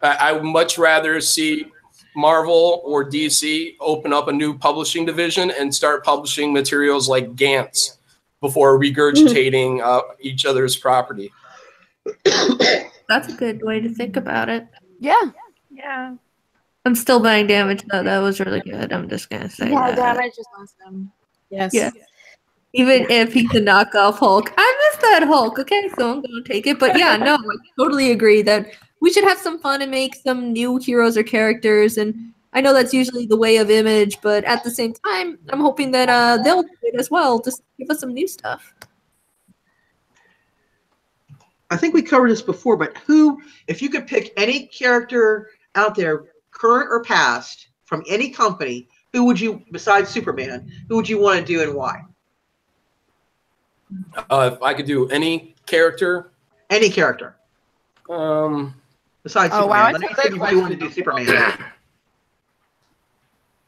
[SPEAKER 6] I would much rather see Marvel or DC open up a new publishing division and start publishing materials like Gantz before regurgitating each other's property.
[SPEAKER 4] That's a good way to think about it.
[SPEAKER 3] Yeah.
[SPEAKER 9] Yeah.
[SPEAKER 4] I'm still buying Damage though. That was really good. I'm just gonna say.
[SPEAKER 5] Yeah,
[SPEAKER 4] that.
[SPEAKER 5] Damage is awesome. Yes.
[SPEAKER 4] Yeah. Even if he's a knockoff Hulk. I miss that Hulk. Okay, so I'm gonna take it. But yeah, no, I totally agree that we should have some fun and make some new heroes or characters. And I know that's usually the way of Image, but at the same time, I'm hoping that they'll do it as well. Just give us some new stuff.
[SPEAKER 7] I think we covered this before, but who, if you could pick any character out there, current or past, from any company, who would you, besides Superman, who would you want to do and why?
[SPEAKER 6] If I could do any character.
[SPEAKER 7] Any character. Besides Superman.
[SPEAKER 2] Wow,
[SPEAKER 7] Let me see if you want to do Superman.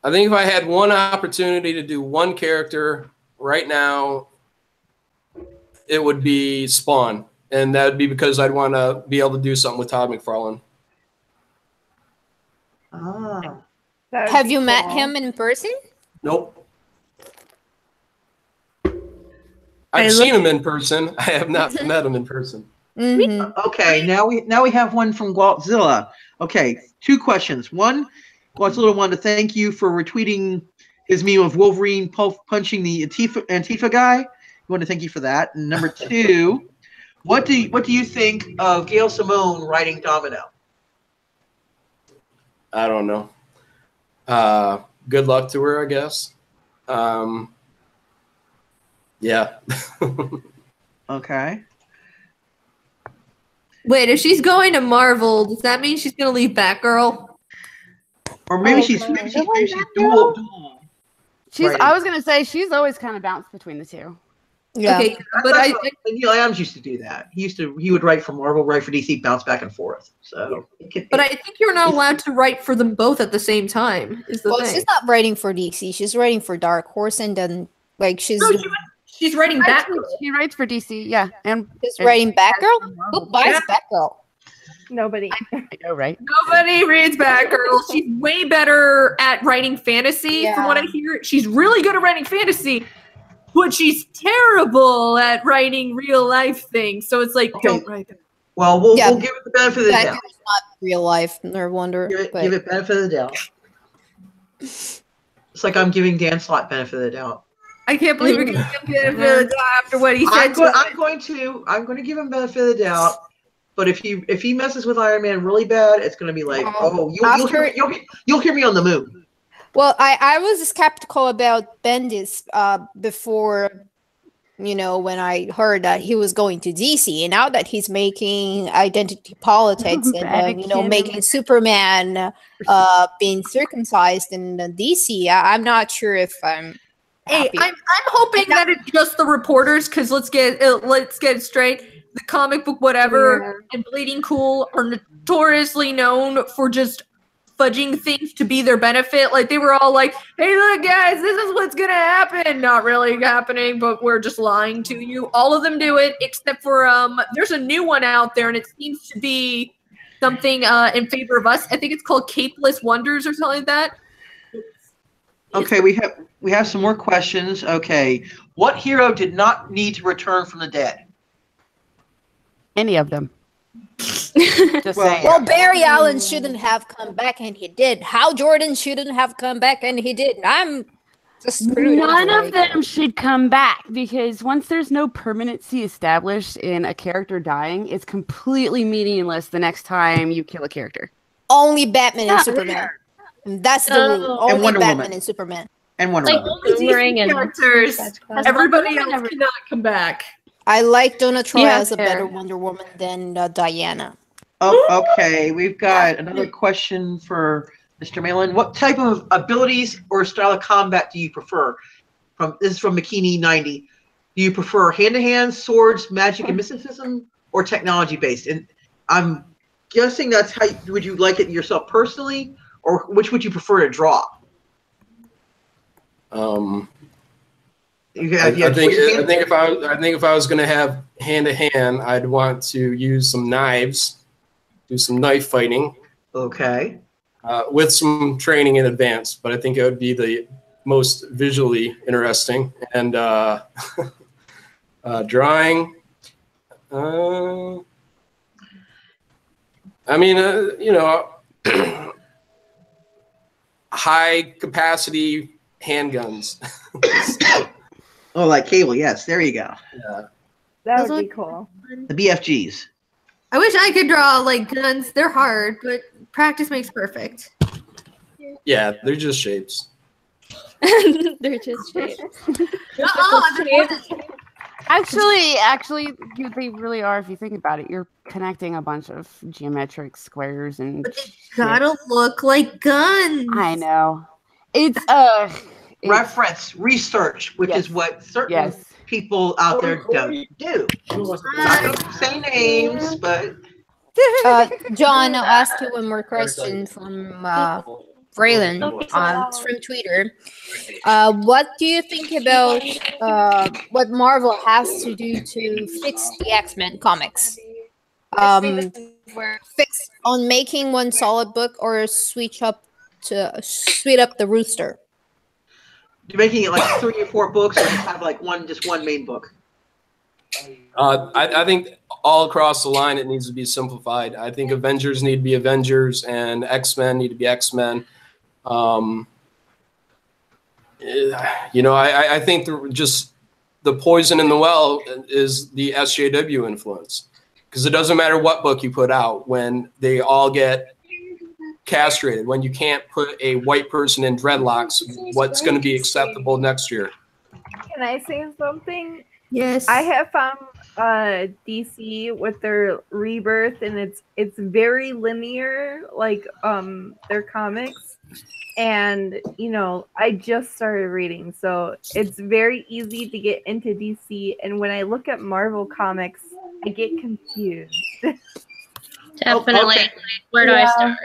[SPEAKER 6] I think if I had one opportunity to do one character right now, it would be Spawn. And that would be because I'd want to be able to do something with Todd McFarlane.
[SPEAKER 7] Ah.
[SPEAKER 3] Have you met him in person?
[SPEAKER 6] Nope. I've seen him in person. I have not met him in person.
[SPEAKER 7] Okay, now we have one from Godzilla. Okay, 2 questions. One, Godzilla wanted to thank you for retweeting his meme of Wolverine punching the Antifa guy. We want to thank you for that. And number 2, what do you think of Gail Simone writing Domino?
[SPEAKER 6] I don't know. Good luck to her, I guess. Yeah.
[SPEAKER 7] Okay.
[SPEAKER 4] Wait, if she's going to Marvel, does that mean she's going to leave Batgirl?
[SPEAKER 7] Or maybe she's dual.
[SPEAKER 2] I was gonna say she's always kind of bounced between the two.
[SPEAKER 3] Yeah.
[SPEAKER 4] Okay, but
[SPEAKER 7] Neil Adams used to do that. He would write for Marvel, write for DC, bounce back and forth. So,
[SPEAKER 4] but I think you're not allowed to write for them both at the same time. Is the thing.
[SPEAKER 3] She's not writing for DC. She's writing for Dark Horse, and then
[SPEAKER 4] she's writing Batgirl.
[SPEAKER 2] She writes for DC, yeah, and
[SPEAKER 3] she's writing Batgirl. Who buys Batgirl?
[SPEAKER 9] Nobody.
[SPEAKER 2] I know, right?
[SPEAKER 4] Nobody reads Batgirl. She's way better at writing fantasy, from what I hear. She's really good at writing fantasy, but she's terrible at writing real life things. So it's like, don't write that.
[SPEAKER 7] Well, we'll give it the benefit of the doubt.
[SPEAKER 3] Batgirl's not real life, no wonder.
[SPEAKER 7] Give it benefit of the doubt. It's like I'm giving Dan Slott benefit of the doubt.
[SPEAKER 4] I can't believe we're giving him benefit of the doubt after what he said.
[SPEAKER 7] I'm going to give him benefit of the doubt. But if he messes with Iron Man really bad, it's going to be like, you'll hear me on the moon.
[SPEAKER 3] Well, I was skeptical about Bendis before, when I heard that he was going to DC, and now that he's making identity politics and making Superman being circumcised in DC, I'm not sure if I'm.
[SPEAKER 4] Hey, I'm hoping that it's just the reporters, because let's get it straight. The comic book whatever and Bleeding Cool are notoriously known for just fudging things to be their benefit. Like, they were all like, hey, look, guys, this is what's going to happen. Not really happening, but we're just lying to you. All of them do it, except for there's a new one out there, and it seems to be something in favor of us. I think it's called Capeless Wonders or something like that.
[SPEAKER 7] Okay, we have some more questions. Okay, what hero did not need to return from the dead?
[SPEAKER 2] Any of them.
[SPEAKER 3] Well, Barry Allen shouldn't have come back, and he did. Hal Jordan shouldn't have come back, and he did. I'm just screwed.
[SPEAKER 2] None of them should come back, because once there's no permanency established in a character dying, it's completely meaningless the next time you kill a character.
[SPEAKER 3] Only Batman and Superman. And that's the rule. Only Batman and Superman.
[SPEAKER 7] And Wonder Woman.
[SPEAKER 4] Only characters. Everybody else cannot come back.
[SPEAKER 3] I like Donna Troy as a better Wonder Woman than Diana.
[SPEAKER 7] Oh, okay. We've got another question for Mr. Malin. What type of abilities or style of combat do you prefer? This is from Bikini90. Do you prefer hand-to-hand, swords, magic, and mysticism, or technology-based? And I'm guessing that's how would you like it yourself personally, or which would you prefer to draw?
[SPEAKER 6] I think if I was going to have hand to hand, I'd want to use some knives, do some knife fighting.
[SPEAKER 7] Okay.
[SPEAKER 6] With some training in advance, but I think it would be the most visually interesting. And drawing. High capacity handguns.
[SPEAKER 7] Oh, like Cable, yes. There you go.
[SPEAKER 6] Yeah.
[SPEAKER 9] That would be cool.
[SPEAKER 7] The BFGs.
[SPEAKER 4] I wish I could draw like guns. They're hard, but practice makes perfect.
[SPEAKER 6] Yeah, they're just shapes.
[SPEAKER 5] They're just shapes.
[SPEAKER 2] Actually, they really are. If you think about it, you're connecting a bunch of geometric squares and.
[SPEAKER 4] But they gotta look like guns.
[SPEAKER 2] I know. It's
[SPEAKER 7] reference research, which is what certain people out there don't do. I don't say names, but
[SPEAKER 3] John, I'll ask you one more question from Braylon. It's from Twitter. What do you think about what Marvel has to do to fix the X-Men comics? Fix on making one solid book or switch up the rooster?
[SPEAKER 7] You're making it like 3 or 4 books, or just have like just one main book.
[SPEAKER 6] I think all across the line it needs to be simplified. I think Avengers need to be Avengers and X-Men need to be X-Men. You know, I think just the poison in the well is the SJW influence, because it doesn't matter what book you put out when they all get castrated. When you can't put a white person in dreadlocks, what's going to be acceptable next year?
[SPEAKER 9] Can I say something?
[SPEAKER 4] Yes.
[SPEAKER 9] I have found DC with their Rebirth, and it's very linear, like their comics. And you know, I just started reading, so it's very easy to get into DC. And when I look at Marvel comics, I get confused.
[SPEAKER 1] Definitely.
[SPEAKER 7] Okay.
[SPEAKER 1] Where do I start?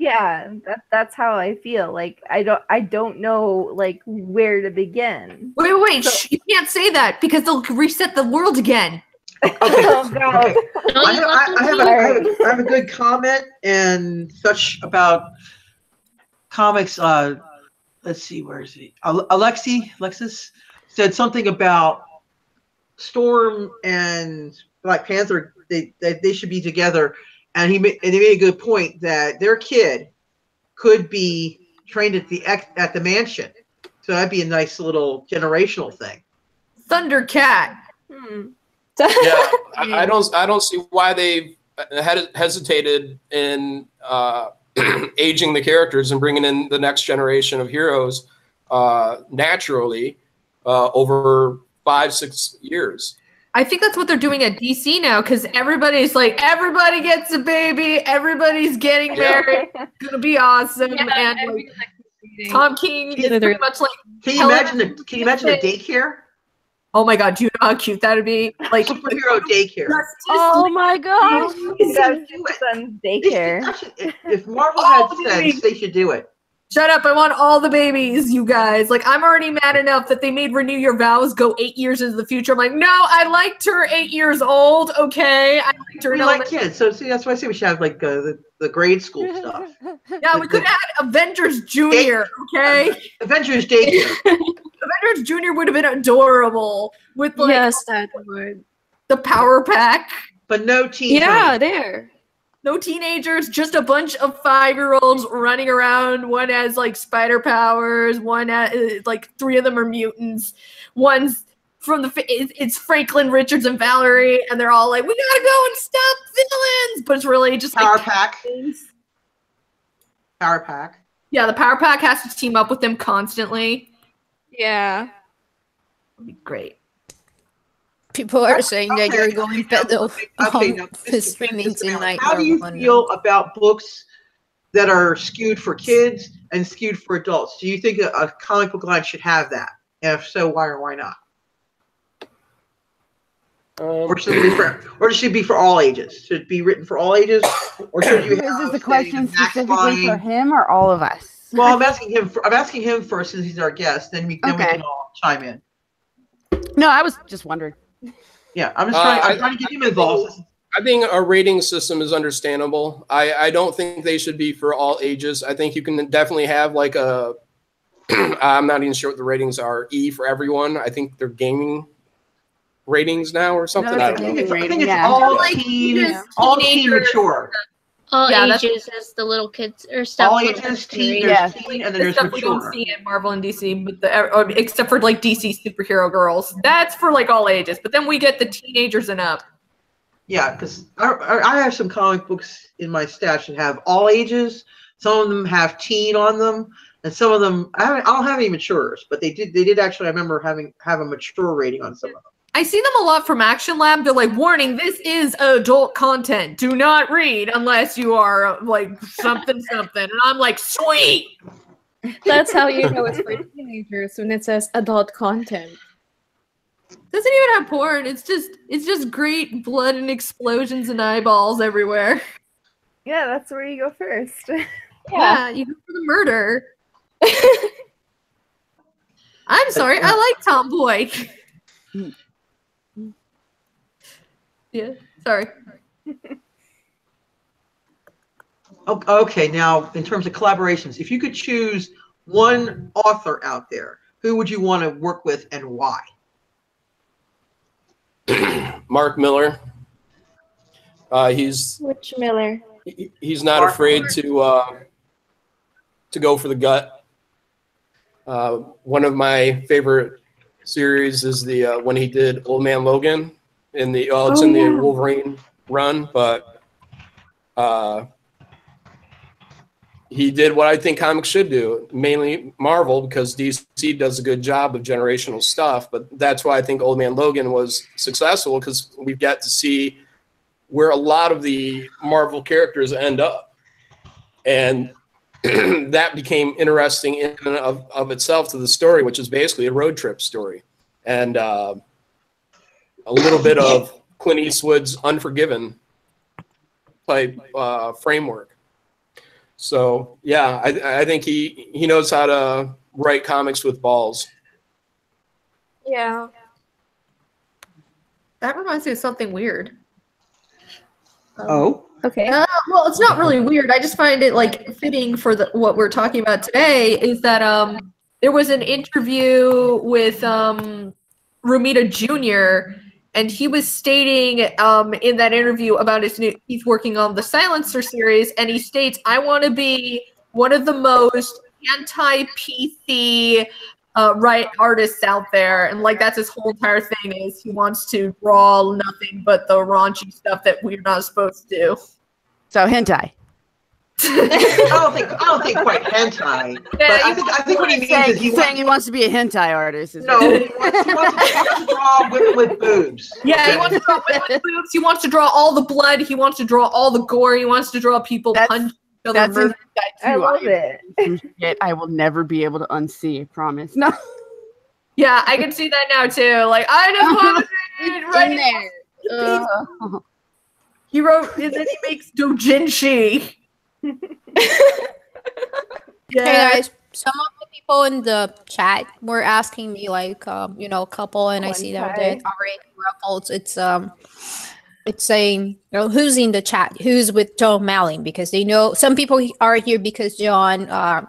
[SPEAKER 9] Yeah, that's how I feel. Like I don't know like where to begin.
[SPEAKER 4] Wait, so, you can't say that because they'll reset the world again.
[SPEAKER 7] Okay.
[SPEAKER 9] Oh God.
[SPEAKER 7] Okay. I have a good comment and such about comics. Let's see, where is he? Alexis said something about Storm and Black Panther. They should be together. And he made a good point that their kid could be trained at the mansion, so that'd be a nice little generational thing.
[SPEAKER 4] Thundercat.
[SPEAKER 6] Yeah, I don't see why they've hesitated in aging the characters and bringing in the next generation of heroes naturally over 5-6 years.
[SPEAKER 4] I think that's what they're doing at DC now, because everybody's like, everybody gets a baby, everybody's getting married, it's gonna be awesome. And like, Tom King is pretty much like.
[SPEAKER 7] Can you imagine the daycare?
[SPEAKER 4] Oh my God, do you know how cute that would be? Like
[SPEAKER 7] superhero daycare.
[SPEAKER 2] Oh my gosh,
[SPEAKER 9] daycare.
[SPEAKER 7] If Marvel had sense, they should do it.
[SPEAKER 4] Shut up, I want all the babies, you guys. Like, I'm already mad enough that they made Renew Your Vows go 8 years into the future. I'm like, no, I liked her 8 years old, okay? I liked her.
[SPEAKER 7] We like kids, so see, that's why I say we should have, like, the grade school stuff.
[SPEAKER 4] Yeah, we could add Avengers Junior, okay?
[SPEAKER 7] Avengers Daycare.
[SPEAKER 4] Avengers Junior would have been adorable. With, like,
[SPEAKER 5] yes, that would.
[SPEAKER 4] The power pack.
[SPEAKER 7] But no teen.
[SPEAKER 5] Yeah, there.
[SPEAKER 4] No teenagers, just a bunch of 5-year-olds running around. One has like spider powers. One has, like 3 of them are mutants. One's from it's Franklin, Richards, and Valerie, and they're all like, "We gotta go and stop villains!" But it's really just
[SPEAKER 7] Power
[SPEAKER 4] like
[SPEAKER 7] pack. Power pack.
[SPEAKER 4] Yeah, the power pack has to team up with them constantly.
[SPEAKER 5] Yeah,
[SPEAKER 4] that'd be great.
[SPEAKER 3] People are saying that you're going pedo streaming tonight.
[SPEAKER 7] How do you feel about books that are skewed for kids and skewed for adults? Do you think a comic book line should have that? And if so, why or why not? Or should it be for all ages? Should it be written for all ages? Or should you have
[SPEAKER 2] Is this a question specifically for him or all of us?
[SPEAKER 7] Well, I'm asking him first since he's our guest. Then we can all chime in.
[SPEAKER 2] No, I was just wondering.
[SPEAKER 7] Yeah, I'm trying to get him involved.
[SPEAKER 6] I think a rating system is understandable. I don't think they should be for all ages. I think you can definitely have like a, I'm not even sure what the ratings are, E for everyone. I think they're gaming ratings now or something.
[SPEAKER 7] I think it's all teen mature.
[SPEAKER 1] All ages is the little kids or stuff.
[SPEAKER 7] All ages, teen, teen, and then there's
[SPEAKER 4] stuff
[SPEAKER 7] mature.
[SPEAKER 4] we don't see in Marvel and DC, but except for like DC superhero girls. That's for like all ages. But then we get the teenagers and up.
[SPEAKER 7] Yeah, because I have some comic books in my stash that have all ages. Some of them have teen on them, and some of them I don't have any matures, but they did actually. I remember have a mature rating on some of them.
[SPEAKER 4] I see them a lot from Action Lab. They're like, warning, this is adult content. Do not read unless you are like something. And I'm like, sweet.
[SPEAKER 5] That's how you know it's for teenagers when it says adult content.
[SPEAKER 4] Doesn't even have porn. It's just great blood and explosions and eyeballs everywhere.
[SPEAKER 9] Yeah, that's where you go first.
[SPEAKER 4] Yeah, you go for the murder. I'm sorry, I like Tomboy. Yeah, sorry.
[SPEAKER 7] Okay, now in terms of collaborations, if you could choose one author out there, who would you want to work with and why?
[SPEAKER 6] Mark Miller. He's
[SPEAKER 5] Which Miller?
[SPEAKER 6] He's not afraid to go for the gut. One of my favorite series is the when he did Old Man Logan in the the Wolverine run, but he did what I think comics should do, mainly Marvel, because DC does a good job of generational stuff. But that's why I think Old Man Logan was successful, because we've got to see where a lot of the Marvel characters end up. And that became interesting in and of itself to the story, which is basically a road trip story. And a little bit of Clint Eastwood's Unforgiven type framework. So, yeah, I think he knows how to write comics with balls.
[SPEAKER 5] Yeah.
[SPEAKER 4] That reminds me of something weird.
[SPEAKER 5] Okay.
[SPEAKER 4] Well, it's not really weird. I just find it like fitting for what we're talking about today. Is that there was an interview with Romita Jr. and he was stating in that interview about he's working on the Silencer series, and he states, "I want to be one of the most anti-PC artists out there," and like that's his whole entire thing is he wants to draw nothing but the raunchy stuff that we're not supposed to do.
[SPEAKER 2] So hentai.
[SPEAKER 7] I don't think quite hentai.
[SPEAKER 4] Yeah,
[SPEAKER 7] but I think what he means is
[SPEAKER 2] he wants to be a hentai artist.
[SPEAKER 7] No, he wants to draw women with boobs.
[SPEAKER 4] Yeah,
[SPEAKER 7] Okay.
[SPEAKER 4] he wants to draw women with boobs. He wants to draw all the blood. He wants to draw all the gore. He wants to draw people punch each other.
[SPEAKER 2] That's
[SPEAKER 9] I love it.
[SPEAKER 2] I will never be able to unsee. I promise. No.
[SPEAKER 4] Yeah, I can see that now too. Like I just want to read right
[SPEAKER 2] in there.
[SPEAKER 4] He wrote, and then he makes doujinshi.
[SPEAKER 3] Yeah. Hey guys, some of the people in the chat were asking me like, a couple, and I see that it already ruffles. It's saying, who's in the chat? Who's with Jon Malin? Because they know some people are here because Jon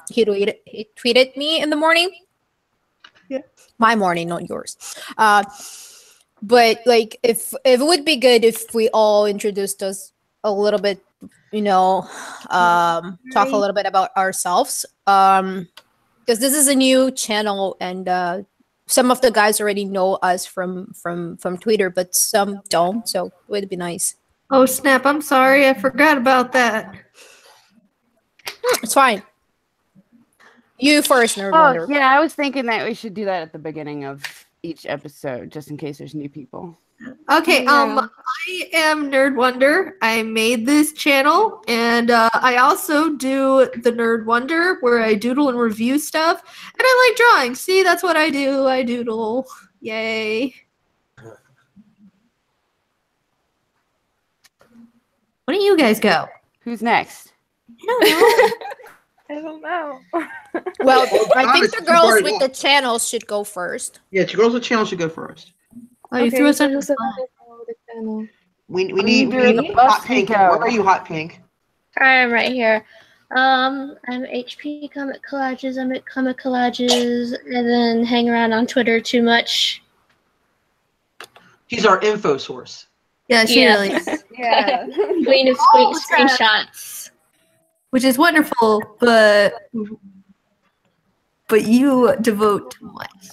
[SPEAKER 3] he tweeted me in the morning.
[SPEAKER 9] Yeah,
[SPEAKER 3] my morning, not yours. But like, if it would be good if we all introduced us a little bit, talk a little bit about ourselves, because this is a new channel, and some of the guys already know us from Twitter, but some don't. So it would be nice.
[SPEAKER 4] Oh snap! I'm sorry, I forgot about that.
[SPEAKER 3] It's fine. You first, Nerd Wonder.
[SPEAKER 2] Yeah, I was thinking that we should do that at the beginning of each episode, just in case there's new people.
[SPEAKER 4] Okay, I am Nerd Wonder. I made this channel, and I also do the Nerd Wonder, where I doodle and review stuff, and I like drawing. See, that's what I do. I doodle. Yay. Why don't you guys go?
[SPEAKER 2] Who's next?
[SPEAKER 9] I don't know.
[SPEAKER 3] Well, I think the girls with the channels should go first.
[SPEAKER 7] Yeah, the girls with the channel should go first.
[SPEAKER 4] Oh, you threw us under the
[SPEAKER 5] channel.
[SPEAKER 7] We need Hot Pink. Where are you, Hot Pink?
[SPEAKER 1] I'm right here. I'm HP Comic Collages. I'm at Comic Collages, and then hang around on Twitter too much.
[SPEAKER 7] She's our info source.
[SPEAKER 4] Yeah, she really is.
[SPEAKER 9] Yeah.
[SPEAKER 1] Queen of screenshots.
[SPEAKER 4] Which is wonderful, but you devote too much.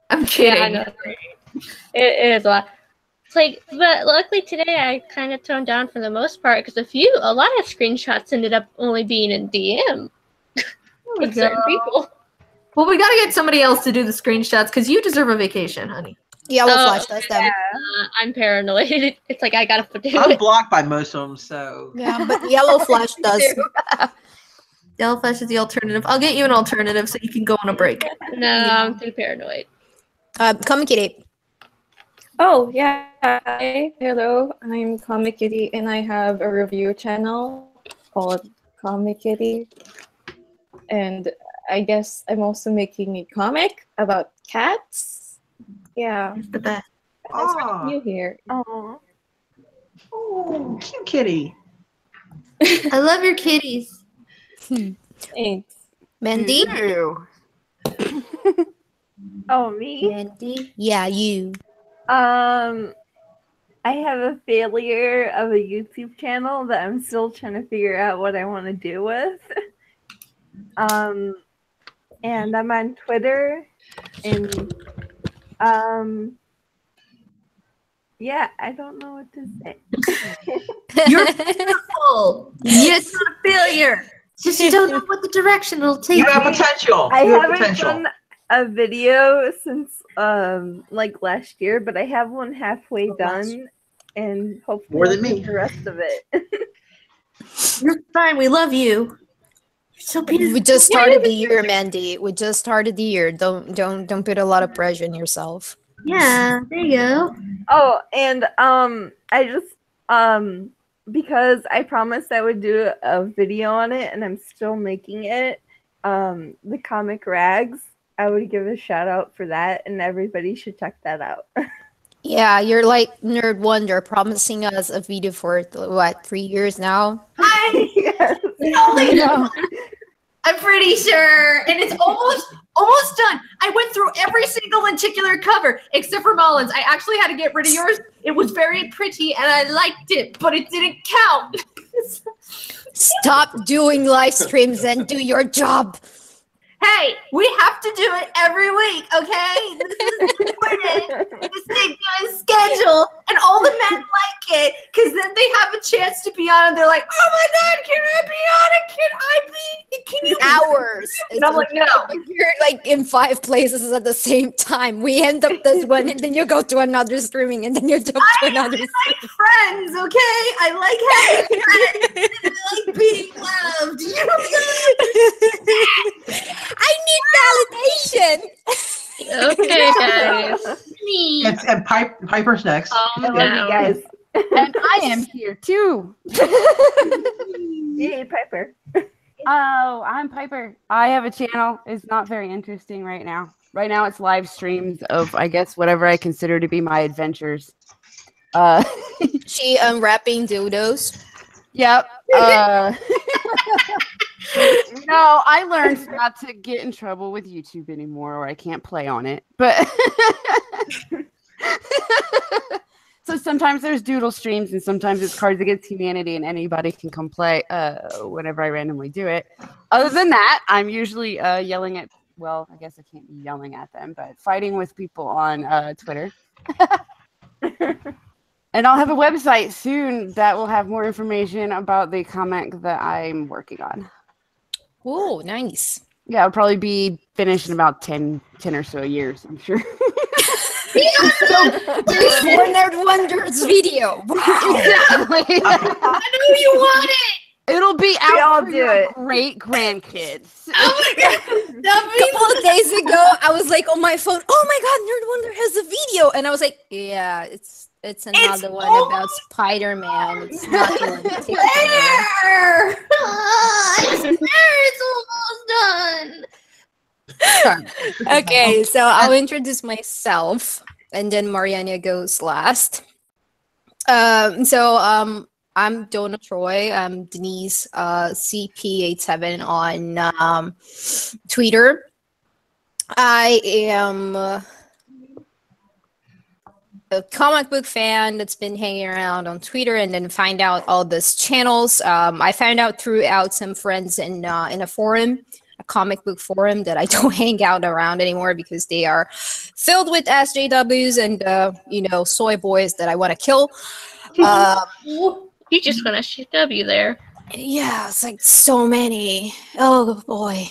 [SPEAKER 4] I'm kidding.
[SPEAKER 1] Yeah, I know. It is a lot. like, but luckily today I kind of toned down for the most part because a lot of screenshots ended up only being in DM with certain people.
[SPEAKER 4] Well, we gotta get somebody else to do the screenshots because you deserve a vacation, honey.
[SPEAKER 3] Yellow Flash does them.
[SPEAKER 1] I'm paranoid. It's like I gotta do
[SPEAKER 7] I'm
[SPEAKER 1] it.
[SPEAKER 7] blocked by most of them, so.
[SPEAKER 3] Yeah, but Yellow Flash does.
[SPEAKER 4] Yellow Flash is the alternative. I'll get you an alternative so you can go on a break.
[SPEAKER 1] No, I'm too paranoid.
[SPEAKER 3] Comic Kitty.
[SPEAKER 5] Oh, yeah. Hi. Hello. I'm Comic Kitty, and I have a review channel called Comic Kitty. And I guess I'm also making a comic about cats. Yeah.
[SPEAKER 4] It's the best.
[SPEAKER 5] That's why new here.
[SPEAKER 9] Oh,
[SPEAKER 7] Cute kitty.
[SPEAKER 4] I love your kitties.
[SPEAKER 5] Thanks.
[SPEAKER 3] Mandy?
[SPEAKER 2] Ew.
[SPEAKER 9] oh, me.
[SPEAKER 3] Mandy? Yeah, you.
[SPEAKER 9] I have a failure of a YouTube channel that I'm still trying to figure out what I want to do with. And I'm on Twitter, and yeah, I don't know what to say.
[SPEAKER 4] You're beautiful. It's not a failure. It's just you don't know what the direction it'll take.
[SPEAKER 7] You have potential.
[SPEAKER 9] I
[SPEAKER 7] You have
[SPEAKER 9] haven't
[SPEAKER 7] potential.
[SPEAKER 9] done a video since like last year, but I have one halfway done, and hopefully
[SPEAKER 7] More than
[SPEAKER 9] I'll
[SPEAKER 7] me.
[SPEAKER 9] do the rest of it.
[SPEAKER 4] You're fine. We love you. You're so beautiful.
[SPEAKER 3] We just started the year, Mandy. We just started the year. Don't put a lot of pressure on yourself.
[SPEAKER 4] Yeah, there you go.
[SPEAKER 9] Oh, and I just because I promised I would do a video on it, and I'm still making it. The comic rags, I would give a shout out for that, and everybody should check that out.
[SPEAKER 3] Yeah, you're like Nerd Wonder, promising us a video for what, 3 years now?
[SPEAKER 9] Yes.
[SPEAKER 4] I'm pretty sure, and it's almost done. I went through every single lenticular cover except for Malin's. I actually had to get rid of yours. It was very pretty, and I liked it, but it didn't count.
[SPEAKER 3] Stop doing live streams and do your job.
[SPEAKER 4] Hey, we have to do it every week, okay? This is important. This is a schedule, and all the men like it, because then they have a chance to be on, and they're like, oh my God, can I be on it? Can you?
[SPEAKER 3] Hours.
[SPEAKER 4] And I'm like, no.
[SPEAKER 3] You're like in 5 places at the same time. We end up this one, and then you go to another streaming, and then you jump to another.
[SPEAKER 4] I like friends, okay? I like having friends. I like being loved. You know?
[SPEAKER 3] I need validation.
[SPEAKER 1] Okay, guys.
[SPEAKER 7] And Piper's next.
[SPEAKER 9] I love you guys.
[SPEAKER 2] And I am here too.
[SPEAKER 9] Yay, Piper.
[SPEAKER 2] Oh, I'm Piper. I have a channel. It's not very interesting right now. Right now, it's live streams of, I guess, whatever I consider to be my adventures.
[SPEAKER 3] She unwrapping dildos.
[SPEAKER 2] Yep. No, I learned not to get in trouble with YouTube anymore, or I can't play on it. But so sometimes there's doodle streams, and sometimes it's Cards Against Humanity, and anybody can come play whenever I randomly do it. Other than that, I'm usually yelling at. Well, I guess I can't be yelling at them, but fighting with people on Twitter. And I'll have a website soon that will have more information about the comic that I'm working on.
[SPEAKER 3] Oh, nice.
[SPEAKER 2] Yeah, it'll probably be finished in about 10 or so years, I'm sure.
[SPEAKER 3] There's more Nerd Wonders video. Wow.
[SPEAKER 2] Exactly.
[SPEAKER 4] I know you want it.
[SPEAKER 2] It'll be
[SPEAKER 9] We all
[SPEAKER 2] out for
[SPEAKER 9] do
[SPEAKER 2] your
[SPEAKER 9] it.
[SPEAKER 2] great grandkids.
[SPEAKER 4] Oh my God.
[SPEAKER 3] A couple of days ago, I was like on my phone, oh my God, Nerd Wonder has a video. And I was like, yeah, it's another one about Spider-Man. It's not even TikTok.
[SPEAKER 4] There. I swear it's almost done.
[SPEAKER 3] Okay, so I'll introduce myself, and then Mariana goes last. I'm Donna Troy. I'm Denise CP87 on Twitter. I am a comic book fan that's been hanging around on Twitter and then find out all these channels. I found out throughout some friends in a forum. a comic book forum that I don't hang out around anymore because they are filled with SJWs and you know, soy boys that I want to kill.
[SPEAKER 1] You just want to SJW there.
[SPEAKER 3] Yeah, it's like so many. Oh boy.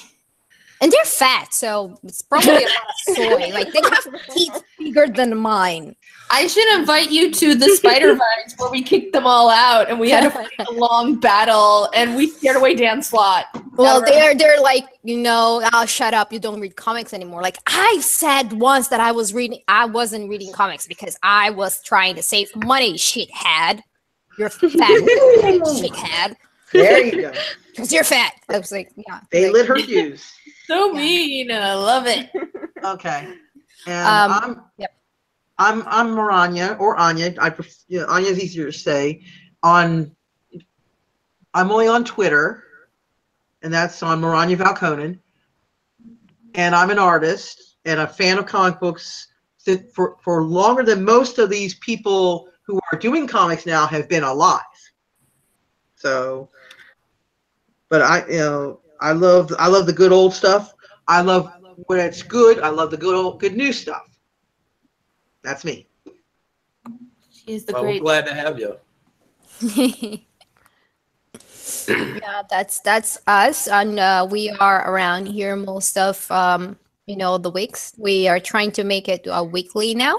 [SPEAKER 3] And they're fat, so it's probably a lot of soy. Like, they have teeth bigger than mine.
[SPEAKER 4] I should invite you to the spider vines where we kicked them all out and we had to fight a long battle and we scared away Dan Slott.
[SPEAKER 3] Well, they're like, you know, oh, shut up, you don't read comics anymore. Like, I said once that I wasn't reading comics because I was trying to save money, shithead. You're fat, shithead.
[SPEAKER 7] There you go.
[SPEAKER 3] Because you're fat. I was like, yeah.
[SPEAKER 7] They
[SPEAKER 3] like,
[SPEAKER 7] lit her fuse.
[SPEAKER 4] So mean. I love it.
[SPEAKER 7] Okay. And I'm Maranya or Anya. Anya's easier to say. I'm only on Twitter, and that's on Maranya Valkonen. And I'm an artist and a fan of comic books for longer than most of these people who are doing comics now have been alive. So, but I love the good old stuff. I love when it's good. I love the good new stuff. That's me.
[SPEAKER 4] She's the
[SPEAKER 6] Well,
[SPEAKER 4] great.
[SPEAKER 6] we're glad to have you.
[SPEAKER 3] Yeah, that's us, and we are around here most of you know, the weeks. We are trying to make it a weekly now.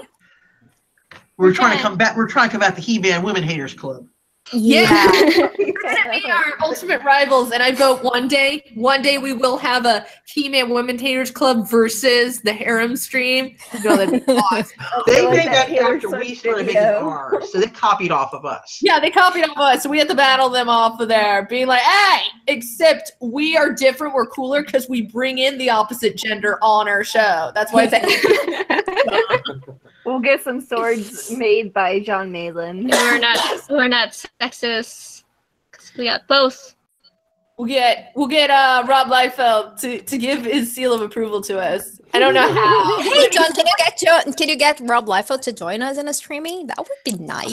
[SPEAKER 7] We're trying to combat. We're trying to combat the He-Man Women Haters Club.
[SPEAKER 4] Yeah. We're gonna be our ultimate rivals, and I vote one day we will have a He-Man Women Haters Club versus the Harem stream. No, that'd be awesome.
[SPEAKER 7] They made that after we started making ours, so they copied off of us.
[SPEAKER 4] Yeah, they copied off us, so we had to battle them off of there, being like, hey, except we are different, we're cooler because we bring in the opposite gender on our show. That's why it's
[SPEAKER 9] We'll get some swords made by Jon Malin.
[SPEAKER 1] We're not sexist. 'Cause we got both.
[SPEAKER 4] We'll get Rob Liefeld to give his seal of approval to us. I don't know how.
[SPEAKER 3] Hey, John, can you get Rob Liefeld to join us in a streaming? That would be nice.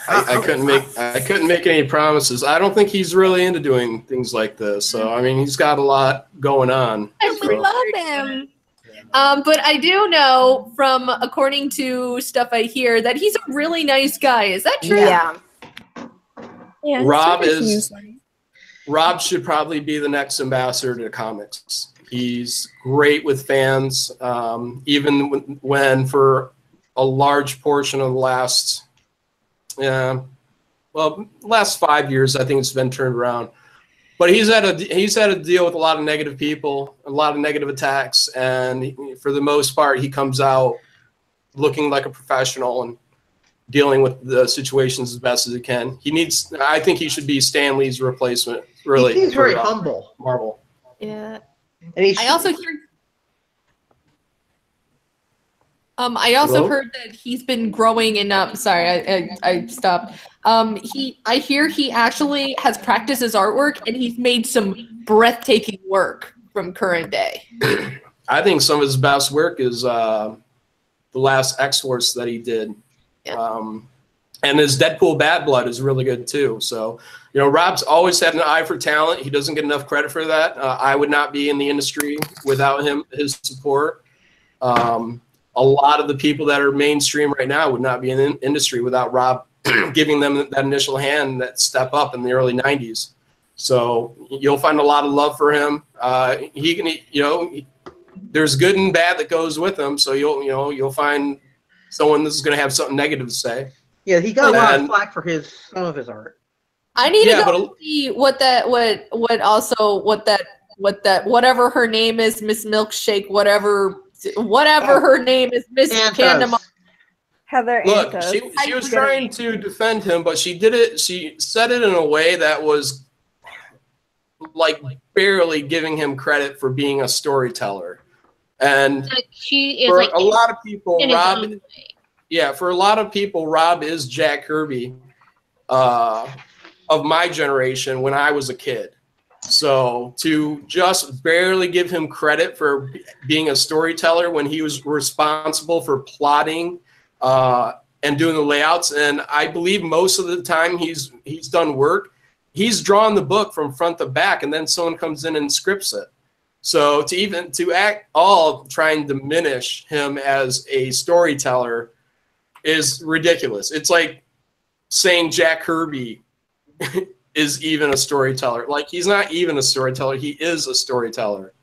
[SPEAKER 6] I couldn't make any promises. I don't think he's really into doing things like this. So I mean, he's got a lot going on.
[SPEAKER 3] We love him.
[SPEAKER 4] But I do know from according to stuff I hear that he's a really nice guy. Is that true?
[SPEAKER 3] Yeah.
[SPEAKER 5] Yeah.
[SPEAKER 6] Rob should probably be the next ambassador to comics. He's great with fans, even when for a large portion of the last 5 years, I think it's been turned around. But he's had to deal with a lot of negative people, a lot of negative attacks, and for the most part, he comes out looking like a professional and dealing with the situations as best as he can. I think he should be Stan Lee's replacement. Really,
[SPEAKER 7] He's very humble.
[SPEAKER 6] Marvel.
[SPEAKER 4] Yeah.
[SPEAKER 7] And
[SPEAKER 4] I also hear. I also heard that he's been growing in. Sorry, I stopped. I hear he actually has practiced his artwork, and he's made some breathtaking work from current day.
[SPEAKER 6] I think some of his best work is the last X-Force that he did.
[SPEAKER 4] Yeah.
[SPEAKER 6] And his Deadpool Bad Blood is really good too. So, you know, Rob's always had an eye for talent. He doesn't get enough credit for that. I would not be in the industry without his support. A lot of the people that are mainstream right now would not be in the industry without Rob giving them that initial hand, that step up in the early 90s. So you'll find a lot of love for him. He can, you know, there's good and bad that goes with him. So you'll find someone that's going to have something negative to say.
[SPEAKER 7] Yeah, he got a lot of flack for some of his art.
[SPEAKER 4] I need to go see whatever her name is, Miss Milkshake, whatever her name is, Miss Pandemonium.
[SPEAKER 9] Heather.
[SPEAKER 6] Look, she was trying to defend him, but she did it. She said it in a way that was like barely giving him credit for being a storyteller. And
[SPEAKER 1] she is
[SPEAKER 6] for
[SPEAKER 1] like
[SPEAKER 6] a lot of people, Rob.
[SPEAKER 1] Yeah,
[SPEAKER 6] for a lot of people, Rob is Jack Kirby of my generation when I was a kid. So to just barely give him credit for being a storyteller when he was responsible for plotting and doing the layouts, and I believe most of the time he's done work, he's drawn the book from front to back, and then someone comes in and scripts it. So to act all try and diminish him as a storyteller is ridiculous. It's like saying Jack Kirby is even a storyteller. Like, he's not even a storyteller. He is a storyteller.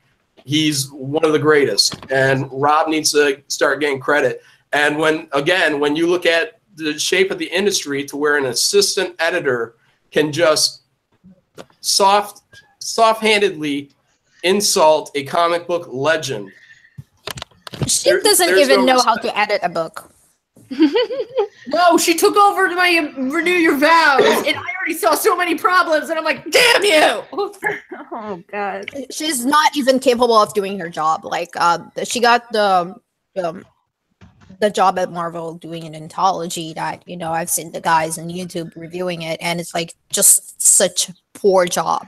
[SPEAKER 6] He's one of the greatest. And Rob needs to start getting credit. And when you look at the shape of the industry to where an assistant editor can just soft-handedly insult a comic book legend.
[SPEAKER 3] She doesn't even know how to edit a book.
[SPEAKER 4] No, she took over my Renew Your Vows, and I already saw so many problems, and I'm like, damn you!
[SPEAKER 9] Oh god.
[SPEAKER 3] She's not even capable of doing her job. Like, she got the job at Marvel doing an anthology that, you know, I've seen the guys on YouTube reviewing it, and it's like just such a poor job.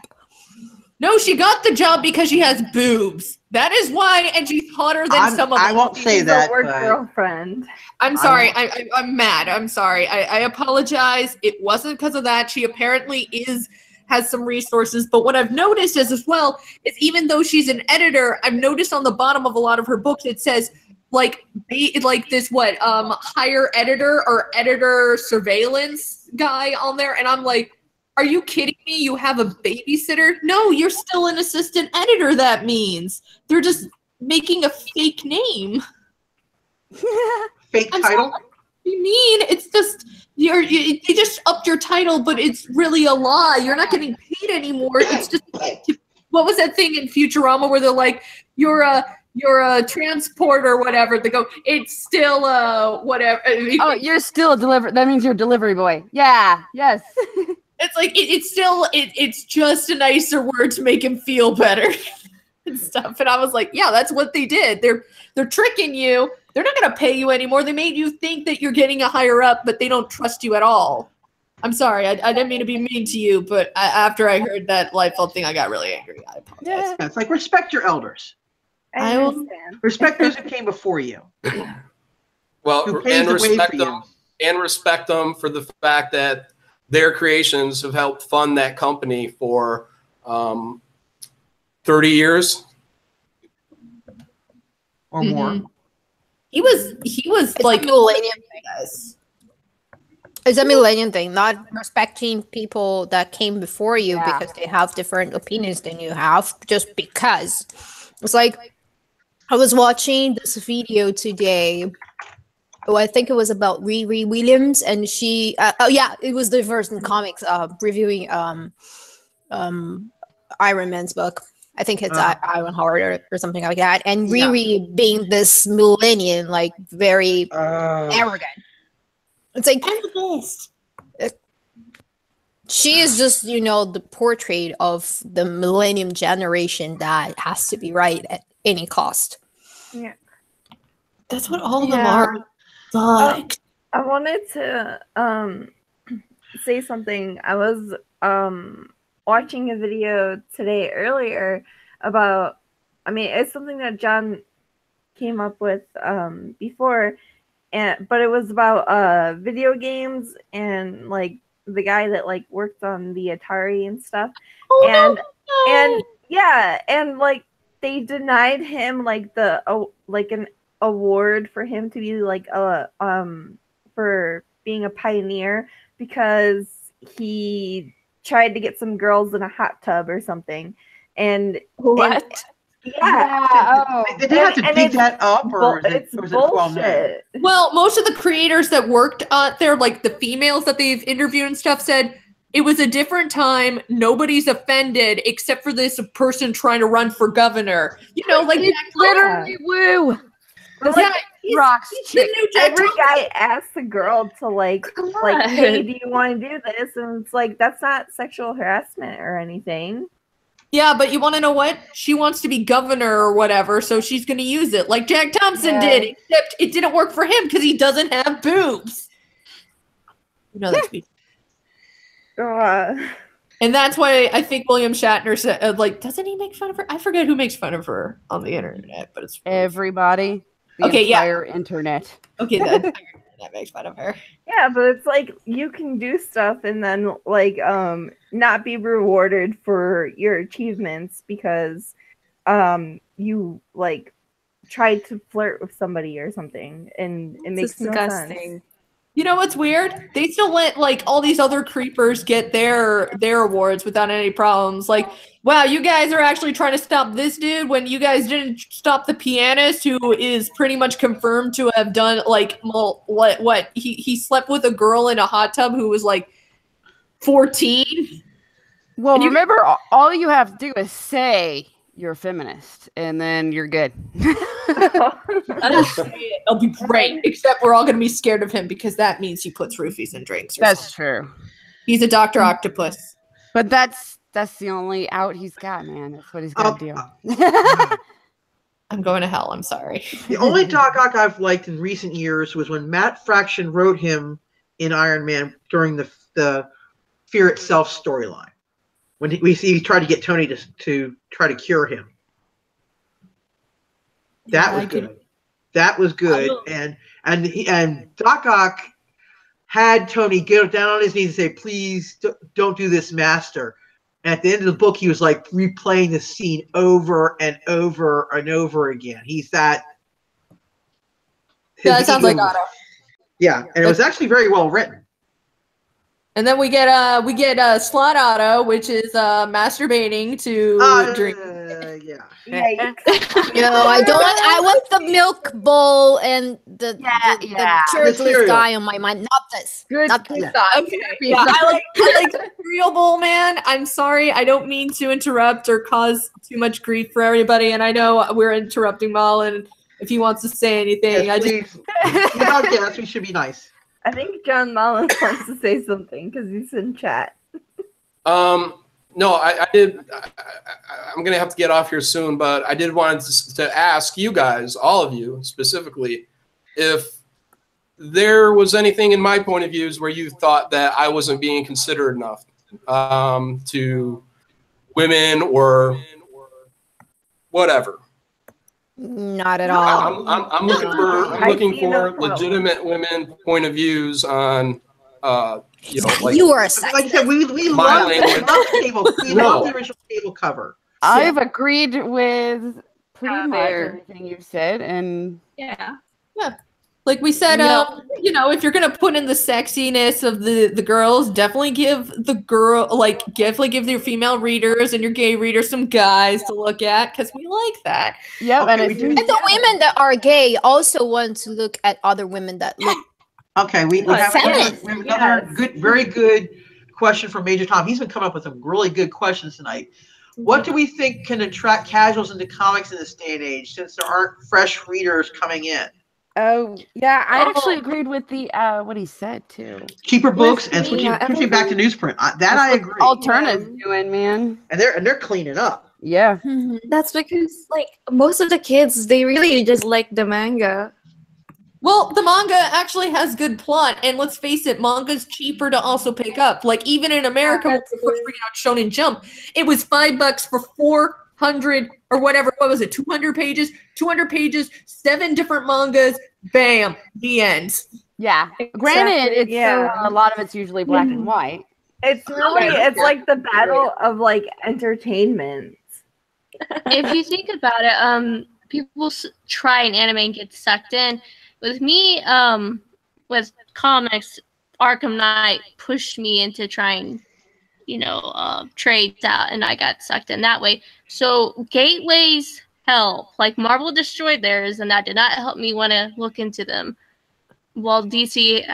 [SPEAKER 4] No, she got the job because she has boobs. That is why, and she's hotter than some of them.
[SPEAKER 7] I won't say that.
[SPEAKER 9] Work
[SPEAKER 7] But
[SPEAKER 9] girlfriend.
[SPEAKER 4] I'm sorry. I'm mad. I'm sorry. I apologize. It wasn't because of that. She apparently has some resources. But what I've noticed is as well is even though she's an editor, I've noticed on the bottom of a lot of her books it says like this higher editor or editor surveillance guy on there, and I'm like, are you kidding me? You have a babysitter? No, you're still an assistant editor. That means they're just making a fake name.
[SPEAKER 7] fake title?
[SPEAKER 4] What you mean? It's just they just upped your title, but it's really a lie. You're not getting paid anymore. It's just what was that thing in Futurama where they're like, you're a transport or whatever. They go, it's still whatever.
[SPEAKER 2] Oh, you're still a delivery. That means you're a delivery boy. Yeah. Yes.
[SPEAKER 4] It's like it's just a nicer word to make him feel better and stuff. And I was like, yeah, that's what they did. They're tricking you. They're not going to pay you anymore. They made you think that you're getting a higher up, but they don't trust you at all. I'm sorry. I didn't mean to be mean to you, but after I heard that Liefeld thing, I got really angry. I apologize.
[SPEAKER 7] Yeah, it's like respect your elders.
[SPEAKER 9] I understand.
[SPEAKER 7] Respect those who came before you.
[SPEAKER 6] Well,
[SPEAKER 7] Who paved the way for you.
[SPEAKER 6] and respect them for the fact that their creations have helped fund that company for 30 years
[SPEAKER 7] Or more.
[SPEAKER 4] He was
[SPEAKER 3] It's
[SPEAKER 4] like
[SPEAKER 3] a millennium thing. It's a millennium thing, not respecting people that came before you because they have different opinions than you have, just because. It's like, I was watching this video today. Oh, I think it was about Riri Williams, and she. It was the first in comics reviewing Iron Man's book. I think it's Iron Heart or something like that. And Riri being this millennium, like very arrogant. It's like I'm the best. She is just, the portrait of the millennium generation that has to be right at any cost.
[SPEAKER 9] Yeah,
[SPEAKER 4] that's what all of them are. Fuck.
[SPEAKER 9] I wanted to say something. I was watching a video today earlier about, it's something that John came up with before, but it was about video games and like the guy that like worked on the Atari and stuff. And like they denied him like an award for him to be like for being a pioneer because he tried to get some girls in a hot tub or something. And
[SPEAKER 2] what?
[SPEAKER 7] Did they have to dig that up, or
[SPEAKER 9] it's
[SPEAKER 7] was it 12 minutes?
[SPEAKER 4] Well, most of the creators that worked there, like the females that they've interviewed and stuff, said it was a different time. Nobody's offended except for this person trying to run for governor. Like
[SPEAKER 2] literally woo.
[SPEAKER 4] Yeah,
[SPEAKER 2] rocks.
[SPEAKER 9] Every guy asks a girl to like, hey, do you want to do this? And it's like, that's not sexual harassment or anything.
[SPEAKER 4] Yeah, but you want to know what? She wants to be governor or whatever, so she's going to use it like Jack Thompson did, except it didn't work for him because he doesn't have boobs. That's me. And that's why I think William Shatner said, doesn't he make fun of her? I forget who makes fun of her on the internet, but it's
[SPEAKER 2] everybody. The entire internet.
[SPEAKER 4] Okay, the entire internet makes fun of her.
[SPEAKER 9] Yeah, but it's like you can do stuff and then like not be rewarded for your achievements because you like tried to flirt with somebody or something, and it makes no sense.
[SPEAKER 4] You know what's weird? They still let like all these other creepers get their awards without any problems. Like, wow, you guys are actually trying to stop this dude when you guys didn't stop the pianist, who is pretty much confirmed to have done like what he slept with a girl in a hot tub who was like 14.
[SPEAKER 2] Well, remember, all you have to do is say you're a feminist, and then you're good.
[SPEAKER 4] It'll be great, except we're all going to be scared of him because that means he puts roofies in drinks.
[SPEAKER 2] That's true.
[SPEAKER 4] He's a Dr. Octopus.
[SPEAKER 2] But that's the only out he's got, man. That's what he's got to do.
[SPEAKER 4] I'm going to hell. I'm sorry.
[SPEAKER 7] The only Doc Ock I've liked in recent years was when Matt Fraction wrote him in Iron Man during the Fear Itself storyline. When we see he tried to get Tony to try to cure him. That was good. That was good. And Doc Ock had Tony get down on his knees and say, "Please don't do this, Master." And at the end of the book, he was like replaying the scene over and over and over again. He's that.
[SPEAKER 4] Yeah, that sounds like Otto.
[SPEAKER 7] Yeah, and it was actually very well written.
[SPEAKER 4] And then we get Slot Auto, which is masturbating to drink.
[SPEAKER 7] Yeah.
[SPEAKER 3] I want the milk bowl and the shirtless guy on my mind. Not this. Not this guy.
[SPEAKER 4] Okay. Yeah, I like the cereal bowl, man. I'm sorry. I don't mean to interrupt or cause too much grief for everybody. And I know we're interrupting Malin if he wants to say anything.
[SPEAKER 7] Yes, yes, we should be nice.
[SPEAKER 9] I think Jon Malin wants to say something because he's in chat.
[SPEAKER 6] No, I did. I'm going to have to get off here soon, but I did want to ask you guys, all of you specifically, if there was anything in my point of views where you thought that I wasn't being considerate enough to women or whatever.
[SPEAKER 3] Not at all.
[SPEAKER 6] I'm looking for legitimate women point of views on like
[SPEAKER 3] you are
[SPEAKER 7] like I said, we love cable. We love the original cable cover.
[SPEAKER 2] I've agreed with pretty much everything you've said, and
[SPEAKER 4] yeah. Like we said, if you're gonna put in the sexiness of the girls, definitely give your female readers and your gay readers some guys to look at because we like that.
[SPEAKER 2] Yeah,
[SPEAKER 3] and the women that are gay also want to look at other women that look.
[SPEAKER 7] Okay, we have another very good question from Major Tom. He's been coming up with some really good questions tonight. What do we think can attract casuals into comics in this day and age, since there aren't fresh readers coming in?
[SPEAKER 2] Oh, yeah, I actually agreed with the what he said, too.
[SPEAKER 7] Cheaper books and switching back to newsprint. That I agree.
[SPEAKER 2] Alternatives doing, man.
[SPEAKER 7] And they're cleaning up.
[SPEAKER 2] Yeah.
[SPEAKER 5] That's because, like, most of the kids, they really just like the manga.
[SPEAKER 4] Well, the manga actually has good plot, and let's face it, manga's cheaper to also pick up. Like, even in America, when we first bringing out Shonen Jump, it was $5 for 400 or whatever. What was it? 200 pages? 200 pages, 7 different mangas. Bam, the end.
[SPEAKER 2] Yeah. Granted, it's a lot of it's usually black and white.
[SPEAKER 9] It's really, it's like the battle of like entertainment.
[SPEAKER 1] If you think about it, people try an anime and get sucked in. With me, with comics, Arkham Knight pushed me into trying, trades out, and I got sucked in that way. So gateways help. Like Marvel destroyed theirs, and that did not help me want to look into them. While DC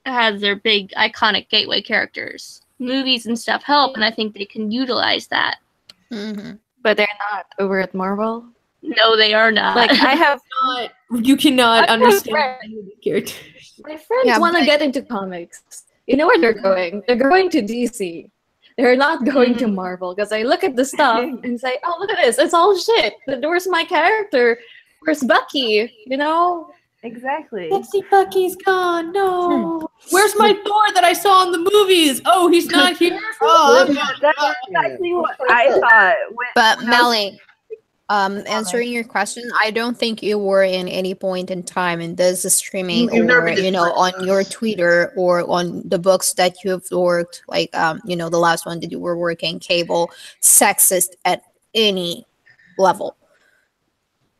[SPEAKER 1] has their big iconic gateway characters, movies and stuff help, and I think they can utilize that.
[SPEAKER 5] Mm-hmm. But they're not over at Marvel.
[SPEAKER 1] No, they are not.
[SPEAKER 5] Like I have
[SPEAKER 4] not. You cannot understand any of the characters.
[SPEAKER 5] My friends want to get into comics. You know where they're going? They're going to DC. They're not going to Marvel because I look at the stuff and say, "Oh, look at this! It's all shit. Where's my character? Where's Bucky? You know."
[SPEAKER 9] Exactly.
[SPEAKER 4] Sexy Bucky's gone. No. Where's my Thor that I saw in the movies? Oh, he's not here.
[SPEAKER 9] That's exactly what I thought.
[SPEAKER 3] But Melly, answering your question, I don't think you were in any point in time in this streaming or on your Twitter or on the books that you've worked, like the last one that you were working, cable, sexist at any level.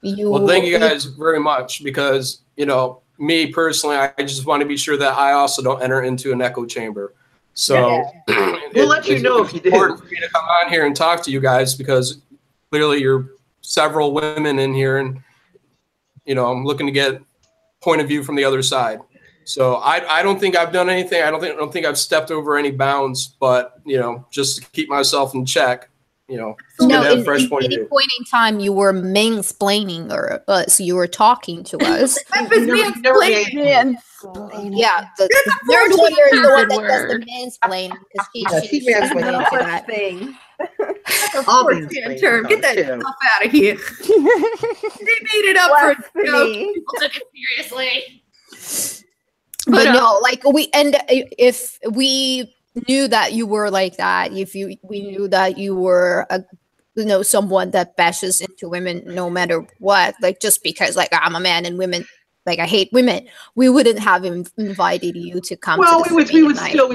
[SPEAKER 6] Well, thank you guys very much, because, you know, me personally, I just want to be sure that I also don't enter into an echo chamber. So
[SPEAKER 7] we'll let you know if you do.
[SPEAKER 6] It's important for me to come on here and talk to you guys, because clearly you're several women in here, and, you know, I'm looking to get point of view from the other side. So I don't think I've done anything. I don't think I've stepped over any bounds, but, you know, just to keep myself in check, you know,
[SPEAKER 3] no,
[SPEAKER 6] have a fresh point of
[SPEAKER 3] any
[SPEAKER 6] view.
[SPEAKER 3] point in time you were mansplaining, or so you were talking to us. Yeah, the third lawyer is the one that does the mansplaining, because she's really into that
[SPEAKER 9] thing.
[SPEAKER 7] I'll be
[SPEAKER 4] term. Get that stuff out of here. They made it up for a joke. People took it seriously.
[SPEAKER 3] But no, like if we knew that you were like that, we knew that you were someone that bashes into women no matter what, like just because like I'm a man and women, like I hate women, we wouldn't have invited you to come.
[SPEAKER 7] Well,
[SPEAKER 3] to
[SPEAKER 7] we would want to find out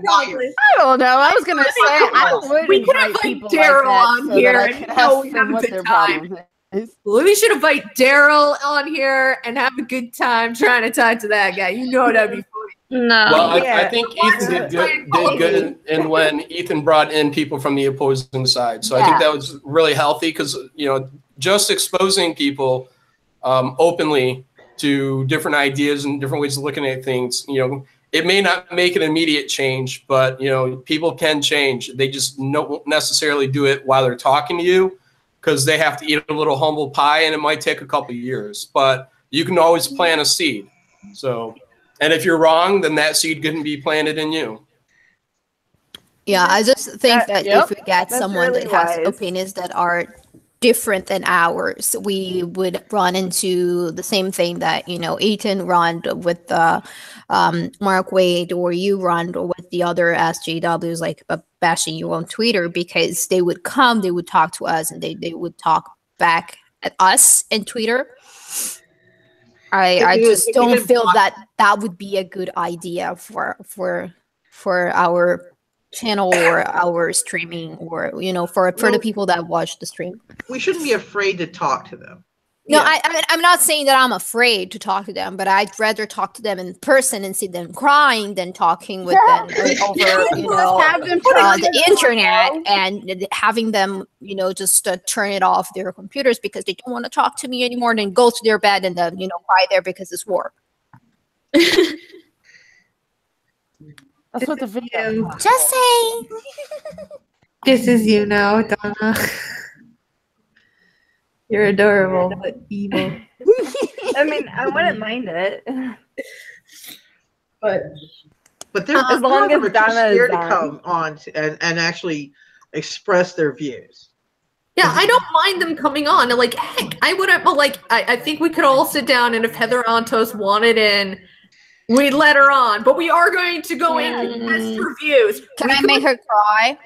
[SPEAKER 7] why.
[SPEAKER 2] I don't know. I was gonna say I would
[SPEAKER 4] we could
[SPEAKER 2] invite
[SPEAKER 4] invite
[SPEAKER 2] people
[SPEAKER 4] Daryl
[SPEAKER 2] like
[SPEAKER 4] on
[SPEAKER 2] that
[SPEAKER 4] here
[SPEAKER 2] so
[SPEAKER 4] and
[SPEAKER 2] that I could
[SPEAKER 4] know
[SPEAKER 2] ask
[SPEAKER 4] we
[SPEAKER 2] them
[SPEAKER 4] have a
[SPEAKER 2] what
[SPEAKER 4] good
[SPEAKER 2] their
[SPEAKER 4] time.
[SPEAKER 2] problem is.
[SPEAKER 4] Well, we should invite Daryl on here and have a good time trying to talk to that guy. You know that'd be funny.
[SPEAKER 1] No.
[SPEAKER 6] Well, I think Ethan did good in when Ethan brought in people from the opposing side. So I think that was really healthy, because, you know, just exposing people openly to different ideas and different ways of looking at things, you know, it may not make an immediate change, but, you know, people can change. They just don't necessarily do it while they're talking to you, because they have to eat a little humble pie, and it might take a couple of years, but you can always plant a seed. So, and if you're wrong, then that seed can be planted in you.
[SPEAKER 3] Yeah, I just think that if we get someone
[SPEAKER 9] really
[SPEAKER 3] that has
[SPEAKER 9] wise.
[SPEAKER 3] opinions that are different than ours, we would run into the same thing that, you know, Ethan run with Mark Wade, or you run with the other SJWs, like bashing you on Twitter, because they would come, they would talk to us, and they would talk back at us in Twitter. I just don't feel that would be a good idea for our channel or our streaming, or, you know, for the people that watch the stream.
[SPEAKER 7] We shouldn't be afraid to talk to them.
[SPEAKER 3] No, I mean, I'm not saying that I'm afraid to talk to them, but I'd rather talk to them in person and see them crying than talking with them over, you know, the internet, and having them, you know, just turn it off their computers because they don't want to talk to me anymore, then go to their bed and then, you know, cry there because it's war.
[SPEAKER 2] That's what the video.
[SPEAKER 3] Just saying.
[SPEAKER 8] This is you now, Donna. You're adorable, but evil.
[SPEAKER 9] I mean, I wouldn't mind it.
[SPEAKER 7] But there's
[SPEAKER 9] as long as Donna is
[SPEAKER 7] scared to
[SPEAKER 9] on.
[SPEAKER 7] come on and actually express their views.
[SPEAKER 4] Yeah, I don't mind them coming on. Like, heck, I wouldn't, but like, I think we could all sit down, and if Heather Antos wanted in, we'd let her on. But we are going to go in and test reviews.
[SPEAKER 3] Can I make her cry?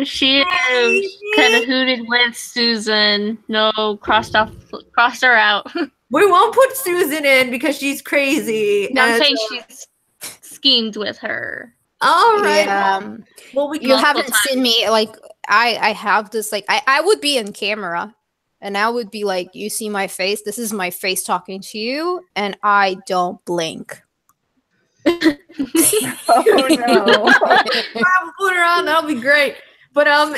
[SPEAKER 1] She is kind of hooted with Susan. No, crossed her out.
[SPEAKER 4] We won't put Susan in because she's crazy.
[SPEAKER 1] No, I'm saying she's schemed with her.
[SPEAKER 4] All right.
[SPEAKER 3] Yeah.
[SPEAKER 4] Well,
[SPEAKER 3] You haven't seen me, like, I have this, like, I would be in camera, and I would be like, you see my face? This is my face talking to you, and I don't blink.
[SPEAKER 9] Oh no.
[SPEAKER 4] I'll put her on. That'll be great. But yeah,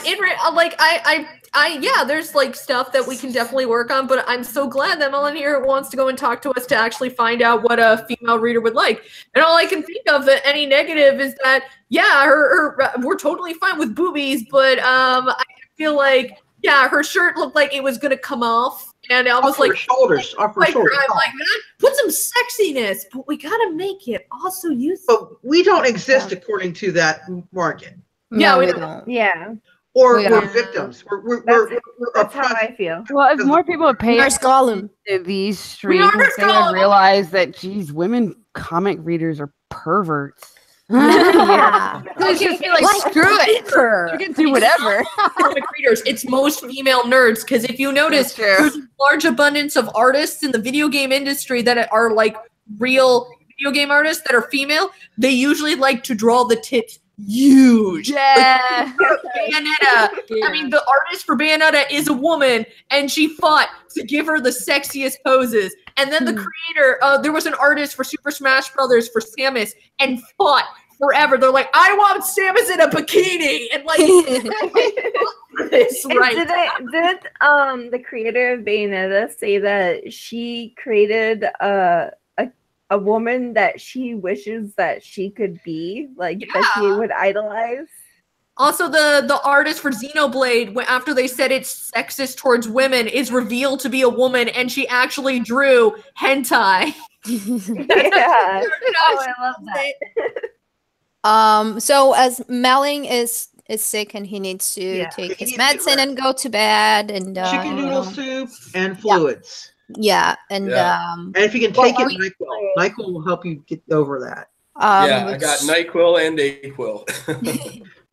[SPEAKER 4] there's like stuff that we can definitely work on. But I'm so glad that Melanie here wants to go and talk to us to actually find out what a female reader would like. And all I can think of that any negative is that we're totally fine with boobies, but I feel like her shirt looked like it was gonna come off. And I was like,
[SPEAKER 7] shoulders, upper shoulders.
[SPEAKER 4] I'm like, put some sexiness, but we gotta make it also useful.
[SPEAKER 7] But we don't exist according to that market.
[SPEAKER 4] Yeah,
[SPEAKER 3] No,
[SPEAKER 4] we
[SPEAKER 3] we
[SPEAKER 4] don't.
[SPEAKER 3] don't.
[SPEAKER 9] Yeah.
[SPEAKER 7] Or
[SPEAKER 3] Yeah.
[SPEAKER 7] we're victims. We're
[SPEAKER 9] That's how I feel.
[SPEAKER 2] Well, if more people pay
[SPEAKER 3] Nurse Gollum.
[SPEAKER 2] to these streams,
[SPEAKER 4] Nurse
[SPEAKER 2] they would
[SPEAKER 4] Gollum.
[SPEAKER 2] realize that, geez, women comic readers are perverts.
[SPEAKER 3] Yeah.
[SPEAKER 2] They just be like, screw it. You can do whatever.
[SPEAKER 4] Comic readers, it's most female nerds, because if you notice, there's a large abundance of artists in the video game industry that are like real video game artists that are female. They usually like to draw the tits huge.
[SPEAKER 2] Yeah.
[SPEAKER 4] Bayonetta. I mean, the artist for Bayonetta is a woman, and she fought to give her the sexiest poses. And then the creator, there was an artist for Super Smash Brothers for Samus, and fought forever. They're like, I want Samus in a bikini, and like, this, right?
[SPEAKER 9] Didn't the creator of Bayonetta say that she created a woman that she wishes that she could be, like that she would idolize?
[SPEAKER 4] Also, the artist for Xenoblade, after they said it's sexist towards women, is revealed to be a woman, and she actually drew hentai.
[SPEAKER 9] Yeah. Oh, I love that.
[SPEAKER 3] So as Malin is sick and he needs to take his medicine and go to bed, and
[SPEAKER 7] chicken noodle soup and fluids.
[SPEAKER 3] Yeah, and
[SPEAKER 7] and if you can take it, NyQuil will help you get over that.
[SPEAKER 6] I got NyQuil and Dayquil.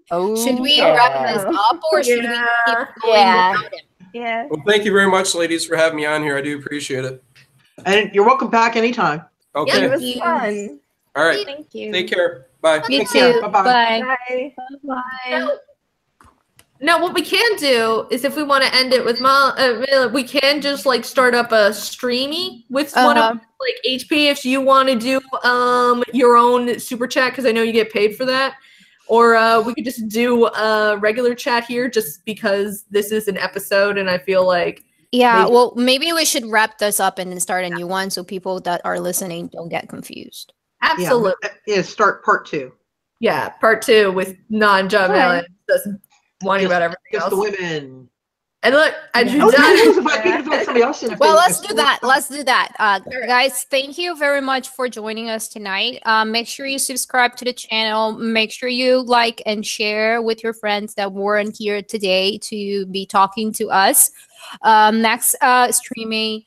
[SPEAKER 3] Should we wrap this up, or should we keep going without him?
[SPEAKER 9] Yeah.
[SPEAKER 6] Well, thank you very much, ladies, for having me on here. I do appreciate it.
[SPEAKER 7] And you're welcome back anytime.
[SPEAKER 6] Okay.
[SPEAKER 9] It was fun.
[SPEAKER 6] All right.
[SPEAKER 3] Thank you.
[SPEAKER 6] Take care. Bye.
[SPEAKER 3] You
[SPEAKER 7] Take care.
[SPEAKER 3] too.
[SPEAKER 7] Bye-bye.
[SPEAKER 9] Bye.
[SPEAKER 1] Bye.
[SPEAKER 4] Now, what we can do is, if we want to end it with we can just like start up a streamy with one of like HP if you want to do your own super chat, because I know you get paid for that. Or we could just do a regular chat here, just because this is an episode, and I feel like
[SPEAKER 3] well, maybe we should wrap this up and then start a new one, so people that are listening don't get confused.
[SPEAKER 4] Absolutely.
[SPEAKER 7] Yeah, start part 2.
[SPEAKER 4] Yeah, part 2 with non-Jon Malin. Doesn't whining about everything
[SPEAKER 7] just
[SPEAKER 4] else.
[SPEAKER 7] the women.
[SPEAKER 4] And look, I
[SPEAKER 3] Yeah.
[SPEAKER 4] drew done.
[SPEAKER 3] Well, let's do that. Let's do that. Guys, thank you very much for joining us tonight. Make sure you subscribe to the channel. Make sure you like and share with your friends that weren't here today to be talking to us. Next streaming,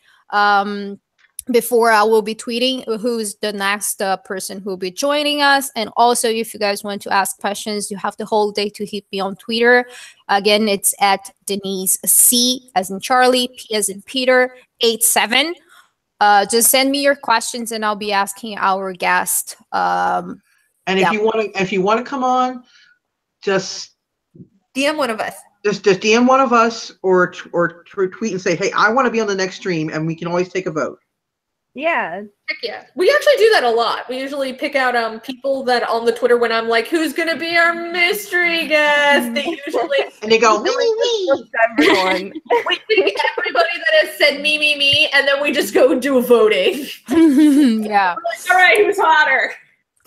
[SPEAKER 3] before I will be tweeting who's the next person who will be joining us. And also, if you guys want to ask questions, you have the whole day to hit me on Twitter. Again, it's at Denise C as in Charlie, P as in Peter, 87. Just send me your questions and I'll be asking our guest.
[SPEAKER 7] And if you want to come on, just
[SPEAKER 4] DM one of us.
[SPEAKER 7] Just DM one of us, or tweet and say, hey, I want to be on the next stream, and we can always take a vote.
[SPEAKER 9] Yeah.
[SPEAKER 4] Heck yeah. We actually do that a lot. We usually pick out people that on the Twitter, when I'm like, who's gonna be our mystery guest? They usually
[SPEAKER 7] and they go, me.
[SPEAKER 9] Everyone.
[SPEAKER 4] We pick everybody that has said me, and then we just go do a voting.
[SPEAKER 3] Yeah.
[SPEAKER 4] We're like, all right, who's hotter?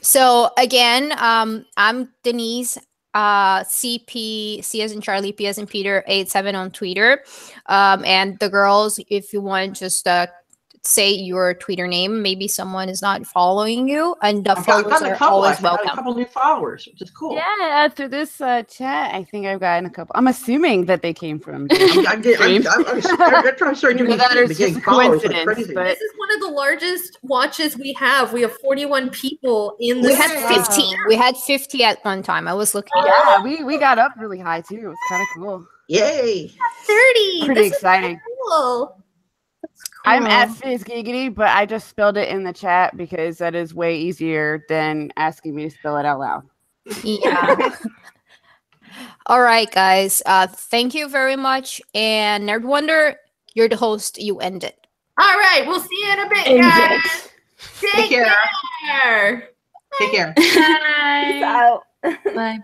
[SPEAKER 3] So again, I'm Denise. CP, C as in Charlie, P as in Peter, 87 on Twitter. And the girls, if you want, just say your Twitter name. Maybe someone is not following you, and the followers are always welcome.
[SPEAKER 7] A couple new followers, which is cool.
[SPEAKER 2] Yeah, after this chat, I think I've gotten a couple. I'm assuming that they came from.
[SPEAKER 7] I'm trying to start doing
[SPEAKER 2] that is just a coincidence. But
[SPEAKER 4] this is one of the largest watches we have. We have 41 people in the.
[SPEAKER 3] We had 50. We had 50 at one time. I was looking.
[SPEAKER 2] Yeah, we got up really high too. It's kind of cool.
[SPEAKER 7] Yay!
[SPEAKER 4] 30.
[SPEAKER 2] Pretty exciting.
[SPEAKER 4] Cool.
[SPEAKER 2] I'm at Fizz Giggity, but I just spelled it in the chat because that is way easier than asking me to spell it out loud.
[SPEAKER 3] Yeah. All right, guys. Thank you very much. And Nerd Wonder, you're the host. You end it.
[SPEAKER 4] All right. We'll see you in a bit, guys. Take care.
[SPEAKER 7] Take care.
[SPEAKER 1] Bye.
[SPEAKER 9] Peace out.
[SPEAKER 1] Bye.